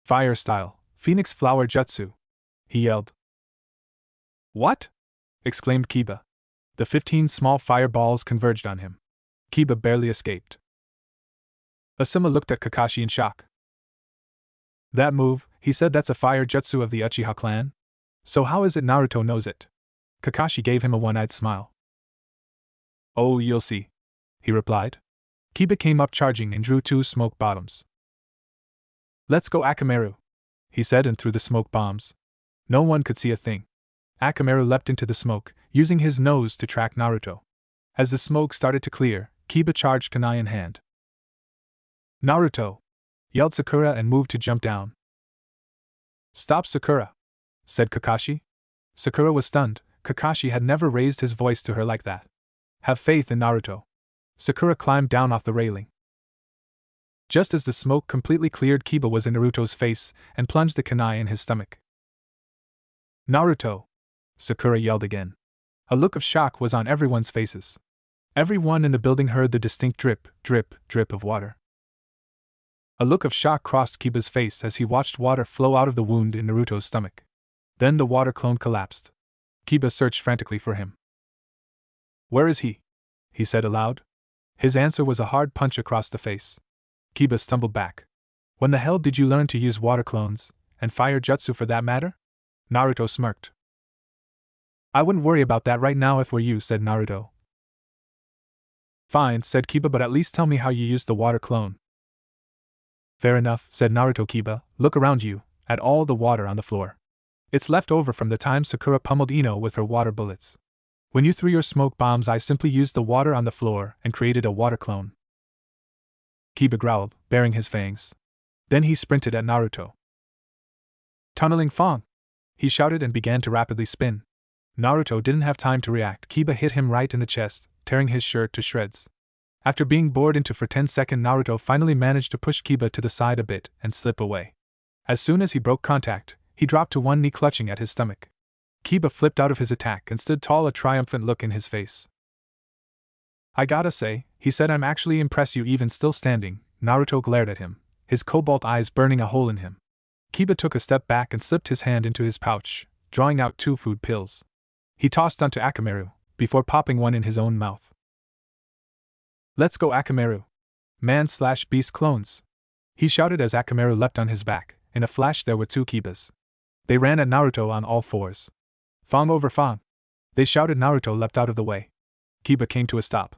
S1: Fire style, Phoenix Flower Jutsu, he yelled. What? Exclaimed Kiba. The 15 small fireballs converged on him. Kiba barely escaped. Asuma looked at Kakashi in shock. That move, he said, that's a fire jutsu of the Uchiha clan? So how is it Naruto knows it? Kakashi gave him a one-eyed smile. Oh, you'll see, he replied. Kiba came up charging and drew 2 smoke bottoms. Let's go, Akamaru, he said, and threw the smoke bombs. No one could see a thing. Akamaru leapt into the smoke, using his nose to track Naruto. As the smoke started to clear, Kiba charged kunai in hand. Naruto! Yelled Sakura and moved to jump down. Stop, Sakura! Said Kakashi. Sakura was stunned. Kakashi had never raised his voice to her like that. Have faith in Naruto. Sakura climbed down off the railing. Just as the smoke completely cleared, Kiba was in Naruto's face and plunged the kunai in his stomach. Naruto! Sakura yelled again. A look of shock was on everyone's faces. Everyone in the building heard the distinct drip, drip, drip of water. A look of shock crossed Kiba's face as he watched water flow out of the wound in Naruto's stomach. Then the water clone collapsed. Kiba searched frantically for him. Where is he? He said aloud. His answer was a hard punch across the face. Kiba stumbled back. When the hell did you learn to use water clones, and fire jutsu for that matter? Naruto smirked. I wouldn't worry about that right now if were you, said Naruto. Fine, said Kiba, but at least tell me how you used the water clone. Fair enough, said Naruto. Kiba, look around you, at all the water on the floor. It's left over from the time Sakura pummeled Ino with her water bullets. When you threw your smoke bombs, I simply used the water on the floor and created a water clone. Kiba growled, baring his fangs. Then he sprinted at Naruto. Tunneling Fong! He shouted and began to rapidly spin. Naruto didn't have time to react. Kiba hit him right in the chest, tearing his shirt to shreds. After being bored into for 10 seconds, Naruto finally managed to push Kiba to the side a bit and slip away. As soon as he broke contact, he dropped to one knee, clutching at his stomach. Kiba flipped out of his attack and stood tall, a triumphant look in his face. I gotta say, he said, I'm actually impressed you even still standing. Naruto glared at him, his cobalt eyes burning a hole in him. Kiba took a step back and slipped his hand into his pouch, drawing out 2 food pills. He tossed onto Akamaru, before popping one in his own mouth. Let's go, Akamaru. Man/beast clones. He shouted as Akamaru leapt on his back. In a flash there were 2 Kibas. They ran at Naruto on all fours. Fang over Fang. They shouted. Naruto leapt out of the way. Kiba came to a stop.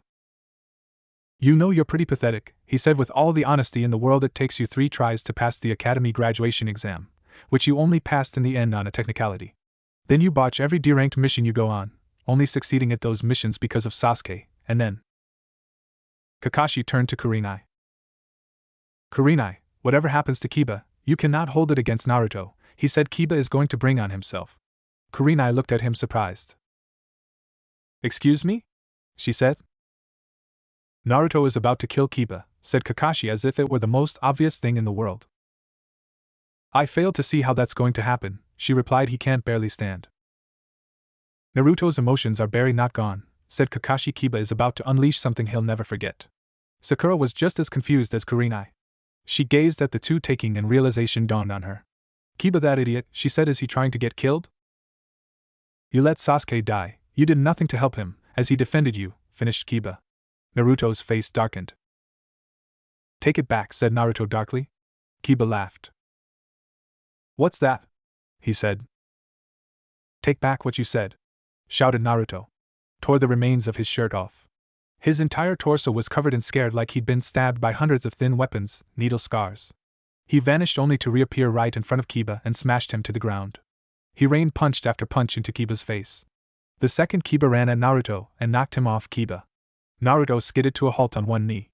S1: You know you're pretty pathetic, he said with all the honesty in the world. It takes you 3 tries to pass the academy graduation exam, which you only passed in the end on a technicality. Then you botch every D-ranked mission you go on, only succeeding at those missions because of Sasuke, and then… Kakashi turned to Kurenai. Kurenai, whatever happens to Kiba, you cannot hold it against Naruto, he said. Kiba is going to bring on himself. Kurenai looked at him surprised. Excuse me? She said. Naruto is about to kill Kiba, said Kakashi as if it were the most obvious thing in the world. I fail to see how that's going to happen, she replied. He can't barely stand. Naruto's emotions are barely not gone, said Kakashi. Kiba is about to unleash something he'll never forget. Sakura was just as confused as Kurenai. She gazed at the two taking and realization dawned on her. Kiba, that idiot, she said. Is he trying to get killed? You let Sasuke die, you did nothing to help him, as he defended you, finished Kiba. Naruto's face darkened. Take it back, said Naruto darkly. Kiba laughed. What's that? He said. Take back what you said, shouted Naruto. Tore the remains of his shirt off. His entire torso was covered and scared like he'd been stabbed by hundreds of thin weapons, needle scars. He vanished only to reappear right in front of Kiba and smashed him to the ground. He rained punch after punch into Kiba's face. The second Kiba ran at Naruto and knocked him off Kiba. Naruto skidded to a halt on one knee.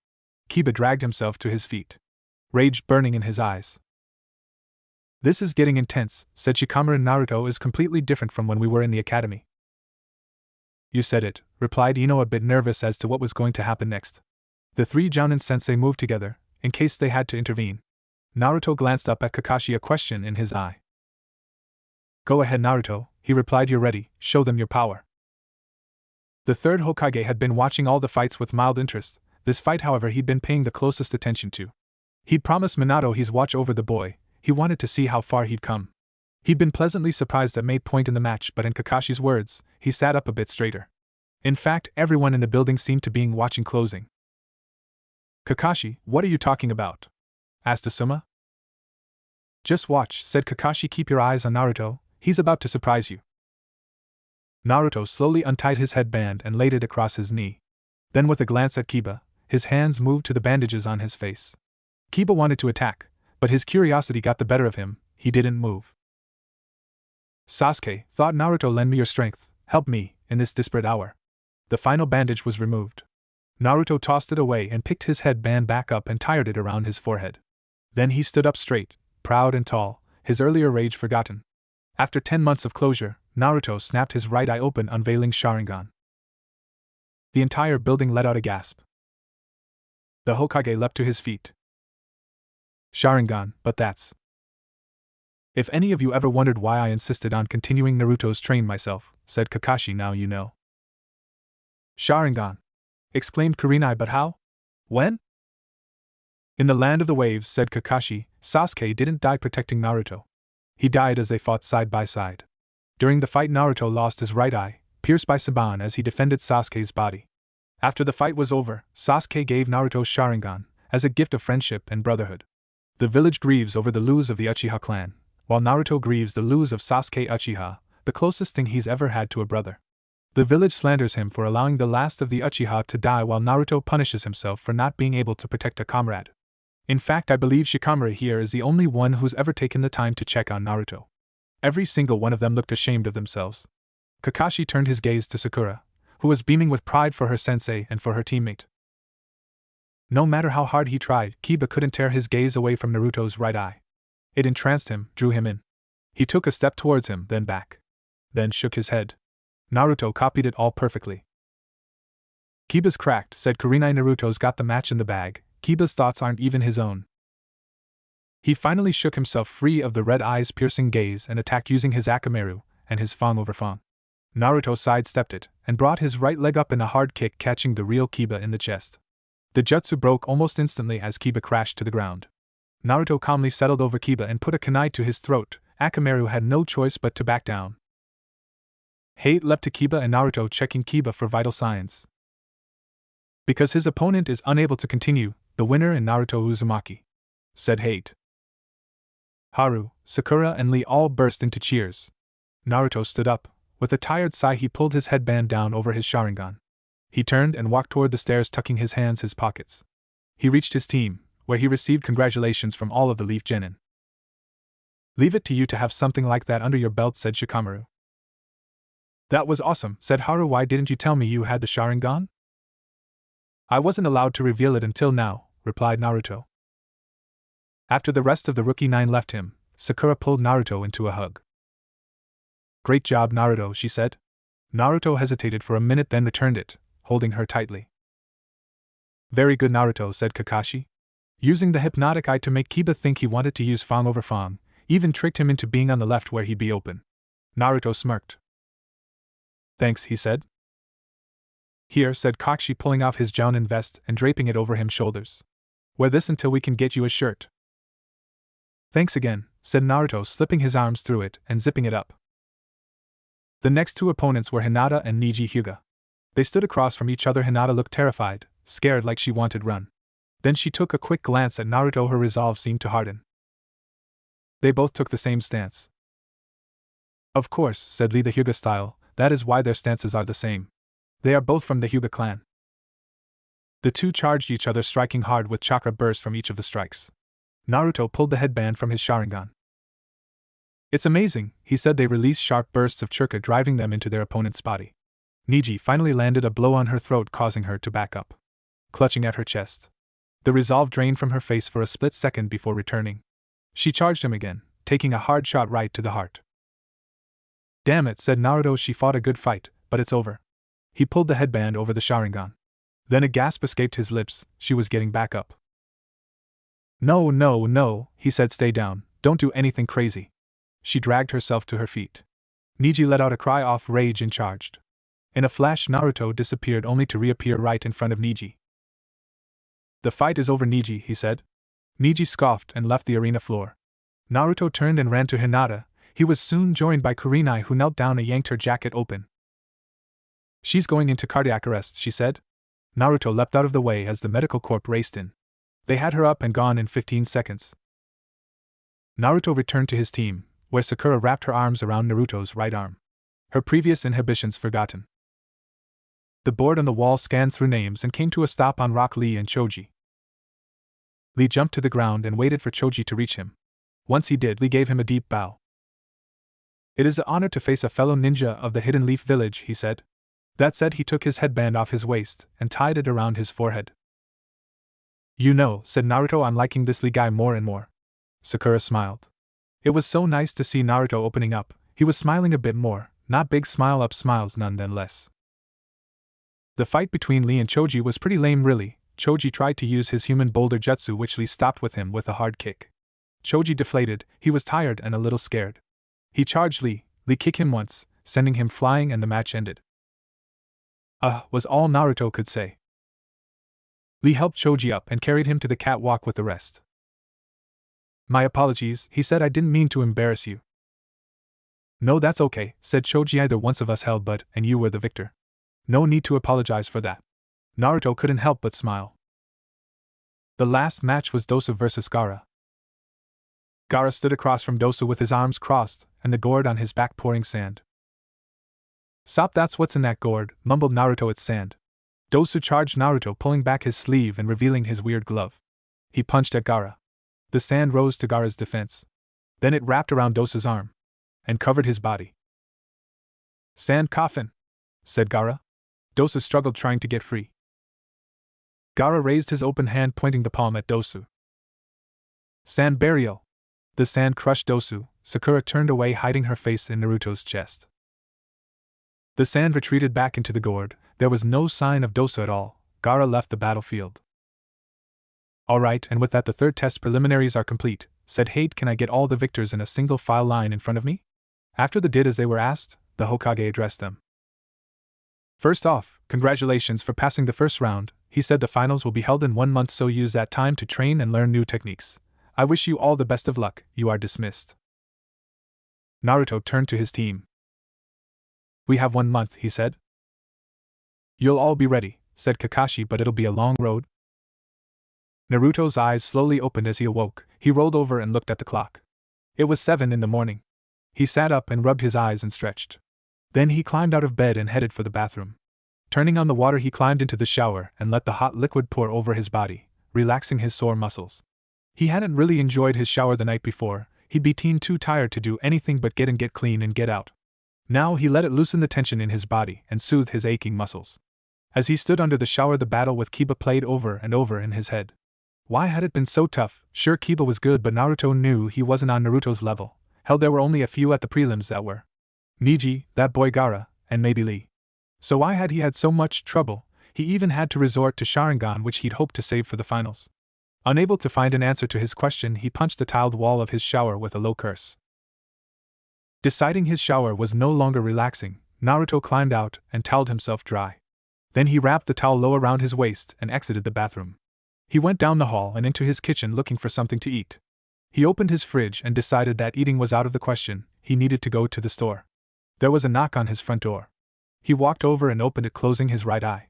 S1: Kiba dragged himself to his feet, rage burning in his eyes. This is getting intense, said Shikamaru. Naruto is completely different from when we were in the academy. You said it, replied Ino, a bit nervous as to what was going to happen next. The 3 Jounin-sensei moved together, in case they had to intervene. Naruto glanced up at Kakashi, a question in his eye. Go ahead, Naruto, he replied. You're ready, show them your power. The 3rd Hokage had been watching all the fights with mild interest. This fight, however, he'd been paying the closest attention to. He'd promised Minato he'd watch over the boy. He wanted to see how far he'd come. He'd been pleasantly surprised at May point in the match, but in Kakashi's words, he sat up a bit straighter. In fact, everyone in the building seemed to be watching closing. Kakashi, what are you talking about? Asked Asuma. Just watch, said Kakashi. Keep your eyes on Naruto, he's about to surprise you. Naruto slowly untied his headband and laid it across his knee. Then with a glance at Kiba, his hands moved to the bandages on his face. Kiba wanted to attack, but his curiosity got the better of him. He didn't move. Sasuke, thought Naruto, lend me your strength, help me, in this desperate hour. The final bandage was removed. Naruto tossed it away and picked his headband back up and tied it around his forehead. Then he stood up straight, proud and tall, his earlier rage forgotten. After 10 months of closure, Naruto snapped his right eye open, unveiling Sharingan. The entire building let out a gasp. The Hokage leapt to his feet. Sharingan, but that's… If any of you ever wondered why I insisted on continuing Naruto's train myself, said Kakashi, now you know. Sharingan! Exclaimed Kurenai, but how? When? In the land of the waves, said Kakashi. Sasuke didn't die protecting Naruto. He died as they fought side by side. During the fight, Naruto lost his right eye, pierced by Saban as he defended Sasuke's body. After the fight was over, Sasuke gave Naruto Sharingan, as a gift of friendship and brotherhood. The village grieves over the lose of the Uchiha clan, while Naruto grieves the lose of Sasuke Uchiha, the closest thing he's ever had to a brother. The village slanders him for allowing the last of the Uchiha to die, while Naruto punishes himself for not being able to protect a comrade. In fact, I believe Shikamaru here is the only one who's ever taken the time to check on Naruto. Every single one of them looked ashamed of themselves. Kakashi turned his gaze to Sakura, who was beaming with pride for her sensei and for her teammate. No matter how hard he tried, Kiba couldn't tear his gaze away from Naruto's right eye. It entranced him, drew him in. He took a step towards him, then back. Then shook his head. Naruto copied it all perfectly. Kiba's cracked, said Kurenai. Naruto's got the match in the bag. Kiba's thoughts aren't even his own. He finally shook himself free of the red eyes' piercing gaze and attacked using his Akamaru and his Fang over Fang. Naruto sidestepped it, and brought his right leg up in a hard kick, catching the real Kiba in the chest. The jutsu broke almost instantly as Kiba crashed to the ground. Naruto calmly settled over Kiba and put a kunai to his throat. Akamaru had no choice but to back down. Hate leapt to Kiba and Naruto, checking Kiba for vital signs. Because his opponent is unable to continue, the winner in Naruto Uzumaki, said Hate. Haru, Sakura, and Lee all burst into cheers. Naruto stood up. With a tired sigh, he pulled his headband down over his Sharingan. He turned and walked toward the stairs, tucking his hands in his pockets. He reached his team, where he received congratulations from all of the Leaf Genin. Leave it to you to have something like that under your belt, said Shikamaru. That was awesome, said Haru. Why didn't you tell me you had the Sharingan? I wasn't allowed to reveal it until now, replied Naruto. After the rest of the Rookie 9 left him, Sakura pulled Naruto into a hug. Great job, Naruto, she said. Naruto hesitated for a minute, then returned it, holding her tightly. Very good, Naruto, said Kakashi. Using the hypnotic eye to make Kiba think he wanted to use Fang over Fang, even tricked him into being on the left where he'd be open. Naruto smirked. Thanks, he said. Here, said Kakashi, pulling off his Jounin vest and draping it over his shoulders. Wear this until we can get you a shirt. Thanks again, said Naruto, slipping his arms through it and zipping it up. The next two opponents were Hinata and Niji Hyuga. They stood across from each other. Hinata looked terrified, scared like she wanted run. Then she took a quick glance at Naruto. Her resolve seemed to harden. They both took the same stance. Of course, said Lee, the Hyuga style, that is why their stances are the same. They are both from the Hyuga clan. The two charged each other, striking hard with chakra bursts from each of the strikes. Naruto pulled the headband from his Sharingan. It's amazing, he said. They released sharp bursts of chakra, driving them into their opponent's body. Niji finally landed a blow on her throat, causing her to back up, clutching at her chest. The resolve drained from her face for a split second before returning. She charged him again, taking a hard shot right to the heart. Damn it, said Naruto. She fought a good fight, but it's over. He pulled the headband over the Sharingan. Then a gasp escaped his lips. She was getting back up. No, no, no, he said. Stay down, don't do anything crazy. She dragged herself to her feet. Niji let out a cry of rage and charged. In a flash, Naruto disappeared, only to reappear right in front of Niji. The fight is over, Niji, he said. Niji scoffed and left the arena floor. Naruto turned and ran to Hinata. He was soon joined by Kurenai, who knelt down and yanked her jacket open. She's going into cardiac arrest, she said. Naruto leapt out of the way as the medical corps raced in. They had her up and gone in 15 seconds. Naruto returned to his team, where Sakura wrapped her arms around Naruto's right arm. Her previous inhibitions forgotten. The board on the wall scanned through names and came to a stop on Rock Lee and Choji. Lee jumped to the ground and waited for Choji to reach him. Once he did, Lee gave him a deep bow. It is an honor to face a fellow ninja of the Hidden Leaf Village, he said. That said, he took his headband off his waist and tied it around his forehead. You know, said Naruto, I'm liking this Lee guy more and more. Sakura smiled. It was so nice to see Naruto opening up. He was smiling a bit more, not big smile up smiles, nonetheless. The fight between Lee and Choji was pretty lame, really. Choji tried to use his human boulder jutsu, which Lee stopped with him with a hard kick. Choji deflated. He was tired and a little scared. He charged Lee. Lee kicked him once, sending him flying, and the match ended. Was all Naruto could say. Lee helped Choji up and carried him to the catwalk with the rest. My apologies, he said. I didn't mean to embarrass you. No, that's okay, said Choji. Either once of us held Bud, and you were the victor. No need to apologize for that. Naruto couldn't help but smile. The last match was Dosu versus Gaara. Gaara stood across from Dosu with his arms crossed and the gourd on his back pouring sand. Sop, that's what's in that gourd, mumbled Naruto. It's sand. Dosu charged Naruto, pulling back his sleeve and revealing his weird glove. He punched at Gaara. The sand rose to Gaara's defense. Then it wrapped around Dosu's arm and covered his body. Sand coffin, said Gaara. Dosu struggled, trying to get free. Gaara raised his open hand, pointing the palm at Dosu. Sand burial. The sand crushed Dosu. Sakura turned away, hiding her face in Naruto's chest. The sand retreated back into the gourd. There was no sign of Dosu at all. Gaara left the battlefield. All right, and with that the third test preliminaries are complete, said Hate. Can I get all the victors in a single file line in front of me? After they did as they were asked, the Hokage addressed them. First off, congratulations for passing the first round. He said the finals will be held in 1 month, so use that time to train and learn new techniques. I wish you all the best of luck. You are dismissed. Naruto turned to his team. We have 1 month, he said. You'll all be ready, said Kakashi, but it'll be a long road. Naruto's eyes slowly opened as he awoke. He rolled over and looked at the clock. It was 7 in the morning. He sat up and rubbed his eyes and stretched. Then he climbed out of bed and headed for the bathroom. Turning on the water, he climbed into the shower and let the hot liquid pour over his body, relaxing his sore muscles. He hadn't really enjoyed his shower the night before. He'd be too tired to do anything but get clean and get out. Now he let it loosen the tension in his body and soothe his aching muscles. As he stood under the shower, the battle with Kiba played over and over in his head. Why had it been so tough? Sure, Kiba was good, but Naruto knew he wasn't on Naruto's level. Hell, there were only a few at the prelims that were. Neji, that boy Gaara, and maybe Lee. So why had he had so much trouble? He even had to resort to Sharingan, which he'd hoped to save for the finals. Unable to find an answer to his question, he punched the tiled wall of his shower with a low curse. Deciding his shower was no longer relaxing, Naruto climbed out and toweled himself dry. Then he wrapped the towel low around his waist and exited the bathroom. He went down the hall and into his kitchen looking for something to eat. He opened his fridge and decided that eating was out of the question. He needed to go to the store. There was a knock on his front door. He walked over and opened it, closing his right eye.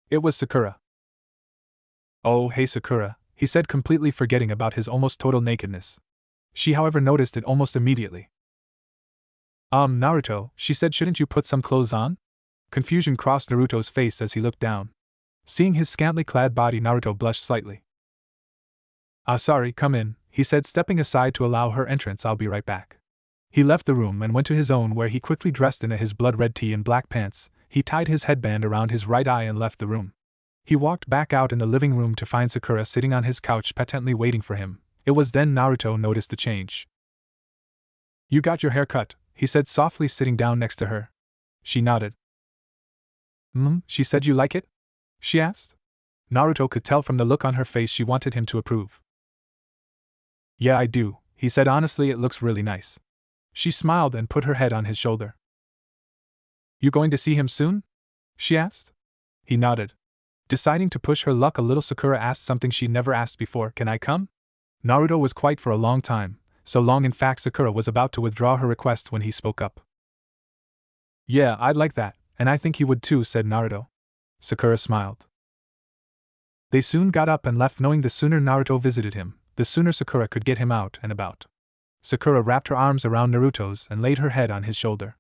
S1: It was Sakura. Oh, hey Sakura, he said, completely forgetting about his almost total nakedness. She, however, noticed it almost immediately. Naruto, she said, shouldn't you put some clothes on? Confusion crossed Naruto's face as he looked down. Seeing his scantily clad body, Naruto blushed slightly. Sorry, come in, he said, stepping aside to allow her entrance. I'll be right back. He left the room and went to his own, where he quickly dressed in his blood-red tee and black pants. He tied his headband around his right eye and left the room. He walked back out in the living room to find Sakura sitting on his couch, patently waiting for him. It was then Naruto noticed the change. You got your hair cut, he said softly, sitting down next to her. She nodded. She said, you like it? She asked. Naruto could tell from the look on her face she wanted him to approve. Yeah, I do, he said honestly, it looks really nice. She smiled and put her head on his shoulder. You going to see him soon? She asked. He nodded. Deciding to push her luck a little, Sakura asked something she never asked before. Can I come? Naruto was quiet for a long time, so long in fact Sakura was about to withdraw her request when he spoke up. Yeah, I'd like that, and I think he would too, said Naruto. Sakura smiled. They soon got up and left, knowing the sooner Naruto visited him, the sooner Sakura could get him out and about. Sakura wrapped her arms around Naruto's and laid her head on his shoulder.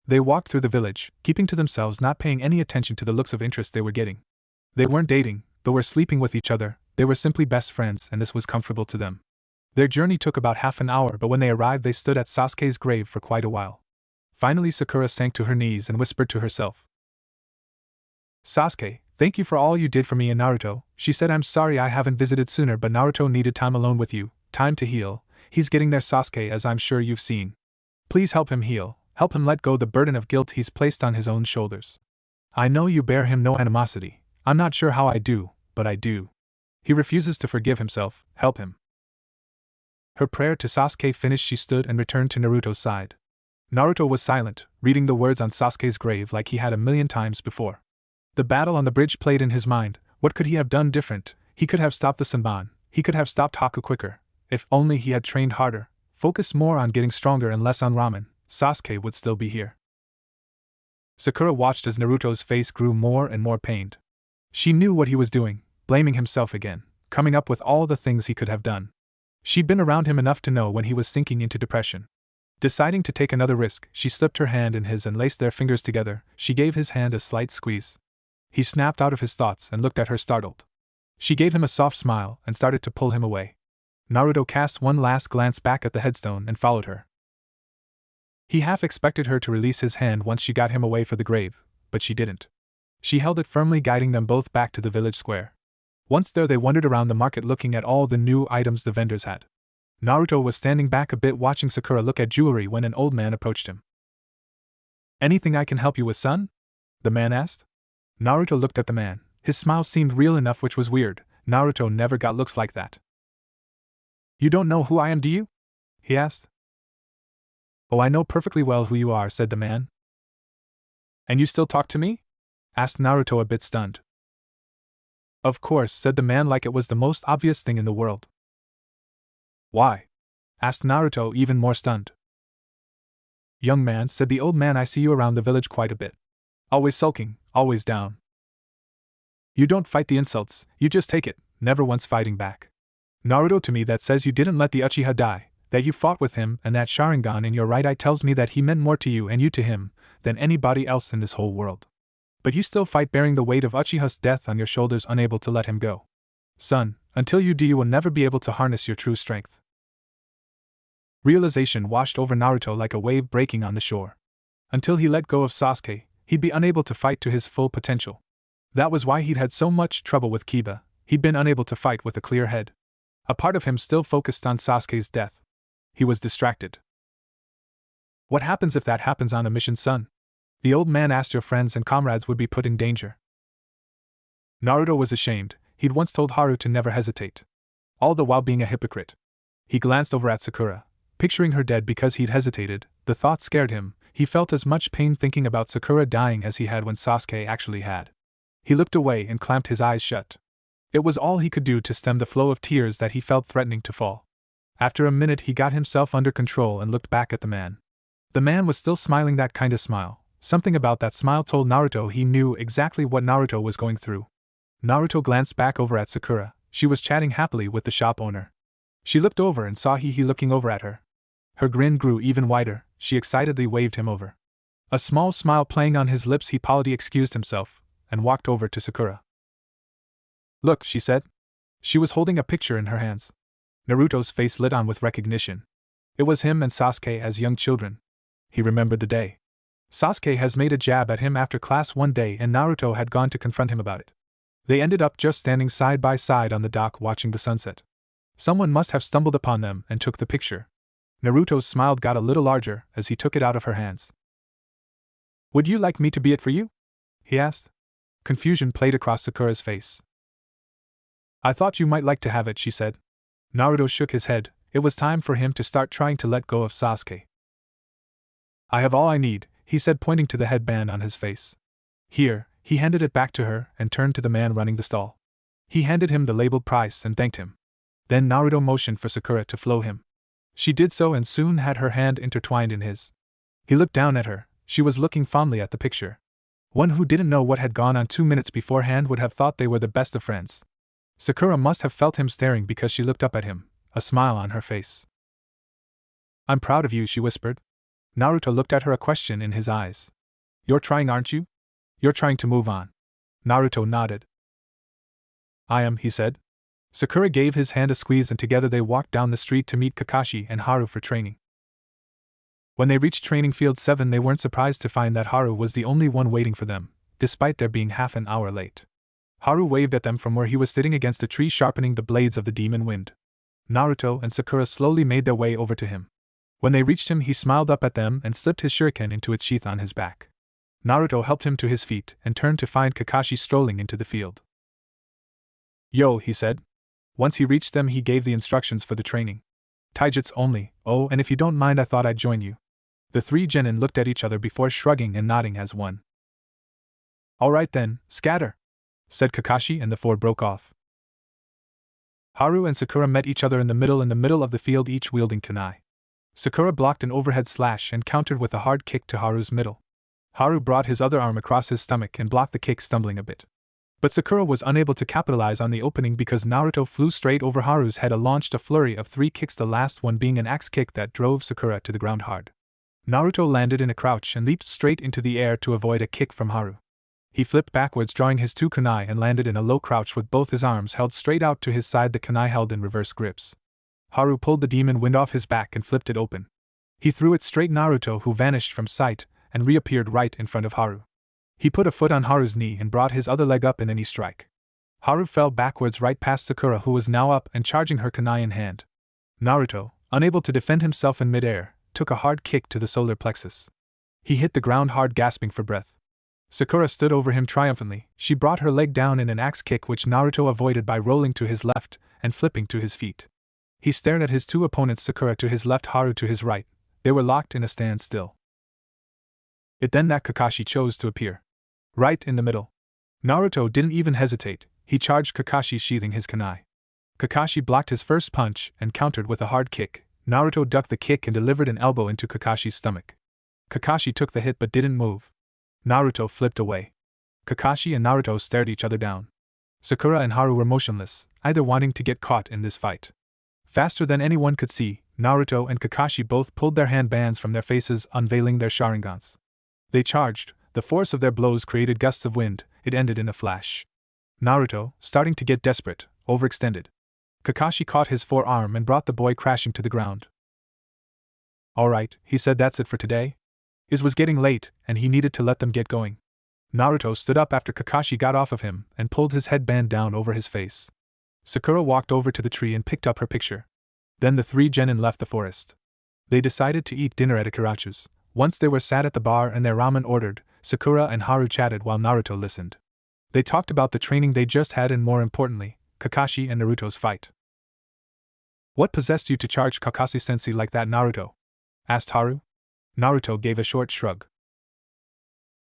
S1: They walked through the village, keeping to themselves, not paying any attention to the looks of interest they were getting. They weren't dating, though were sleeping with each other, they were simply best friends, and this was comfortable to them. Their journey took about half an hour, but when they arrived they stood at Sasuke's grave for quite a while. Finally Sakura sank to her knees and whispered to herself. Sasuke, thank you for all you did for me and Naruto, she said. I'm sorry I haven't visited sooner, but Naruto needed time alone with you, time to heal. He's getting there, Sasuke, as I'm sure you've seen. Please help him heal, help him let go the burden of guilt he's placed on his own shoulders. I know you bear him no animosity. I'm not sure how I do, but I do. He refuses to forgive himself, help him. Her prayer to Sasuke finished, she stood and returned to Naruto's side. Naruto was silent, reading the words on Sasuke's grave like he had 1,000,000 times before. The battle on the bridge played in his mind. What could he have done different? He could have stopped the Senbon. He could have stopped Haku quicker. If only he had trained harder, focused more on getting stronger and less on ramen, Sasuke would still be here. Sakura watched as Naruto's face grew more and more pained. She knew what he was doing, blaming himself again, coming up with all the things he could have done. She'd been around him enough to know when he was sinking into depression. Deciding to take another risk, she slipped her hand in his and laced their fingers together. She gave his hand a slight squeeze. He snapped out of his thoughts and looked at her, startled. She gave him a soft smile and started to pull him away. Naruto cast one last glance back at the headstone and followed her. He half expected her to release his hand once she got him away for the grave, but she didn't. She held it firmly, guiding them both back to the village square. Once there, they wandered around the market looking at all the new items the vendors had. Naruto was standing back a bit watching Sakura look at jewelry when an old man approached him. Anything I can help you with, son? The man asked. Naruto looked at the man. His smile seemed real enough, which was weird. Naruto never got looks like that. You don't know who I am, do you? He asked. Oh, I know perfectly well who you are, said the man. And you still talk to me? Asked Naruto, a bit stunned. Of course, said the man like it was the most obvious thing in the world. Why? Asked Naruto, even more stunned. Young man, said the old man, I see you around the village quite a bit. Always sulking, always down. You don't fight the insults, you just take it, never once fighting back. Naruto, to me that says you didn't let the Uchiha die, that you fought with him, and that Sharingan in your right eye tells me that he meant more to you and you to him than anybody else in this whole world. But you still fight bearing the weight of Uchiha's death on your shoulders, unable to let him go. Son, until you do, you will never be able to harness your true strength. Realization washed over Naruto like a wave breaking on the shore. Until he let go of Sasuke, he'd be unable to fight to his full potential. That was why he'd had so much trouble with Kiba. He'd been unable to fight with a clear head. A part of him still focused on Sasuke's death. He was distracted. What happens if that happens on a mission, son? The old man asked. Your friends and comrades would be put in danger. Naruto was ashamed. He'd once told Haru to never hesitate, all the while being a hypocrite. He glanced over at Sakura, picturing her dead because he'd hesitated. The thought scared him. He felt as much pain thinking about Sakura dying as he had when Sasuke actually had. He looked away and clamped his eyes shut. It was all he could do to stem the flow of tears that he felt threatening to fall. After a minute, he got himself under control and looked back at the man. The man was still smiling, that kind of smile. Something about that smile told Naruto he knew exactly what Naruto was going through. Naruto glanced back over at Sakura. She was chatting happily with the shop owner. She looked over and saw he looking over at her. Her grin grew even wider. She excitedly waved him over. A small smile playing on his lips, he politely excused himself and walked over to Sakura. Look, she said. She was holding a picture in her hands. Naruto's face lit on with recognition. It was him and Sasuke as young children. He remembered the day. Sasuke has made a jab at him after class one day, and Naruto had gone to confront him about it. They ended up just standing side by side on the dock watching the sunset. Someone must have stumbled upon them and took the picture. Naruto's smile got a little larger as he took it out of her hands. Would you like me to be it for you? He asked. Confusion played across Sakura's face. I thought you might like to have it, she said. Naruto shook his head. It was time for him to start trying to let go of Sasuke. I have all I need, he said, pointing to the headband on his face. Here, he handed it back to her and turned to the man running the stall. He handed him the labeled price and thanked him. Then Naruto motioned for Sakura to follow him. She did so and soon had her hand intertwined in his. He looked down at her. She was looking fondly at the picture. One who didn't know what had gone on 2 minutes beforehand would have thought they were the best of friends. Sakura must have felt him staring because she looked up at him, a smile on her face. I'm proud of you, she whispered. Naruto looked at her, a question in his eyes. You're trying, aren't you? You're trying to move on. Naruto nodded. I am, he said. Sakura gave his hand a squeeze and together they walked down the street to meet Kakashi and Haru for training. When they reached Training Field 7, they weren't surprised to find that Haru was the only one waiting for them, despite their being half an hour late. Haru waved at them from where he was sitting against a tree sharpening the blades of the demon wind. Naruto and Sakura slowly made their way over to him. When they reached him, he smiled up at them and slipped his shuriken into its sheath on his back. Naruto helped him to his feet and turned to find Kakashi strolling into the field. Yo, he said. Once he reached them, he gave the instructions for the training. Taijutsu only. Oh, and if you don't mind, I thought I'd join you. The three genin looked at each other before shrugging and nodding as one. All right then, scatter, said Kakashi, and the four broke off. Haru and Sakura met each other in the middle of the field, each wielding kunai. Sakura blocked an overhead slash and countered with a hard kick to Haru's middle. Haru brought his other arm across his stomach and blocked the kick, stumbling a bit. But Sakura was unable to capitalize on the opening because Naruto flew straight over Haru's head and launched a flurry of 3 kicks, the last one being an axe kick that drove Sakura to the ground hard. Naruto landed in a crouch and leaped straight into the air to avoid a kick from Haru. He flipped backwards, drawing his 2 kunai, and landed in a low crouch with both his arms held straight out to his side, the kunai held in reverse grips. Haru pulled the demon wind off his back and flipped it open. He threw it straight at Naruto, who vanished from sight and reappeared right in front of Haru. He put a foot on Haru's knee and brought his other leg up in a knee strike. Haru fell backwards right past Sakura, who was now up and charging, her kunai in hand. Naruto, unable to defend himself in midair, took a hard kick to the solar plexus. He hit the ground hard, gasping for breath. Sakura stood over him triumphantly. She brought her leg down in an axe kick, which Naruto avoided by rolling to his left and flipping to his feet. He stared at his 2 opponents, Sakura to his left, Haru to his right. They were locked in a standstill. It then that Kakashi chose to appear. Right in the middle. Naruto didn't even hesitate, he charged Kakashi sheathing his kunai. Kakashi blocked his first punch and countered with a hard kick. Naruto ducked the kick and delivered an elbow into Kakashi's stomach. Kakashi took the hit but didn't move. Naruto flipped away. Kakashi and Naruto stared each other down. Sakura and Haru were motionless, either wanting to get caught in this fight. Faster than anyone could see, Naruto and Kakashi both pulled their handbands from their faces, unveiling their Sharingans. They charged, the force of their blows created gusts of wind, it ended in a flash. Naruto, starting to get desperate, overextended. Kakashi caught his forearm and brought the boy crashing to the ground. Alright, he said, that's it for today. It was getting late, and he needed to let them get going. Naruto stood up after Kakashi got off of him and pulled his headband down over his face. Sakura walked over to the tree and picked up her picture. Then the three genin left the forest. They decided to eat dinner at Ikarachu's. Once they were sat at the bar and their ramen ordered, Sakura and Haru chatted while Naruto listened. They talked about the training they just had and, more importantly, Kakashi and Naruto's fight. What possessed you to charge Kakashi-sensei like that, Naruto? Asked Haru. Naruto gave a short shrug.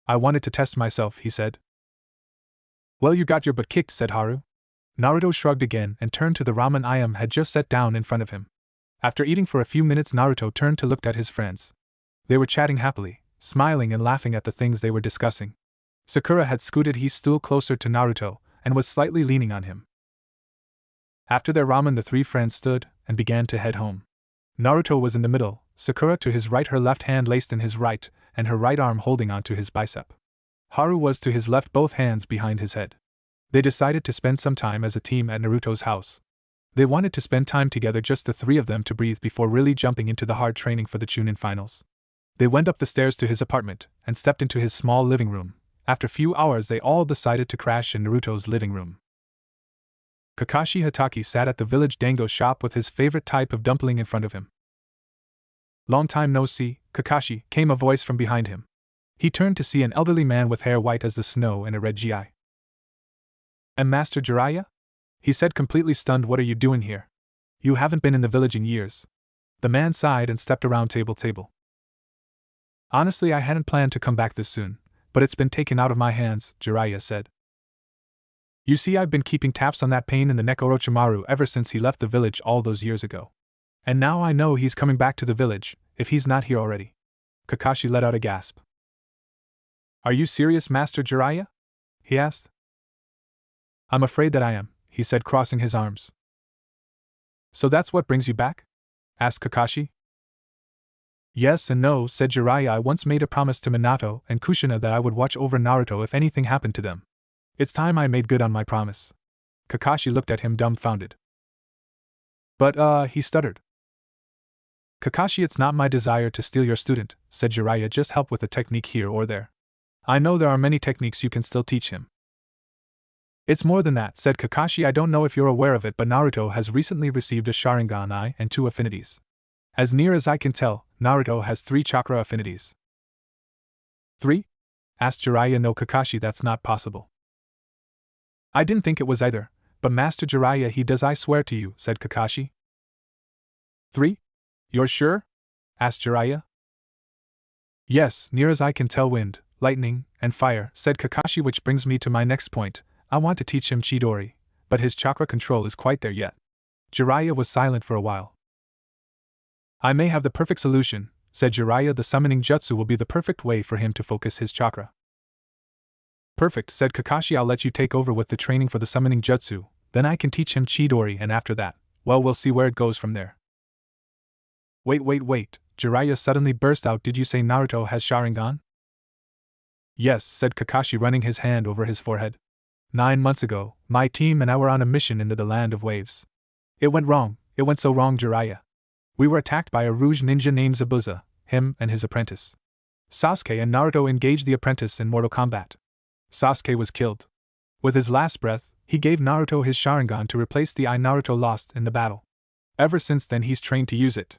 S1: I wanted to test myself, he said. Well, you got your butt kicked, said Haru. Naruto shrugged again and turned to the ramen Ayam had just set down in front of him. After eating for a few minutes, Naruto turned to look at his friends. They were chatting happily, smiling and laughing at the things they were discussing. Sakura had scooted his stool closer to Naruto and was slightly leaning on him. After their ramen, the three friends stood and began to head home. Naruto was in the middle, Sakura to his right, her left hand laced in his right, and her right arm holding onto his bicep. Haru was to his left, both hands behind his head. They decided to spend some time as a team at Naruto's house. They wanted to spend time together, just the three of them, to breathe before really jumping into the hard training for the Chunin finals. They went up the stairs to his apartment and stepped into his small living room. After a few hours, they all decided to crash in Naruto's living room. Kakashi Hatake sat at the village dango shop with his favorite type of dumpling in front of him. Long time no see, Kakashi, came a voice from behind him. He turned to see an elderly man with hair white as the snow and a red gi. And Master Jiraiya? He said, completely stunned. What are you doing here? You haven't been in the village in years. The man sighed and stepped around table. Honestly, I hadn't planned to come back this soon, but it's been taken out of my hands, Jiraiya said. You see, I've been keeping tabs on that pain in the neck Orochimaru ever since he left the village all those years ago. And now I know he's coming back to the village, if he's not here already. Kakashi let out a gasp. Are you serious, Master Jiraiya? He asked. I'm afraid that I am, he said, crossing his arms. So that's what brings you back? Asked Kakashi. Yes and no, said Jiraiya. I once made a promise to Minato and Kushina that I would watch over Naruto if anything happened to them. It's time I made good on my promise. Kakashi looked at him dumbfounded. But, he stuttered. Kakashi, it's not my desire to steal your student, said Jiraiya, just help with a technique here or there. I know there are many techniques you can still teach him. It's more than that, said Kakashi. I don't know if you're aware of it, but Naruto has recently received a Sharingan eye and 2 affinities. As near as I can tell, Naruto has 3 chakra affinities. 3? Asked Jiraiya. No, Kakashi, that's not possible. I didn't think it was either, but Master Jiraiya, he does, I swear to you, said Kakashi. 3? You're sure? Asked Jiraiya. Yes, near as I can tell, wind, lightning, and fire, said Kakashi, which brings me to my next point. I want to teach him Chidori, but his chakra control is quite there yet. Jiraiya was silent for a while. I may have the perfect solution, said Jiraiya. The summoning jutsu will be the perfect way for him to focus his chakra. Perfect, said Kakashi. I'll let you take over with the training for the summoning jutsu, then I can teach him Chidori, and after that, well, we'll see where it goes from there. Wait, Jiraiya suddenly burst out. Did you say Naruto has Sharingan? Yes, said Kakashi, running his hand over his forehead. 9 months ago, my team and I were on a mission into the land of waves. It went wrong, it went so wrong, Jiraiya. We were attacked by a Rouge ninja named Zabuza, him and his apprentice. Sasuke and Naruto engaged the apprentice in mortal combat. Sasuke was killed. With his last breath, he gave Naruto his Sharingan to replace the eye Naruto lost in the battle. Ever since then he's trained to use it.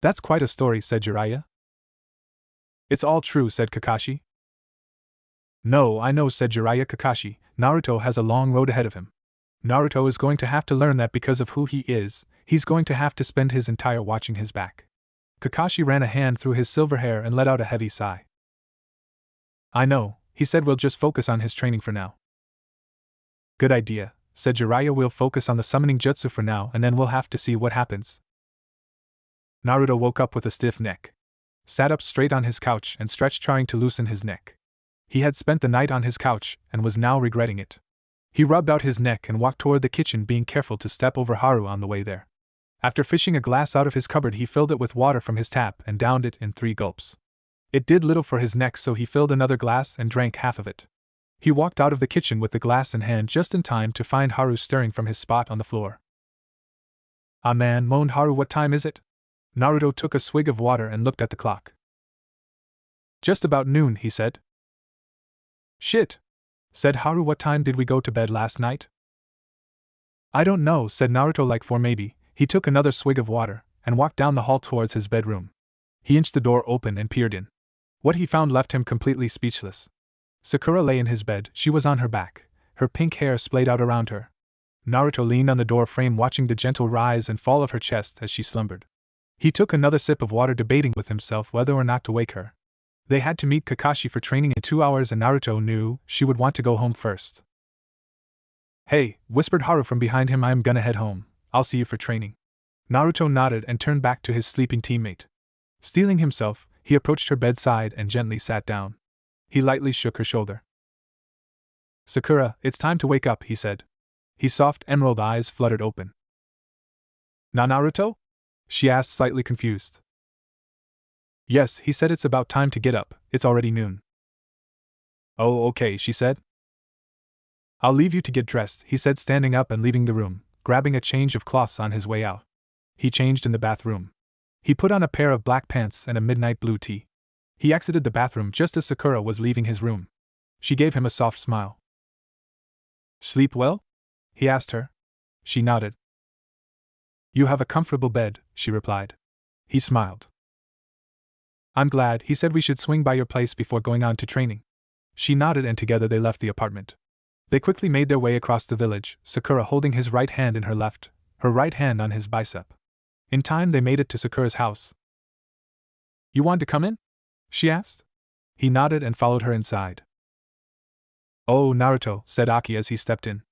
S1: That's quite a story, said Jiraiya. It's all true, said Kakashi. No, I know, said Jiraiya. Kakashi, Naruto has a long road ahead of him. Naruto is going to have to learn that because of who he is, he's going to have to spend his entire watching his back. Kakashi ran a hand through his silver hair and let out a heavy sigh. I know, he said we'll just focus on his training for now. Good idea, said Jiraiya. We'll focus on the summoning jutsu for now and then we'll have to see what happens. Naruto woke up with a stiff neck. Sat up straight on his couch and stretched, trying to loosen his neck. He had spent the night on his couch and was now regretting it. He rubbed out his neck and walked toward the kitchen, being careful to step over Haru on the way there. After fishing a glass out of his cupboard, he filled it with water from his tap and downed it in 3 gulps. It did little for his neck, so he filled another glass and drank half of it. He walked out of the kitchen with the glass in hand just in time to find Haru stirring from his spot on the floor. Ah man, moaned Haru, what time is it? Naruto took a swig of water and looked at the clock. Just about noon, he said. Shit, said Haru, what time did we go to bed last night? I don't know, said Naruto, like 4 maybe. He took another swig of water and walked down the hall towards his bedroom. He inched the door open and peered in. What he found left him completely speechless. Sakura lay in his bed. She was on her back, her pink hair splayed out around her. Naruto leaned on the door frame, watching the gentle rise and fall of her chest as she slumbered. He took another sip of water, debating with himself whether or not to wake her. They had to meet Kakashi for training in 2 hours and Naruto knew she would want to go home first. Hey, whispered Haru from behind him, I'm gonna head home. I'll see you for training. Naruto nodded and turned back to his sleeping teammate. Steeling himself, he approached her bedside and gently sat down. He lightly shook her shoulder. Sakura, it's time to wake up, he said. His soft emerald eyes fluttered open. Na Naruto? She asked, slightly confused. Yes, he said, it's about time to get up, it's already noon. Oh, okay, she said. I'll leave you to get dressed, he said, standing up and leaving the room, grabbing a change of cloths on his way out. He changed in the bathroom. He put on a pair of black pants and a midnight blue tee. He exited the bathroom just as Sakura was leaving his room. She gave him a soft smile. Sleep well? He asked her. She nodded. You have a comfortable bed, she replied. He smiled. I'm glad, he said, we should swing by your place before going on to training. She nodded and together they left the apartment. They quickly made their way across the village, Sakura holding his right hand in her left, her right hand on his bicep. In time they made it to Sakura's house. You want to come in? She asked. He nodded and followed her inside. Oh, Naruto, said Aki as he stepped in.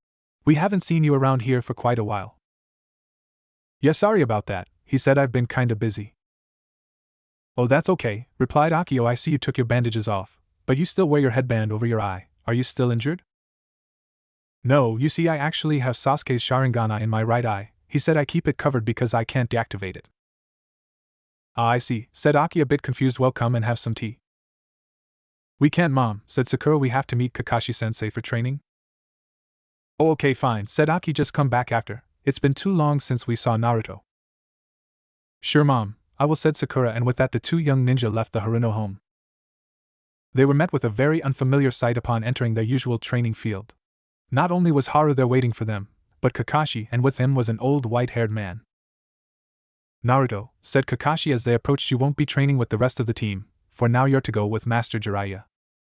S1: We haven't seen you around here for quite a while. Yeah, sorry about that, he said, I've been kinda busy. Oh, that's okay, replied Akio, I see you took your bandages off, but you still wear your headband over your eye. Are you still injured? No, you see, I actually have Sasuke's Sharingan in my right eye. He said I keep it covered because I can't deactivate it. Ah, I see, said Aki, a bit confused. Well, come and have some tea. We can't, Mom, said Sakura, we have to meet Kakashi-sensei for training. Oh, okay, fine, said Aki, just come back after. It's been too long since we saw Naruto. Sure, Mom, I will, said Sakura, and with that the 2 young ninja left the Haruno home. They were met with a very unfamiliar sight upon entering their usual training field. Not only was Haru there waiting for them, but Kakashi, and with him was an old white-haired man. Naruto, said Kakashi as they approached, you won't be training with the rest of the team, for now you're to go with Master Jiraiya.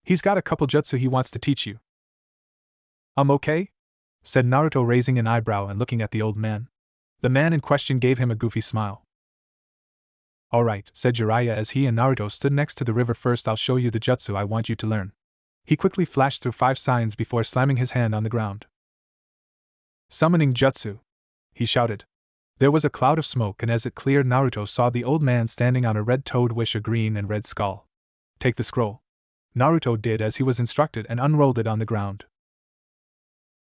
S1: He's got a couple jutsu he wants to teach you. Okay? Said Naruto, raising an eyebrow and looking at the old man. The man in question gave him a goofy smile. Alright, said Jiraiya as he and Naruto stood next to the river. First I'll show you the jutsu I want you to learn. He quickly flashed through 5 signs before slamming his hand on the ground. Summoning jutsu! He shouted. There was a cloud of smoke, and as it cleared, Naruto saw the old man standing on a red toad with a green and red skull. Take the scroll. Naruto did as he was instructed and unrolled it on the ground.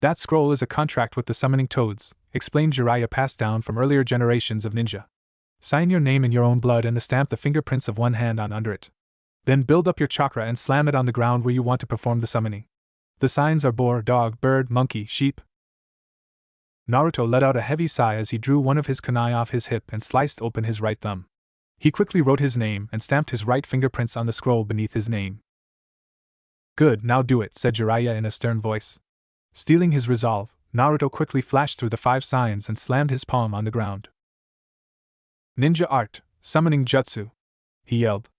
S1: That scroll is a contract with the summoning toads, explained Jiraiya, passed down from earlier generations of ninja. Sign your name in your own blood and stamp the fingerprints of one hand on under it. Then build up your chakra and slam it on the ground where you want to perform the summoning. The signs are boar, dog, bird, monkey, sheep. Naruto let out a heavy sigh as he drew one of his kunai off his hip and sliced open his right thumb. He quickly wrote his name and stamped his right fingerprints on the scroll beneath his name. Good, now do it, said Jiraiya in a stern voice. Stealing his resolve, Naruto quickly flashed through the 5 signs and slammed his palm on the ground. Ninja art, summoning jutsu, he yelled.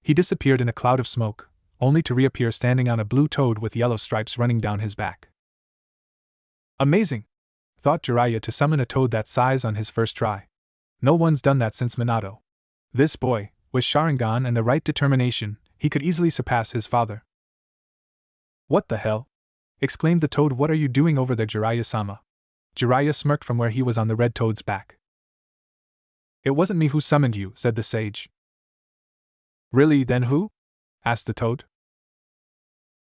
S1: He disappeared in a cloud of smoke, only to reappear standing on a blue toad with yellow stripes running down his back. Amazing! Thought Jiraiya to summon a toad that size on his first try. No one's done that since Minato. This boy, with Sharingan and the right determination, he could easily surpass his father. What the hell? Exclaimed the toad. What are you doing over there, Jiraiya-sama? Jiraiya smirked from where he was on the red toad's back. It wasn't me who summoned you, said the sage. Really, then who? Asked the toad.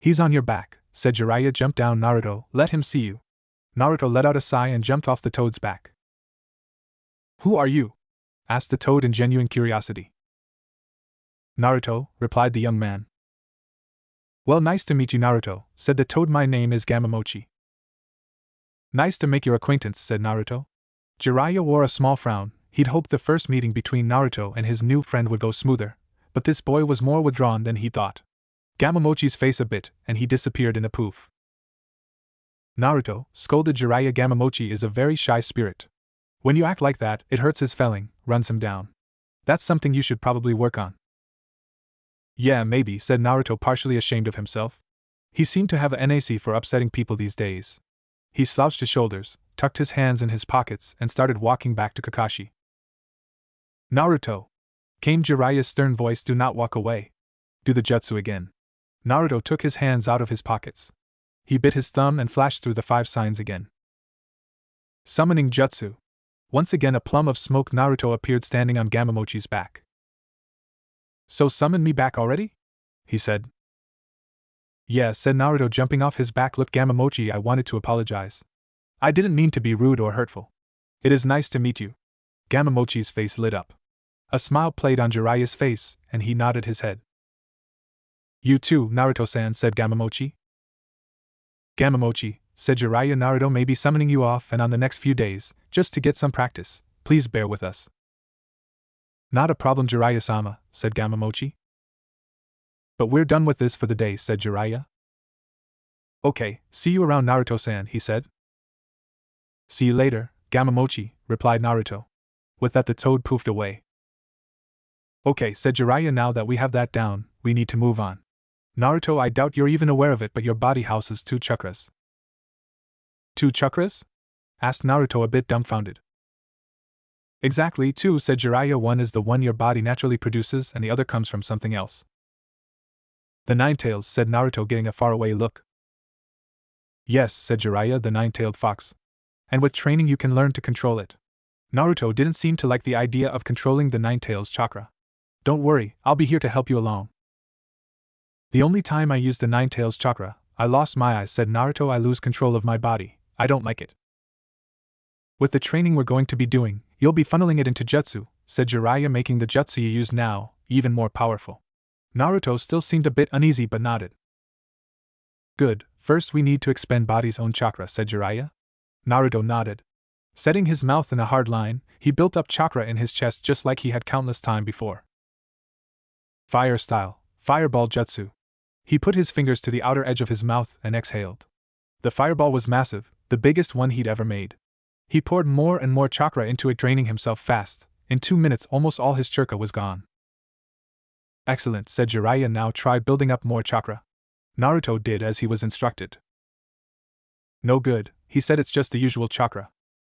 S1: He's on your back, said Jiraiya. Jump down, Naruto, let him see you. Naruto let out a sigh and jumped off the toad's back. Who are you? Asked the toad in genuine curiosity. Naruto, replied the young man. Well, nice to meet you, Naruto, said the toad. My name is Gamamochi. Nice to make your acquaintance, said Naruto. Jiraiya wore a small frown. He'd hoped the first meeting between Naruto and his new friend would go smoother, but this boy was more withdrawn than he thought. Gamamochi's face a bit, and he disappeared in a poof. Naruto, scolded Jiraiya. Gamamochi is a very shy spirit. When you act like that, it hurts his feeling, runs him down. That's something you should probably work on. Yeah, maybe, said Naruto, partially ashamed of himself. He seemed to have a NAC for upsetting people these days. He slouched his shoulders, tucked his hands in his pockets, and started walking back to Kakashi. Naruto! Came Jiraiya's stern voice. Do not walk away. Do the jutsu again. Naruto took his hands out of his pockets. He bit his thumb and flashed through the 5 signs again. Summoning jutsu. Once again a plum of smoke. Naruto appeared standing on Gamamochi's back. So summon me back already? He said. Yeah, said Naruto, jumping off his back. Look, Gamamochi, I wanted to apologize. I didn't mean to be rude or hurtful. It is nice to meet you. Gamamochi's face lit up. A smile played on Jiraiya's face, and he nodded his head. You too, Naruto-san, said Gamamochi. Gamamochi, said Jiraiya. Naruto may be summoning you off and on the next few days, just to get some practice. Please bear with us. Not a problem, Jiraiya-sama, said Gamamochi. But we're done with this for the day, said Jiraiya. Okay, see you around, Naruto-san, he said. See you later, Gamamochi, replied Naruto. With that the toad poofed away. Okay, said Jiraiya, now that we have that down, we need to move on. Naruto, I doubt you're even aware of it, but your body houses 2 chakras. 2 chakras? Asked Naruto, a bit dumbfounded. Exactly, 2, said Jiraiya. One is the one your body naturally produces, and the other comes from something else. The Ninetails, said Naruto, getting a faraway look. Yes, said Jiraiya, the 9-tailed fox. And with training you can learn to control it. Naruto didn't seem to like the idea of controlling the 9-tails chakra. Don't worry, I'll be here to help you along. The only time I used the 9-tails chakra, I lost my eyes, said Naruto. I lose control of my body. I don't like it. With the training we're going to be doing, you'll be funneling it into jutsu, said Jiraiya, making the jutsu you use now even more powerful. Naruto still seemed a bit uneasy but nodded. Good, first we need to expend body's own chakra, said Jiraiya. Naruto nodded. Setting his mouth in a hard line, he built up chakra in his chest just like he had countless time before. Fire style, fireball jutsu. He put his fingers to the outer edge of his mouth and exhaled. The fireball was massive, the biggest one he'd ever made. He poured more and more chakra into it, draining himself fast. In 2 minutes almost all his chakra was gone. Excellent, said Jiraiya, now try building up more chakra. Naruto did as he was instructed. No good, he said, it's just the usual chakra.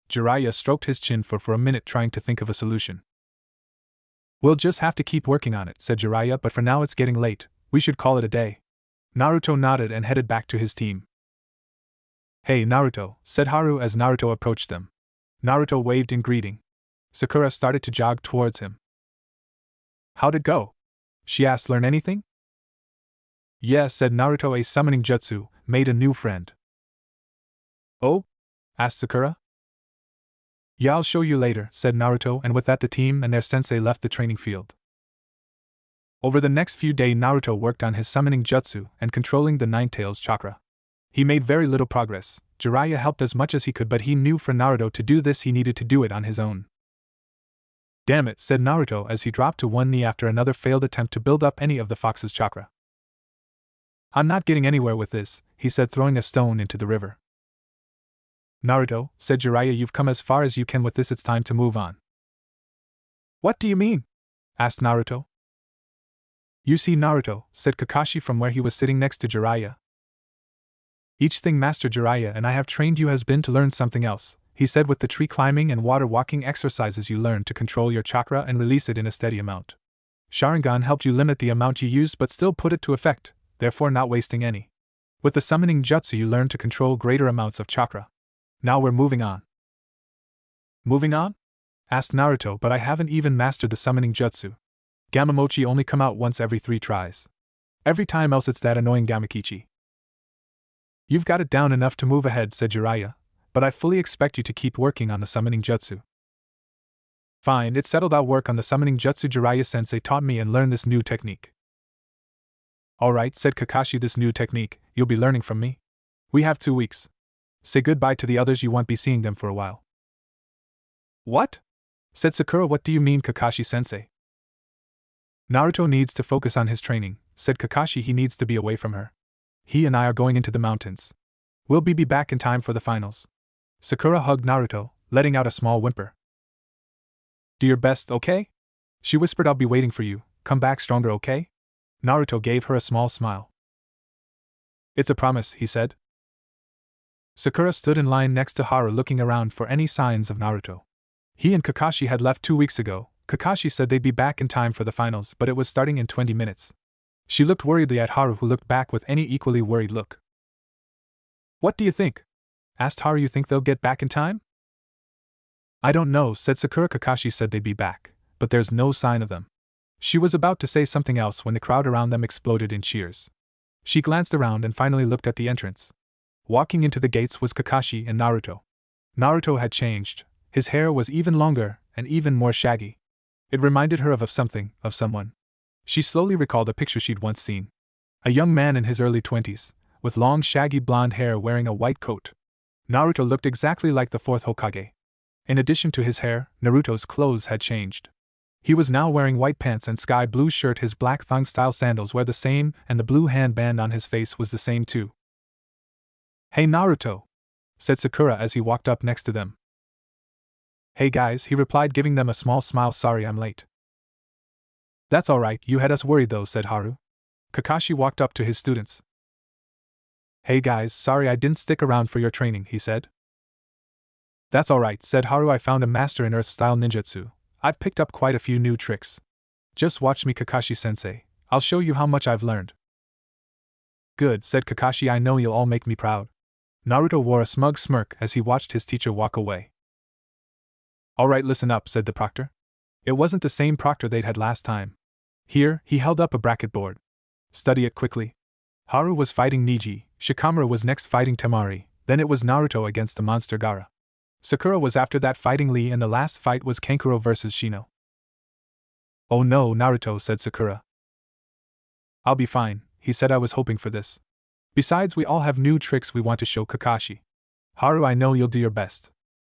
S1: Jiraiya stroked his chin for a minute, trying to think of a solution. We'll just have to keep working on it, said Jiraiya, but for now it's getting late, we should call it a day. Naruto nodded and headed back to his team. Hey Naruto, said Haru as Naruto approached them. Naruto waved in greeting. Sakura started to jog towards him. How'd it go? She asked. Learn anything? Yes, said Naruto, a summoning jutsu, made a new friend. Oh? Asked Sakura. Yeah, I'll show you later, said Naruto, and with that the team and their sensei left the training field. Over the next few days Naruto worked on his summoning jutsu and controlling the 9-tails chakra. He made very little progress. Jiraiya helped as much as he could, but he knew for Naruto to do this he needed to do it on his own. Damn it, said Naruto as he dropped to one knee after another failed attempt to build up any of the fox's chakra. I'm not getting anywhere with this, he said, throwing a stone into the river. Naruto, said Jiraiya, you've come as far as you can with this, it's time to move on. What do you mean? Asked Naruto. You see, Naruto, said Kakashi from where he was sitting next to Jiraiya. Each thing Master Jiraiya and I have trained you has been to learn something else, he said. With the tree climbing and water walking exercises you learned to control your chakra and release it in a steady amount. Sharingan helped you limit the amount you use but still put it to effect, therefore not wasting any. With the summoning jutsu you learn to control greater amounts of chakra. Now we're moving on. Moving on? Asked Naruto, but I haven't even mastered the summoning jutsu. Gamamochi only come out once every 3 tries. Every time else it's that annoying Gamakichi. You've got it down enough to move ahead, said Jiraiya, but I fully expect you to keep working on the summoning jutsu. Fine, it's settled. I'll work on the summoning jutsu. Jiraiya-sensei taught me and learned this new technique. Alright, said Kakashi, this new technique, you'll be learning from me? We have 2 weeks. Say goodbye to the others, you won't be seeing them for a while. What? Said Sakura. What do you mean, Kakashi-sensei? Naruto needs to focus on his training, said Kakashi. He needs to be away from her. He and I are going into the mountains. We'll be back in time for the finals. Sakura hugged Naruto, letting out a small whimper. Do your best, okay? She whispered. I'll be waiting for you. Come back stronger, okay? Naruto gave her a small smile. It's a promise, he said. Sakura stood in line next to Haru, looking around for any signs of Naruto. He and Kakashi had left 2 weeks ago. Kakashi said they'd be back in time for the finals, but it was starting in 20 minutes. She looked worriedly at Haru, who looked back with any equally worried look. What do you think? Asked Haru. You think they'll get back in time? I don't know, said Sakura. Kakashi said they'd be back, but there's no sign of them. She was about to say something else when the crowd around them exploded in cheers. She glanced around and finally looked at the entrance. Walking into the gates was Kakashi and Naruto. Naruto had changed. His hair was even longer and even more shaggy. It reminded her of something, of someone. She slowly recalled a picture she'd once seen. A young man in his early 20s, with long shaggy blonde hair, wearing a white coat. Naruto looked exactly like the 4th Hokage. In addition to his hair, Naruto's clothes had changed. He was now wearing white pants and sky blue shirt. His black thong-style sandals were the same, and the blue handband on his face was the same too. Hey Naruto, said Sakura as he walked up next to them. Hey guys, he replied, giving them a small smile. Sorry I'm late. That's alright, you had us worried though, said Haru. Kakashi walked up to his students. Hey guys, sorry I didn't stick around for your training, he said. That's alright, said Haru. I found a master in earth-style ninjutsu. I've picked up quite a few new tricks. Just watch me, Kakashi-sensei. I'll show you how much I've learned. Good, said Kakashi. I know you'll all make me proud. Naruto wore a smug smirk as he watched his teacher walk away. Alright, listen up, said the proctor. It wasn't the same proctor they'd had last time. Here, he held up a bracket board. Study it quickly. Haru was fighting Neji, Shikamaru was next fighting Temari, then it was Naruto against the monster Gaara. Sakura was after that fighting Lee, and the last fight was Kankuro versus Shino. Oh no, Naruto, said Sakura. I'll be fine, he said. I was hoping for this. Besides, we all have new tricks we want to show Kakashi. Haru, I know you'll do your best.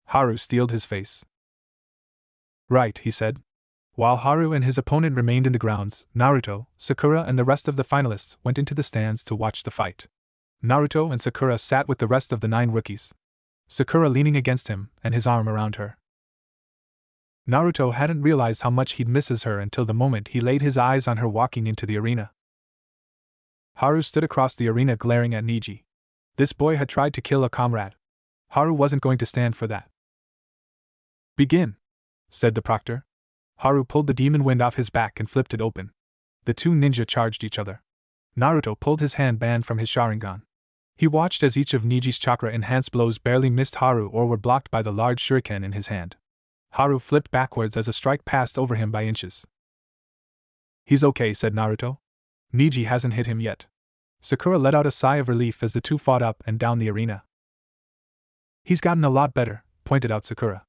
S1: Haru steeled his face. Right, he said. While Haru and his opponent remained in the grounds, Naruto, Sakura and the rest of the finalists went into the stands to watch the fight. Naruto and Sakura sat with the rest of the 9 rookies. Sakura leaning against him and his arm around her. Naruto hadn't realized how much he'd misses her until the moment he laid his eyes on her walking into the arena. Haru stood across the arena glaring at Neji. This boy had tried to kill a comrade. Haru wasn't going to stand for that. Begin, said the proctor. Haru pulled the demon wind off his back and flipped it open. The 2 ninja charged each other. Naruto pulled his handband from his Sharingan. He watched as each of Neji's chakra-enhanced blows barely missed Haru or were blocked by the large shuriken in his hand. Haru flipped backwards as a strike passed over him by inches. He's okay, said Naruto. Neji hasn't hit him yet. Sakura let out a sigh of relief as the 2 fought up and down the arena. He's gotten a lot better, pointed out Sakura.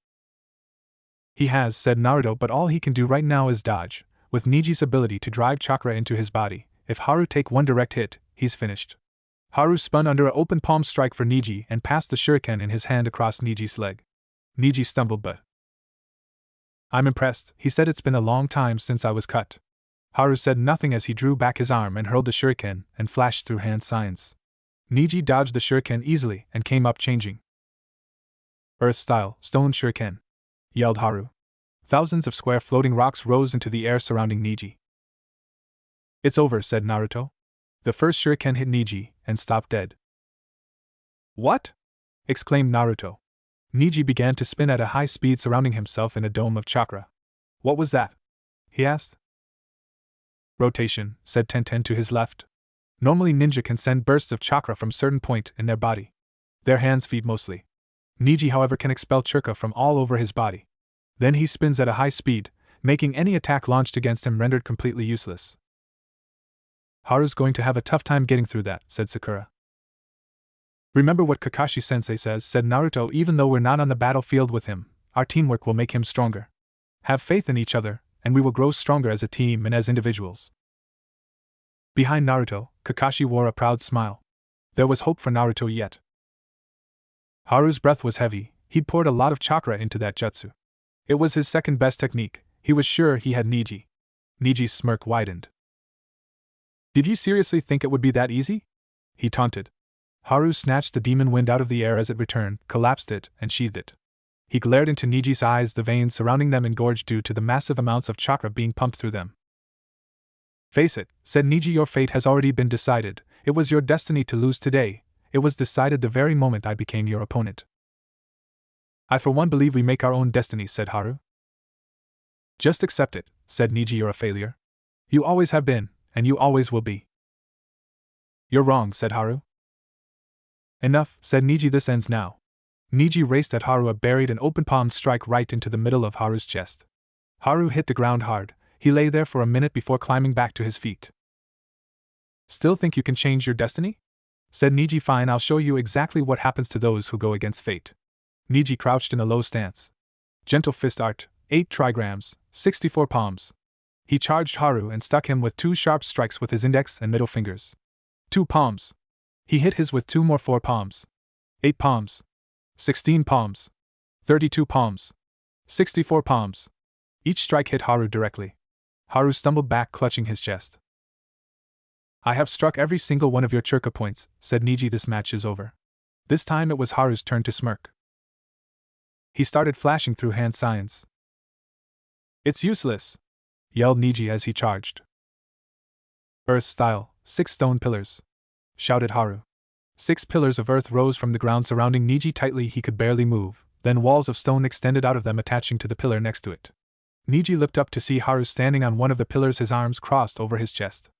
S1: He has, said Naruto, but all he can do right now is dodge. With Neji's ability to drive chakra into his body, if Haru take one direct hit, he's finished. Haru spun under an open palm strike for Neji and passed the shuriken in his hand across Neji's leg. Neji stumbled, but I'm impressed, he said. It's been a long time since I was cut. Haru said nothing as he drew back his arm and hurled the shuriken and flashed through hand signs. Neji dodged the shuriken easily and came up changing. Earth-style, stone shuriken, yelled Haru. Thousands of square floating rocks rose into the air surrounding Neji. It's over, said Naruto. The first shuriken hit Neji and stopped dead. What? Exclaimed Naruto. Neji began to spin at a high speed, surrounding himself in a dome of chakra. What was that? He asked. Rotation, said Tenten to his left. Normally ninja can send bursts of chakra from certain point in their body. Their hands, feet mostly. Niji, however, can expel chakra from all over his body. Then he spins at a high speed, making any attack launched against him rendered completely useless. Haru's going to have a tough time getting through that, said Sakura. Remember what Kakashi-sensei says, said Naruto. Even though we're not on the battlefield with him, our teamwork will make him stronger. Have faith in each other, and we will grow stronger as a team and as individuals. Behind Naruto, Kakashi wore a proud smile. There was hope for Naruto yet. Haru's breath was heavy. He'd poured a lot of chakra into that jutsu. It was his second best technique. He was sure he had Niji. Niji's smirk widened. Did you seriously think it would be that easy? He taunted. Haru snatched the demon wind out of the air as it returned, collapsed it, and sheathed it. He glared into Niji's eyes, the veins surrounding them engorged due to the massive amounts of chakra being pumped through them. Face it, said Niji, your fate has already been decided. It was your destiny to lose today. It was decided the very moment I became your opponent. I for one believe we make our own destiny, said Haru. Just accept it, said Niji, you're a failure. You always have been, and you always will be. You're wrong, said Haru. Enough, said Niji, this ends now. Niji raced at Haru, a buried and open-palmed strike right into the middle of Haru's chest. Haru hit the ground hard. He lay there for a minute before climbing back to his feet. Still think you can change your destiny? Said Niji. Fine, I'll show you exactly what happens to those who go against fate. Niji crouched in a low stance. Gentle fist art, 8 trigrams, 64 palms. He charged Haru and stuck him with 2 sharp strikes with his index and middle fingers. 2 palms. He hit his with 2 more 4 palms. 8 palms. 16 palms. 32 palms. 64 palms. Each strike hit Haru directly. Haru stumbled back, clutching his chest. I have struck every single one of your chakra points, said Niji. This match is over. This time it was Haru's turn to smirk. He started flashing through hand signs. It's useless, yelled Niji as he charged. Earth style, 6 stone pillars, shouted Haru. 6 pillars of earth rose from the ground surrounding Niji tightly. He could barely move, then walls of stone extended out of them, attaching to the pillar next to it. Niji looked up to see Haru standing on one of the pillars, his arms crossed over his chest.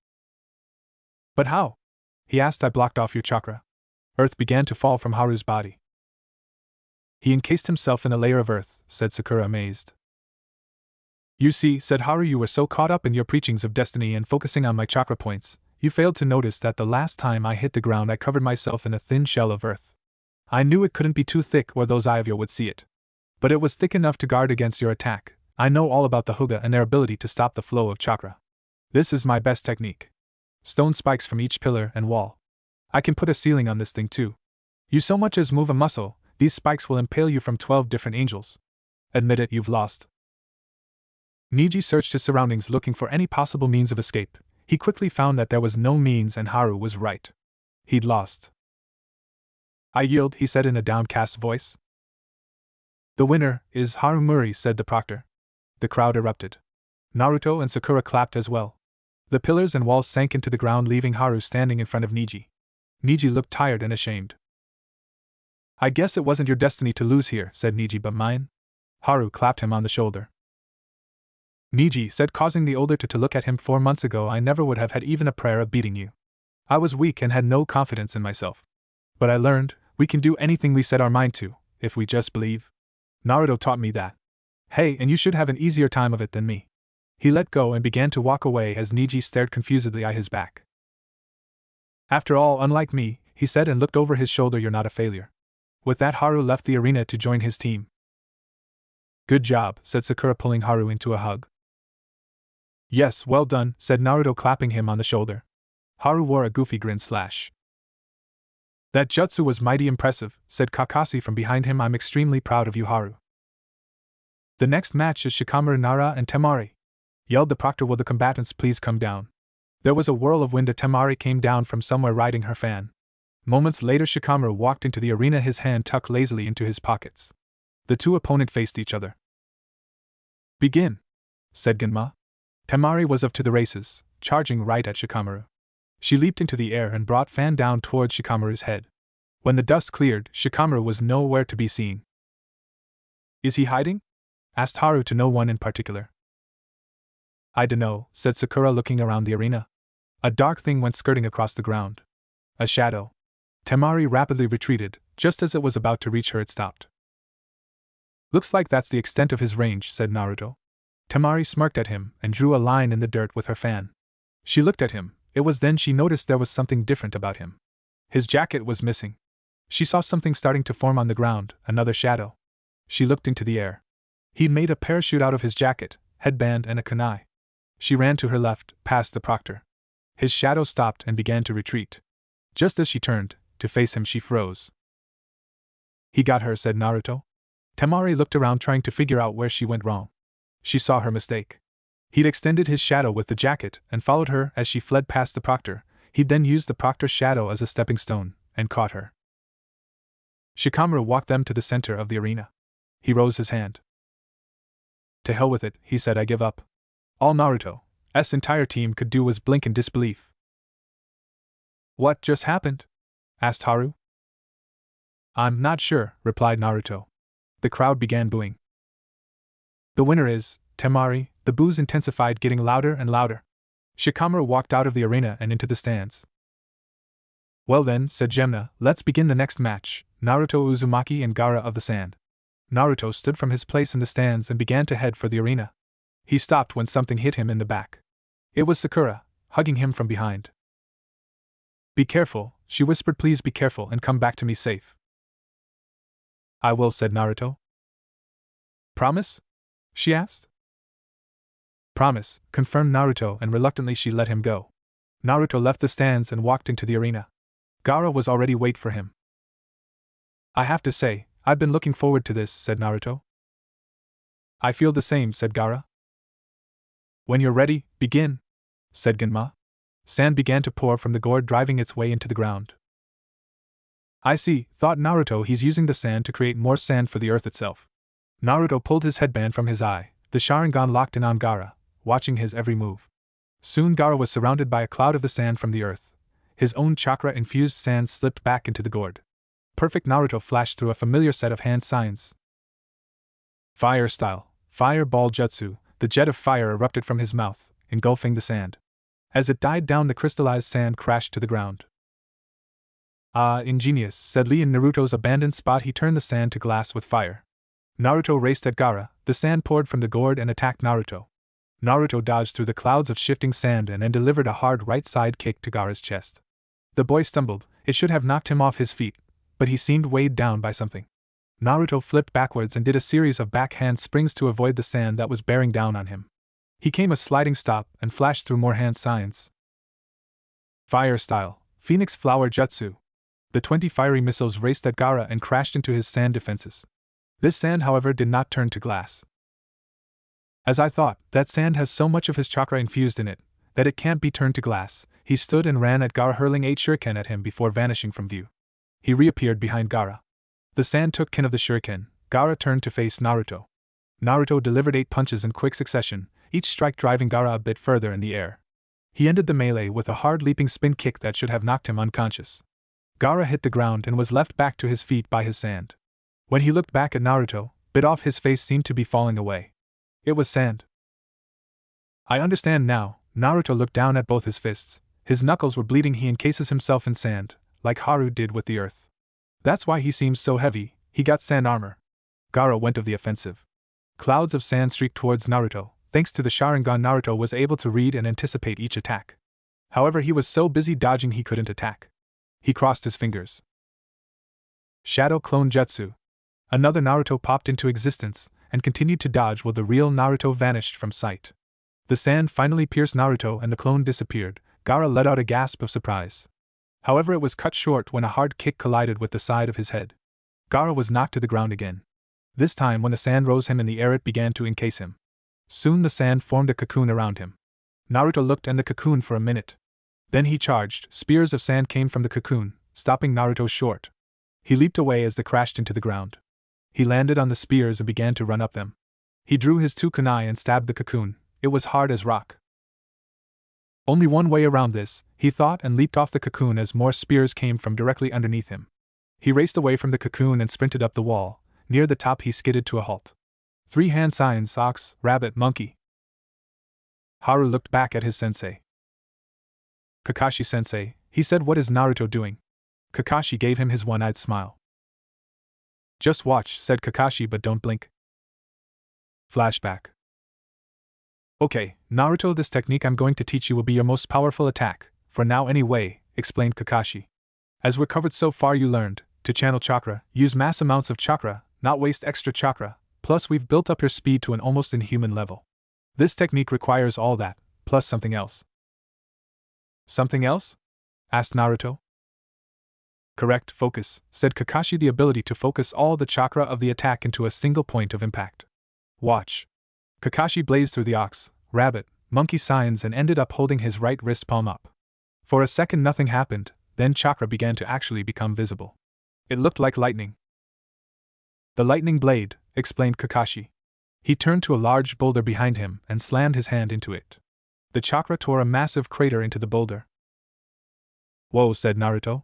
S1: But how? He asked. I blocked off your chakra. Earth began to fall from Haru's body. He encased himself in a layer of earth, said Sakura, amazed. You see, said Haru, you were so caught up in your preachings of destiny and focusing on my chakra points, you failed to notice that the last time I hit the ground I covered myself in a thin shell of earth. I knew it couldn't be too thick or those eye of yours would see it. But it was thick enough to guard against your attack. I know all about the Hyuga and their ability to stop the flow of chakra. This is my best technique. Stone spikes from each pillar and wall. I can put a ceiling on this thing too. You so much as move a muscle, these spikes will impale you from 12 different angels. Admit it, you've lost. Niji searched his surroundings looking for any possible means of escape. He quickly found that there was no means, and Haru was right. He'd lost. I yield, he said in a downcast voice. The winner is Harumuri, said the proctor. The crowd erupted. Naruto and Sakura clapped as well. The pillars and walls sank into the ground, leaving Haru standing in front of Niji. Niji looked tired and ashamed. I guess it wasn't your destiny to lose here, said Niji, but mine. Haru clapped him on the shoulder. Niji said, causing the older to look at him. 4 months ago I never would have had even a prayer of beating you. I was weak and had no confidence in myself. But I learned, we can do anything we set our mind to, if we just believe. Naruto taught me that. Hey, and you should have an easier time of it than me. He let go and began to walk away as Niji stared confusedly at his back. After all, unlike me, he said and looked over his shoulder, you're not a failure. With that, Haru left the arena to join his team. Good job, said Sakura, pulling Haru into a hug. Yes, well done, said Naruto, clapping him on the shoulder. Haru wore a goofy grin. That jutsu was mighty impressive, said Kakashi from behind him. I'm extremely proud of you, Haru. The next match is Shikamaru, Nara, and Temari, yelled the proctor. Will the combatants please come down? There was a whirl of wind. Temari came down from somewhere riding her fan. Moments later, Shikamaru walked into the arena, his hand tucked lazily into his pockets. The two opponents faced each other. Begin, said Genma. Temari was off to the races, charging right at Shikamaru. She leaped into the air and brought fan down towards Shikamaru's head. When the dust cleared, Shikamaru was nowhere to be seen. Is he hiding? Asked Haru, to no one in particular. I dunno, said Sakura, looking around the arena. A dark thing went skirting across the ground. A shadow. Temari rapidly retreated. Just as it was about to reach her, it stopped. Looks like that's the extent of his range, said Naruto. Temari smirked at him and drew a line in the dirt with her fan. She looked at him. It was then she noticed there was something different about him. His jacket was missing. She saw something starting to form on the ground, another shadow. She looked into the air. He'd made a parachute out of his jacket, headband, and a kunai. She ran to her left, past the proctor. His shadow stopped and began to retreat. Just as she turned to face him, she froze. He got her, said Naruto. Temari looked around, trying to figure out where she went wrong. She saw her mistake. He'd extended his shadow with the jacket and followed her as she fled past the proctor. He'd then used the proctor's shadow as a stepping stone and caught her. Shikamaru walked them to the center of the arena. He rose his hand. To hell with it, he said, I give up. All Naruto's entire team could do was blink in disbelief. What just happened? Asked Haru. I'm not sure, replied Naruto. The crowd began booing. The winner is Temari. The boos intensified, getting louder and louder. Shikamaru walked out of the arena and into the stands. Well then, said Gemna, let's begin the next match, Naruto Uzumaki and Gaara of the Sand. Naruto stood from his place in the stands and began to head for the arena. He stopped when something hit him in the back. It was Sakura, hugging him from behind. Be careful, she whispered, please be careful and come back to me safe. I will, said Naruto. Promise? She asked. Promise, confirmed Naruto, and reluctantly she let him go. Naruto left the stands and walked into the arena. Gaara was already waiting for him. I have to say, I've been looking forward to this, said Naruto. I feel the same, said Gaara. When you're ready, begin, said Genma. Sand began to pour from the gourd, driving its way into the ground. I see, thought Naruto, he's using the sand to create more sand for the earth itself. Naruto pulled his headband from his eye, the Sharingan locked in on Gaara, watching his every move. Soon Gaara was surrounded by a cloud of the sand from the earth. His own chakra-infused sand slipped back into the gourd. Perfect. Naruto flashed through a familiar set of hand signs. Fire style, fire ball jutsu, the jet of fire erupted from his mouth, engulfing the sand. As it died down, the crystallized sand crashed to the ground. Ah, ingenious, said Lee. In Naruto's abandoned spot, he turned the sand to glass with fire. Naruto raced at Gaara, the sand poured from the gourd and attacked Naruto. Naruto dodged through the clouds of shifting sand and delivered a hard right side kick to Gaara's chest. The boy stumbled. It should have knocked him off his feet, but he seemed weighed down by something. Naruto flipped backwards and did a series of backhand springs to avoid the sand that was bearing down on him. He came a sliding stop and flashed through more hand signs. Fire style, Phoenix Flower Jutsu. The 20 fiery missiles raced at Gaara and crashed into his sand defenses. This sand, however, did not turn to glass. As I thought, that sand has so much of his chakra infused in it that it can't be turned to glass. He stood and ran at Gaara, hurling 8 shuriken at him before vanishing from view. He reappeared behind Gaara. The sand took kin of the shuriken. Gaara turned to face Naruto. Naruto delivered 8 punches in quick succession, each strike driving Gaara a bit further in the air. He ended the melee with a hard leaping spin kick that should have knocked him unconscious. Gaara hit the ground and was left back to his feet by his sand. When he looked back at Naruto, bit off his face seemed to be falling away. It was sand. I understand now. Naruto looked down at both his fists. His knuckles were bleeding. He encases himself in sand, like Haru did with the earth. That's why he seems so heavy. He got sand armor. Gaara went of the offensive. Clouds of sand streaked towards Naruto. Thanks to the Sharingan, Naruto was able to read and anticipate each attack. However, he was so busy dodging he couldn't attack. He crossed his fingers. Shadow Clone Jutsu. Another Naruto popped into existence and continued to dodge while the real Naruto vanished from sight. The sand finally pierced Naruto and the clone disappeared. Gaara let out a gasp of surprise. However, it was cut short when a hard kick collided with the side of his head. Gaara was knocked to the ground again. This time, when the sand rose him in the air, it began to encase him. Soon the sand formed a cocoon around him. Naruto looked at the cocoon for a minute. Then he charged. Spears of sand came from the cocoon, stopping Naruto short. He leaped away as they crashed into the ground. He landed on the spears and began to run up them. He drew his 2 kunai and stabbed the cocoon. It was hard as rock. Only one way around this, he thought, and leaped off the cocoon as more spears came from directly underneath him. He raced away from the cocoon and sprinted up the wall. Near the top he skidded to a halt. 3 hand signs: ox, rabbit, monkey. Haru looked back at his sensei. Kakashi-sensei, he said. What is Naruto doing? Kakashi gave him his one-eyed smile. Just watch, said Kakashi, but don't blink. Flashback. Okay, Naruto, this technique I'm going to teach you will be your most powerful attack, for now anyway, explained Kakashi. As we're covered so far, you learned to channel chakra, use mass amounts of chakra, not waste extra chakra, plus we've built up your speed to an almost inhuman level. This technique requires all that, plus something else. Something else? Asked Naruto. Correct, focus, said Kakashi, the ability to focus all the chakra of the attack into a single point of impact. Watch. Kakashi blazed through the ox, rabbit, monkey signs and ended up holding his right wrist palm up. For a second nothing happened, then chakra began to actually become visible. It looked like lightning. The lightning blade, explained Kakashi. He turned to a large boulder behind him and slammed his hand into it. The chakra tore a massive crater into the boulder. Whoa, said Naruto.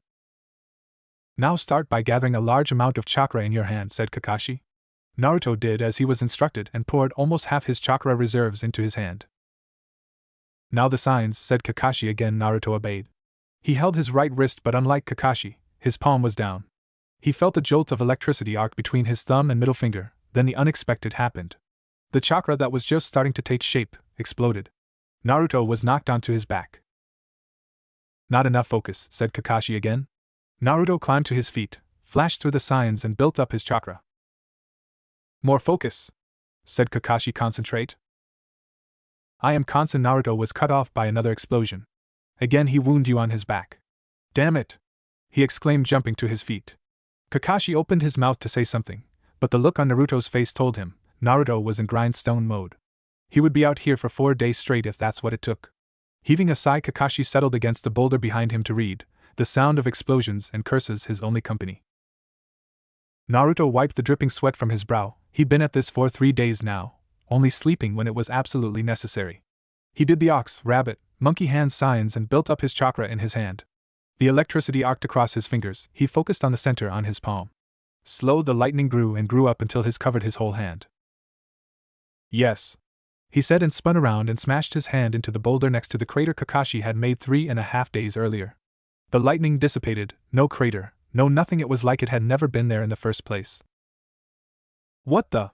S1: Now start by gathering a large amount of chakra in your hand, said Kakashi. Naruto did as he was instructed and poured almost half his chakra reserves into his hand. Now the signs, said Kakashi again. Naruto obeyed. He held his right wrist, but unlike Kakashi, his palm was down. He felt a jolt of electricity arc between his thumb and middle finger, then the unexpected happened. The chakra that was just starting to take shape exploded. Naruto was knocked onto his back. Not enough focus, said Kakashi again. Naruto climbed to his feet, flashed through the signs and built up his chakra. More focus, said Kakashi. Concentrate. I am constant. Naruto was cut off by another explosion. Again he wounded you on his back. Damn it! He exclaimed, jumping to his feet. Kakashi opened his mouth to say something, but the look on Naruto's face told him Naruto was in grindstone mode. He would be out here for 4 days straight if that's what it took. Heaving a sigh, Kakashi settled against the boulder behind him to read, the sound of explosions and curses his only company. Naruto wiped the dripping sweat from his brow. He'd been at this for 3 days now, only sleeping when it was absolutely necessary. He did the ox, rabbit, monkey hand signs and built up his chakra in his hand. The electricity arced across his fingers. He focused on the center on his palm. Slow, the lightning grew and grew up until it covered his whole hand. Yes, he said and spun around and smashed his hand into the boulder next to the crater Kakashi had made 3.5 days earlier. The lightning dissipated, no crater, no nothing. It was like it had never been there in the first place. What the?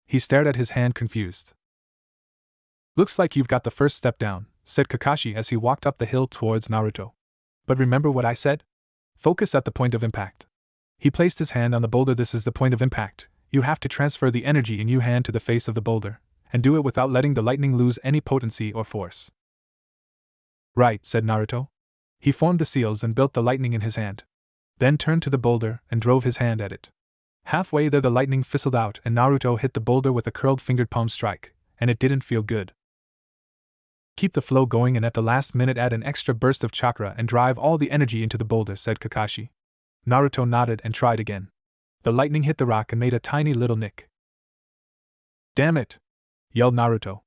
S1: He stared at his hand, confused. Looks like you've got the first step down, said Kakashi as he walked up the hill towards Naruto. But remember what I said? Focus at the point of impact. He placed his hand on the boulder. This is the point of impact. You have to transfer the energy in your hand to the face of the boulder, and do it without letting the lightning lose any potency or force. Right, said Naruto. He formed the seals and built the lightning in his hand. Then turned to the boulder and drove his hand at it. Halfway there the lightning fizzled out and Naruto hit the boulder with a curled fingered palm strike, and it didn't feel good. Keep the flow going and at the last minute add an extra burst of chakra and drive all the energy into the boulder, said Kakashi. Naruto nodded and tried again. The lightning hit the rock and made a tiny little nick. Damn it! Yelled Naruto.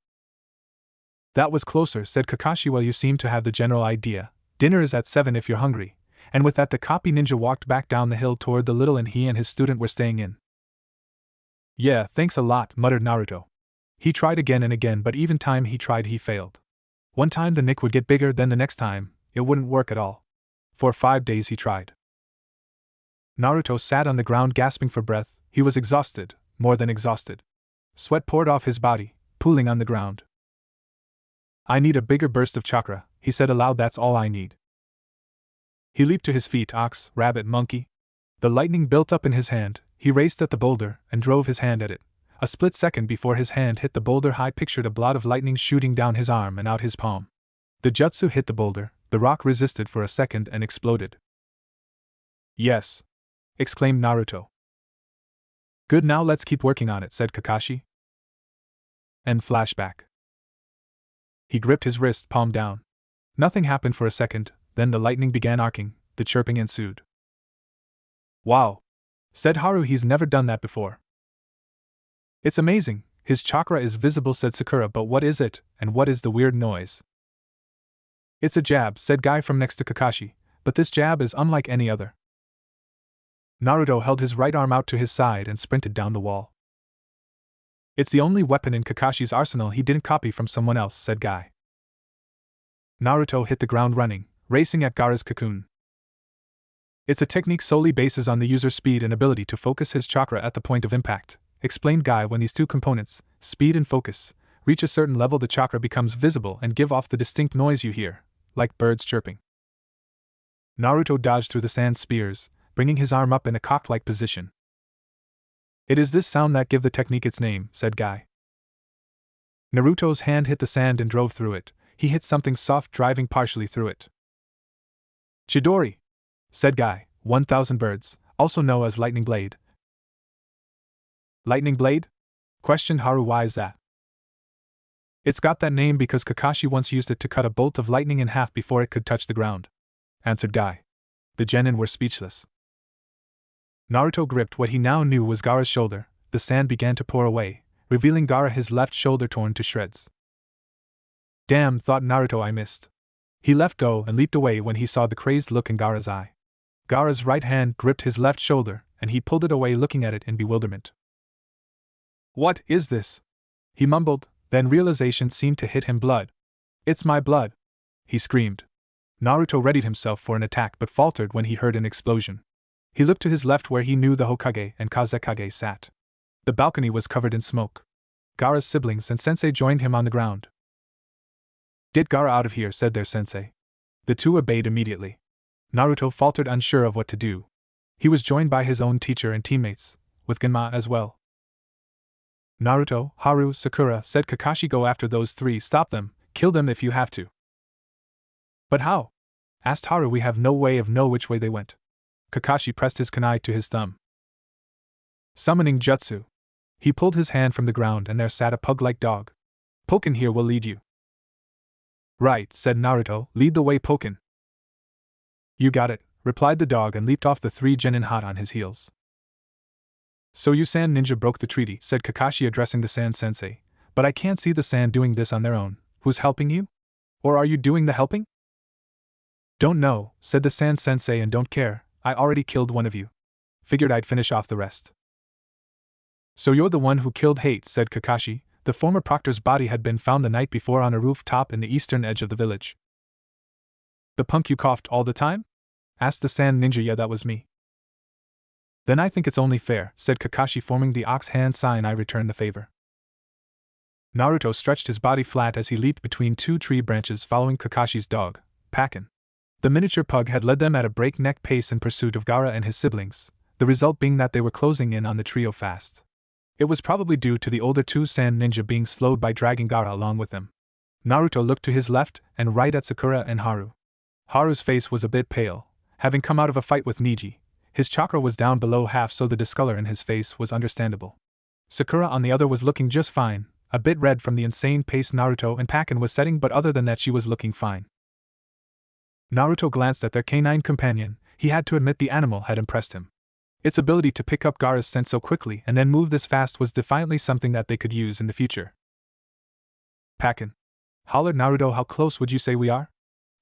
S1: That was closer, said Kakashi. Well, you seem to have the general idea. Dinner is at 7 if you're hungry. And with that the copy ninja walked back down the hill toward the little inn he and his student were staying in. Yeah, thanks a lot, muttered Naruto. He tried again and again, but even time he tried he failed. One time the nick would get bigger, then the next time, it wouldn't work at all. For 5 days he tried. Naruto sat on the ground gasping for breath. He was exhausted, more than exhausted. Sweat poured off his body, pooling on the ground. I need a bigger burst of chakra, he said aloud. That's all I need. He leaped to his feet. Ox, rabbit, monkey. The lightning built up in his hand. He raced at the boulder and drove his hand at it. A split second before his hand hit the boulder, I pictured a blot of lightning shooting down his arm and out his palm. The jutsu hit the boulder. The rock resisted for a second and exploded. Yes, exclaimed Naruto. Good, now let's keep working on it, said Kakashi. End flashback. He gripped his wrist, palm down. Nothing happened for a second, then the lightning began arcing, the chirping ensued. Wow, said Haru, he's never done that before. It's amazing, his chakra is visible, said Sakura, but what is it, and what is the weird noise? It's a jab, said Guy from next to Kakashi, but this jab is unlike any other. Naruto held his right arm out to his side and sprinted down the wall. It's the only weapon in Kakashi's arsenal he didn't copy from someone else, said Guy. Naruto hit the ground running, racing at Gaara's cocoon. It's a technique solely bases on the user's speed and ability to focus his chakra at the point of impact, explained Guy. When these two components, speed and focus, reach a certain level, the chakra becomes visible and give off the distinct noise you hear, like birds chirping. Naruto dodged through the sand spears, bringing his arm up in a cocked-like position. It is this sound that give the technique its name, said Guy. Naruto's hand hit the sand and drove through it. He hit something soft, driving partially through it. Chidori, said Guy. 1,000 birds, also known as lightning blade. Lightning blade? Questioned Haru. Why is that? It's got that name because Kakashi once used it to cut a bolt of lightning in half before it could touch the ground, answered Guy. The genin were speechless. Naruto gripped what he now knew was Gaara's shoulder. The sand began to pour away, revealing Gaara, his left shoulder torn to shreds. Damn, thought Naruto, I missed. He let go and leaped away when he saw the crazed look in Gaara's eye. Gaara's right hand gripped his left shoulder, and he pulled it away, looking at it in bewilderment. What is this? He mumbled, then realization seemed to hit him. Blood. It's my blood, he screamed. Naruto readied himself for an attack but faltered when he heard an explosion. He looked to his left where he knew the Hokage and Kazekage sat. The balcony was covered in smoke. Gaara's siblings and sensei joined him on the ground. Get Gaara out of here, said their sensei. The two obeyed immediately. Naruto faltered, unsure of what to do. He was joined by his own teacher and teammates, with Genma as well. Naruto, Haru, Sakura, said Kakashi, go after those three, stop them, kill them if you have to. But how? Asked Haru. We have no way of know which way they went. Kakashi pressed his kunai to his thumb. Summoning jutsu. He pulled his hand from the ground and there sat a pug-like dog. Pokken here will lead you. Right, said Naruto, lead the way, Pokken. You got it, replied the dog and leaped off the three genin hot on his heels. So you sand ninja broke the treaty, said Kakashi addressing the sand sensei, but I can't see the sand doing this on their own. Who's helping you? Or are you doing the helping? Don't know, said the sand sensei, and don't care, I already killed one of you. Figured I'd finish off the rest. So you're the one who killed Hate, said Kakashi. The former proctor's body had been found the night before on a rooftop in the eastern edge of the village. The punk you coughed all the time? Asked the sand ninja. Yeah, that was me. Then I think it's only fair, said Kakashi, forming the ox hand sign. I return the favor. Naruto stretched his body flat as he leaped between two tree branches following Kakashi's dog, Pakken. The miniature pug had led them at a breakneck pace in pursuit of Gaara and his siblings, the result being that they were closing in on the trio fast. It was probably due to the older two sand ninja being slowed by dragging Gaara along with them. Naruto looked to his left and right at Sakura and Haru. Haru's face was a bit pale, having come out of a fight with Niji. His chakra was down below half, so the discolor in his face was understandable. Sakura, on the other, was looking just fine, a bit red from the insane pace Naruto and Pakken was setting, but other than that she was looking fine. Naruto glanced at their canine companion. He had to admit the animal had impressed him. Its ability to pick up Gaara's scent so quickly and then move this fast was defiantly something that they could use in the future. Pakken, hollered Naruto, how close would you say we are?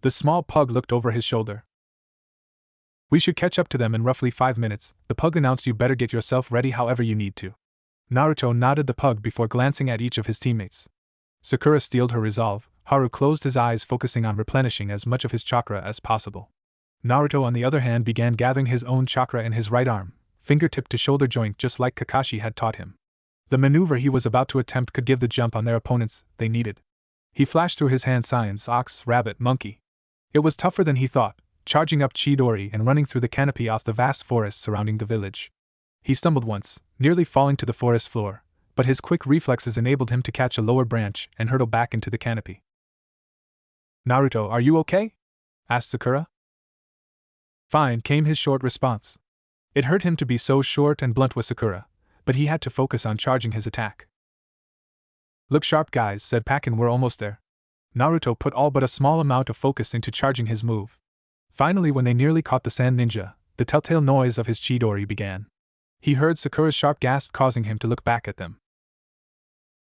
S1: The small pug looked over his shoulder. We should catch up to them in roughly 5 minutes, the pug announced. You better get yourself ready however you need to. Naruto nodded the pug before glancing at each of his teammates. Sakura steeled her resolve. Haru closed his eyes, focusing on replenishing as much of his chakra as possible. Naruto, on the other hand, began gathering his own chakra in his right arm, fingertip to shoulder joint, just like Kakashi had taught him. The maneuver he was about to attempt could give the jump on their opponents they needed. He flashed through his hand signs: ox, rabbit, monkey. It was tougher than he thought, charging up Chidori and running through the canopy off the vast forest surrounding the village. He stumbled once, nearly falling to the forest floor, but his quick reflexes enabled him to catch a lower branch and hurtle back into the canopy. Naruto, are you okay? Asked Sakura. Fine, came his short response. It hurt him to be so short and blunt with Sakura, but he had to focus on charging his attack. Look sharp, guys, said Pakken, we're almost there. Naruto put all but a small amount of focus into charging his move. Finally, when they nearly caught the sand ninja, the telltale noise of his Chidori began. He heard Sakura's sharp gasp, causing him to look back at them.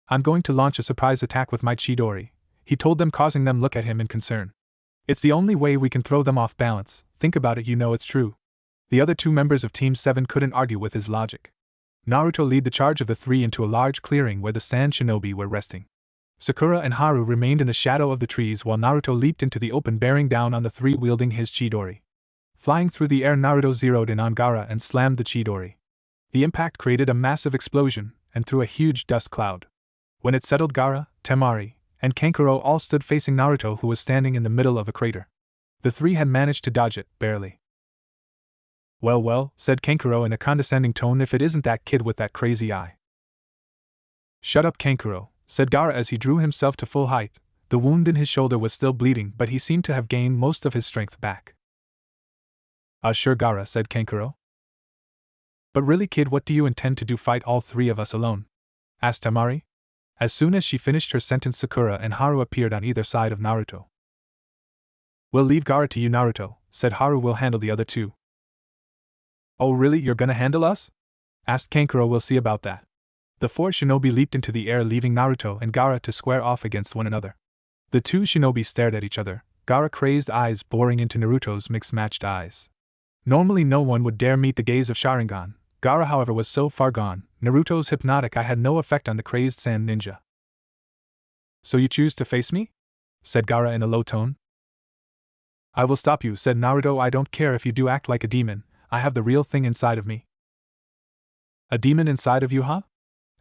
S1: I'm going to launch a surprise attack with my Chidori, he told them, causing them look at him in concern. It's the only way we can throw them off balance. Think about it, you know it's true. The other two members of Team 7 couldn't argue with his logic. Naruto led the charge of the three into a large clearing where the sand shinobi were resting. Sakura and Haru remained in the shadow of the trees while Naruto leaped into the open, bearing down on the three wielding his Chidori. Flying through the air, Naruto zeroed in on Gaara and slammed the Chidori. The impact created a massive explosion and threw a huge dust cloud. When it settled, Gaara, Temari, and Kankuro all stood facing Naruto, who was standing in the middle of a crater. The three had managed to dodge it, barely. Well, well, said Kankuro in a condescending tone, if it isn't that kid with that crazy eye. Shut up, Kankuro, said Gaara as he drew himself to full height. The wound in his shoulder was still bleeding, but he seemed to have gained most of his strength back. Sure, Gaara, said Kankuro. But really, kid, what do you intend to do, fight all three of us alone? Asked Temari. As soon as she finished her sentence, Sakura and Haru appeared on either side of Naruto. We'll leave Gaara to you, Naruto, said Haru. We'll handle the other two. Oh, really, you're gonna handle us? Asked Kankuro. We'll see about that. The four shinobi leaped into the air, leaving Naruto and Gaara to square off against one another. The two shinobi stared at each other, Gaara crazed eyes boring into Naruto's mixed-matched eyes. Normally no one would dare meet the gaze of Sharingan. Gaara, however, was so far gone, Naruto's hypnotic eye had no effect on the crazed sand ninja. So you choose to face me? Said Gaara in a low tone. I will stop you, said Naruto. I don't care if you do act like a demon, I have the real thing inside of me. A demon inside of you, huh?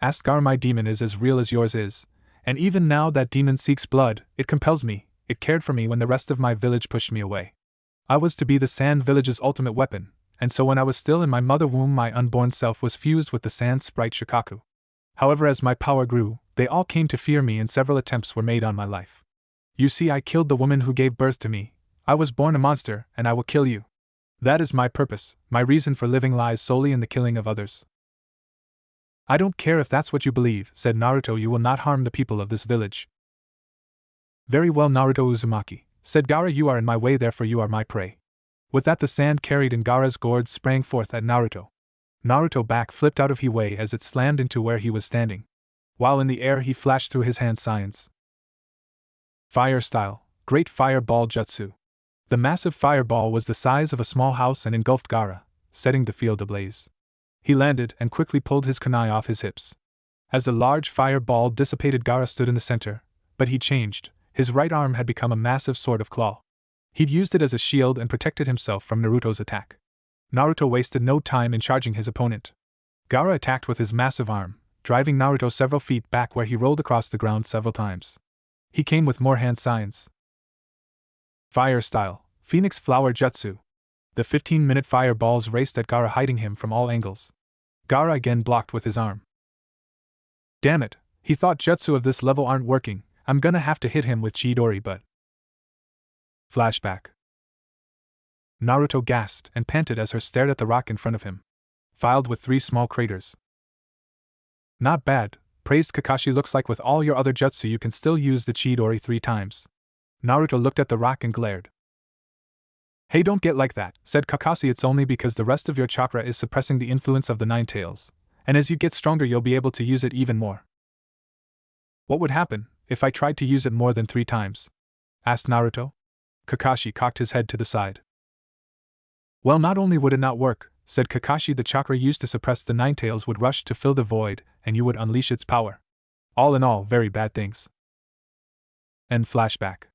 S1: Asked Gaara. My demon is as real as yours is, and even now that demon seeks blood, it compels me, it cared for me when the rest of my village pushed me away. I was to be the Sand Village's ultimate weapon, and so when I was still in my mother womb my unborn self was fused with the Sand Sprite Shikaku. However, as my power grew, they all came to fear me and several attempts were made on my life. You see, I killed the woman who gave birth to me. I was born a monster, and I will kill you. That is my purpose, my reason for living lies solely in the killing of others. I don't care if that's what you believe, said Naruto. You will not harm the people of this village. Very well, Naruto Uzumaki, said Gaara. You are in my way, therefore you are my prey. With that, the sand carried in Gaara's gourds sprang forth at Naruto. Naruto back flipped out of his way as it slammed into where he was standing. While in the air, he flashed through his hand signs. Fire style, Great Fireball Jutsu. The massive fireball was the size of a small house and engulfed Gaara, setting the field ablaze. He landed and quickly pulled his kunai off his hips. As the large fireball dissipated, Gaara stood in the center, but he changed. His right arm had become a massive sword of claw. He'd used it as a shield and protected himself from Naruto's attack. Naruto wasted no time in charging his opponent. Gaara attacked with his massive arm, driving Naruto several feet back, where he rolled across the ground several times. He came with more hand signs. Fire style, Phoenix Flower Jutsu. The 15-minute fireballs raced at Gaara, hiding him from all angles. Gaara again blocked with his arm. Damn it, he thought jutsu of this level aren't working, I'm gonna have to hit him with Chidori, but... Flashback. Naruto gasped and panted as her stared at the rock in front of him, filed with 3 small craters. Not bad, praised Kakashi. Looks like with all your other jutsu you can still use the Chidori 3 times. Naruto looked at the rock and glared. Hey, don't get like that, said Kakashi. It's only because the rest of your chakra is suppressing the influence of the 9 tails, and as you get stronger you'll be able to use it even more. What would happen if I tried to use it more than 3 times? Asked Naruto. Kakashi cocked his head to the side. Well, not only would it not work, said Kakashi, the chakra used to suppress the 9 tails would rush to fill the void, and you would unleash its power. All in all, very bad things. End flashback.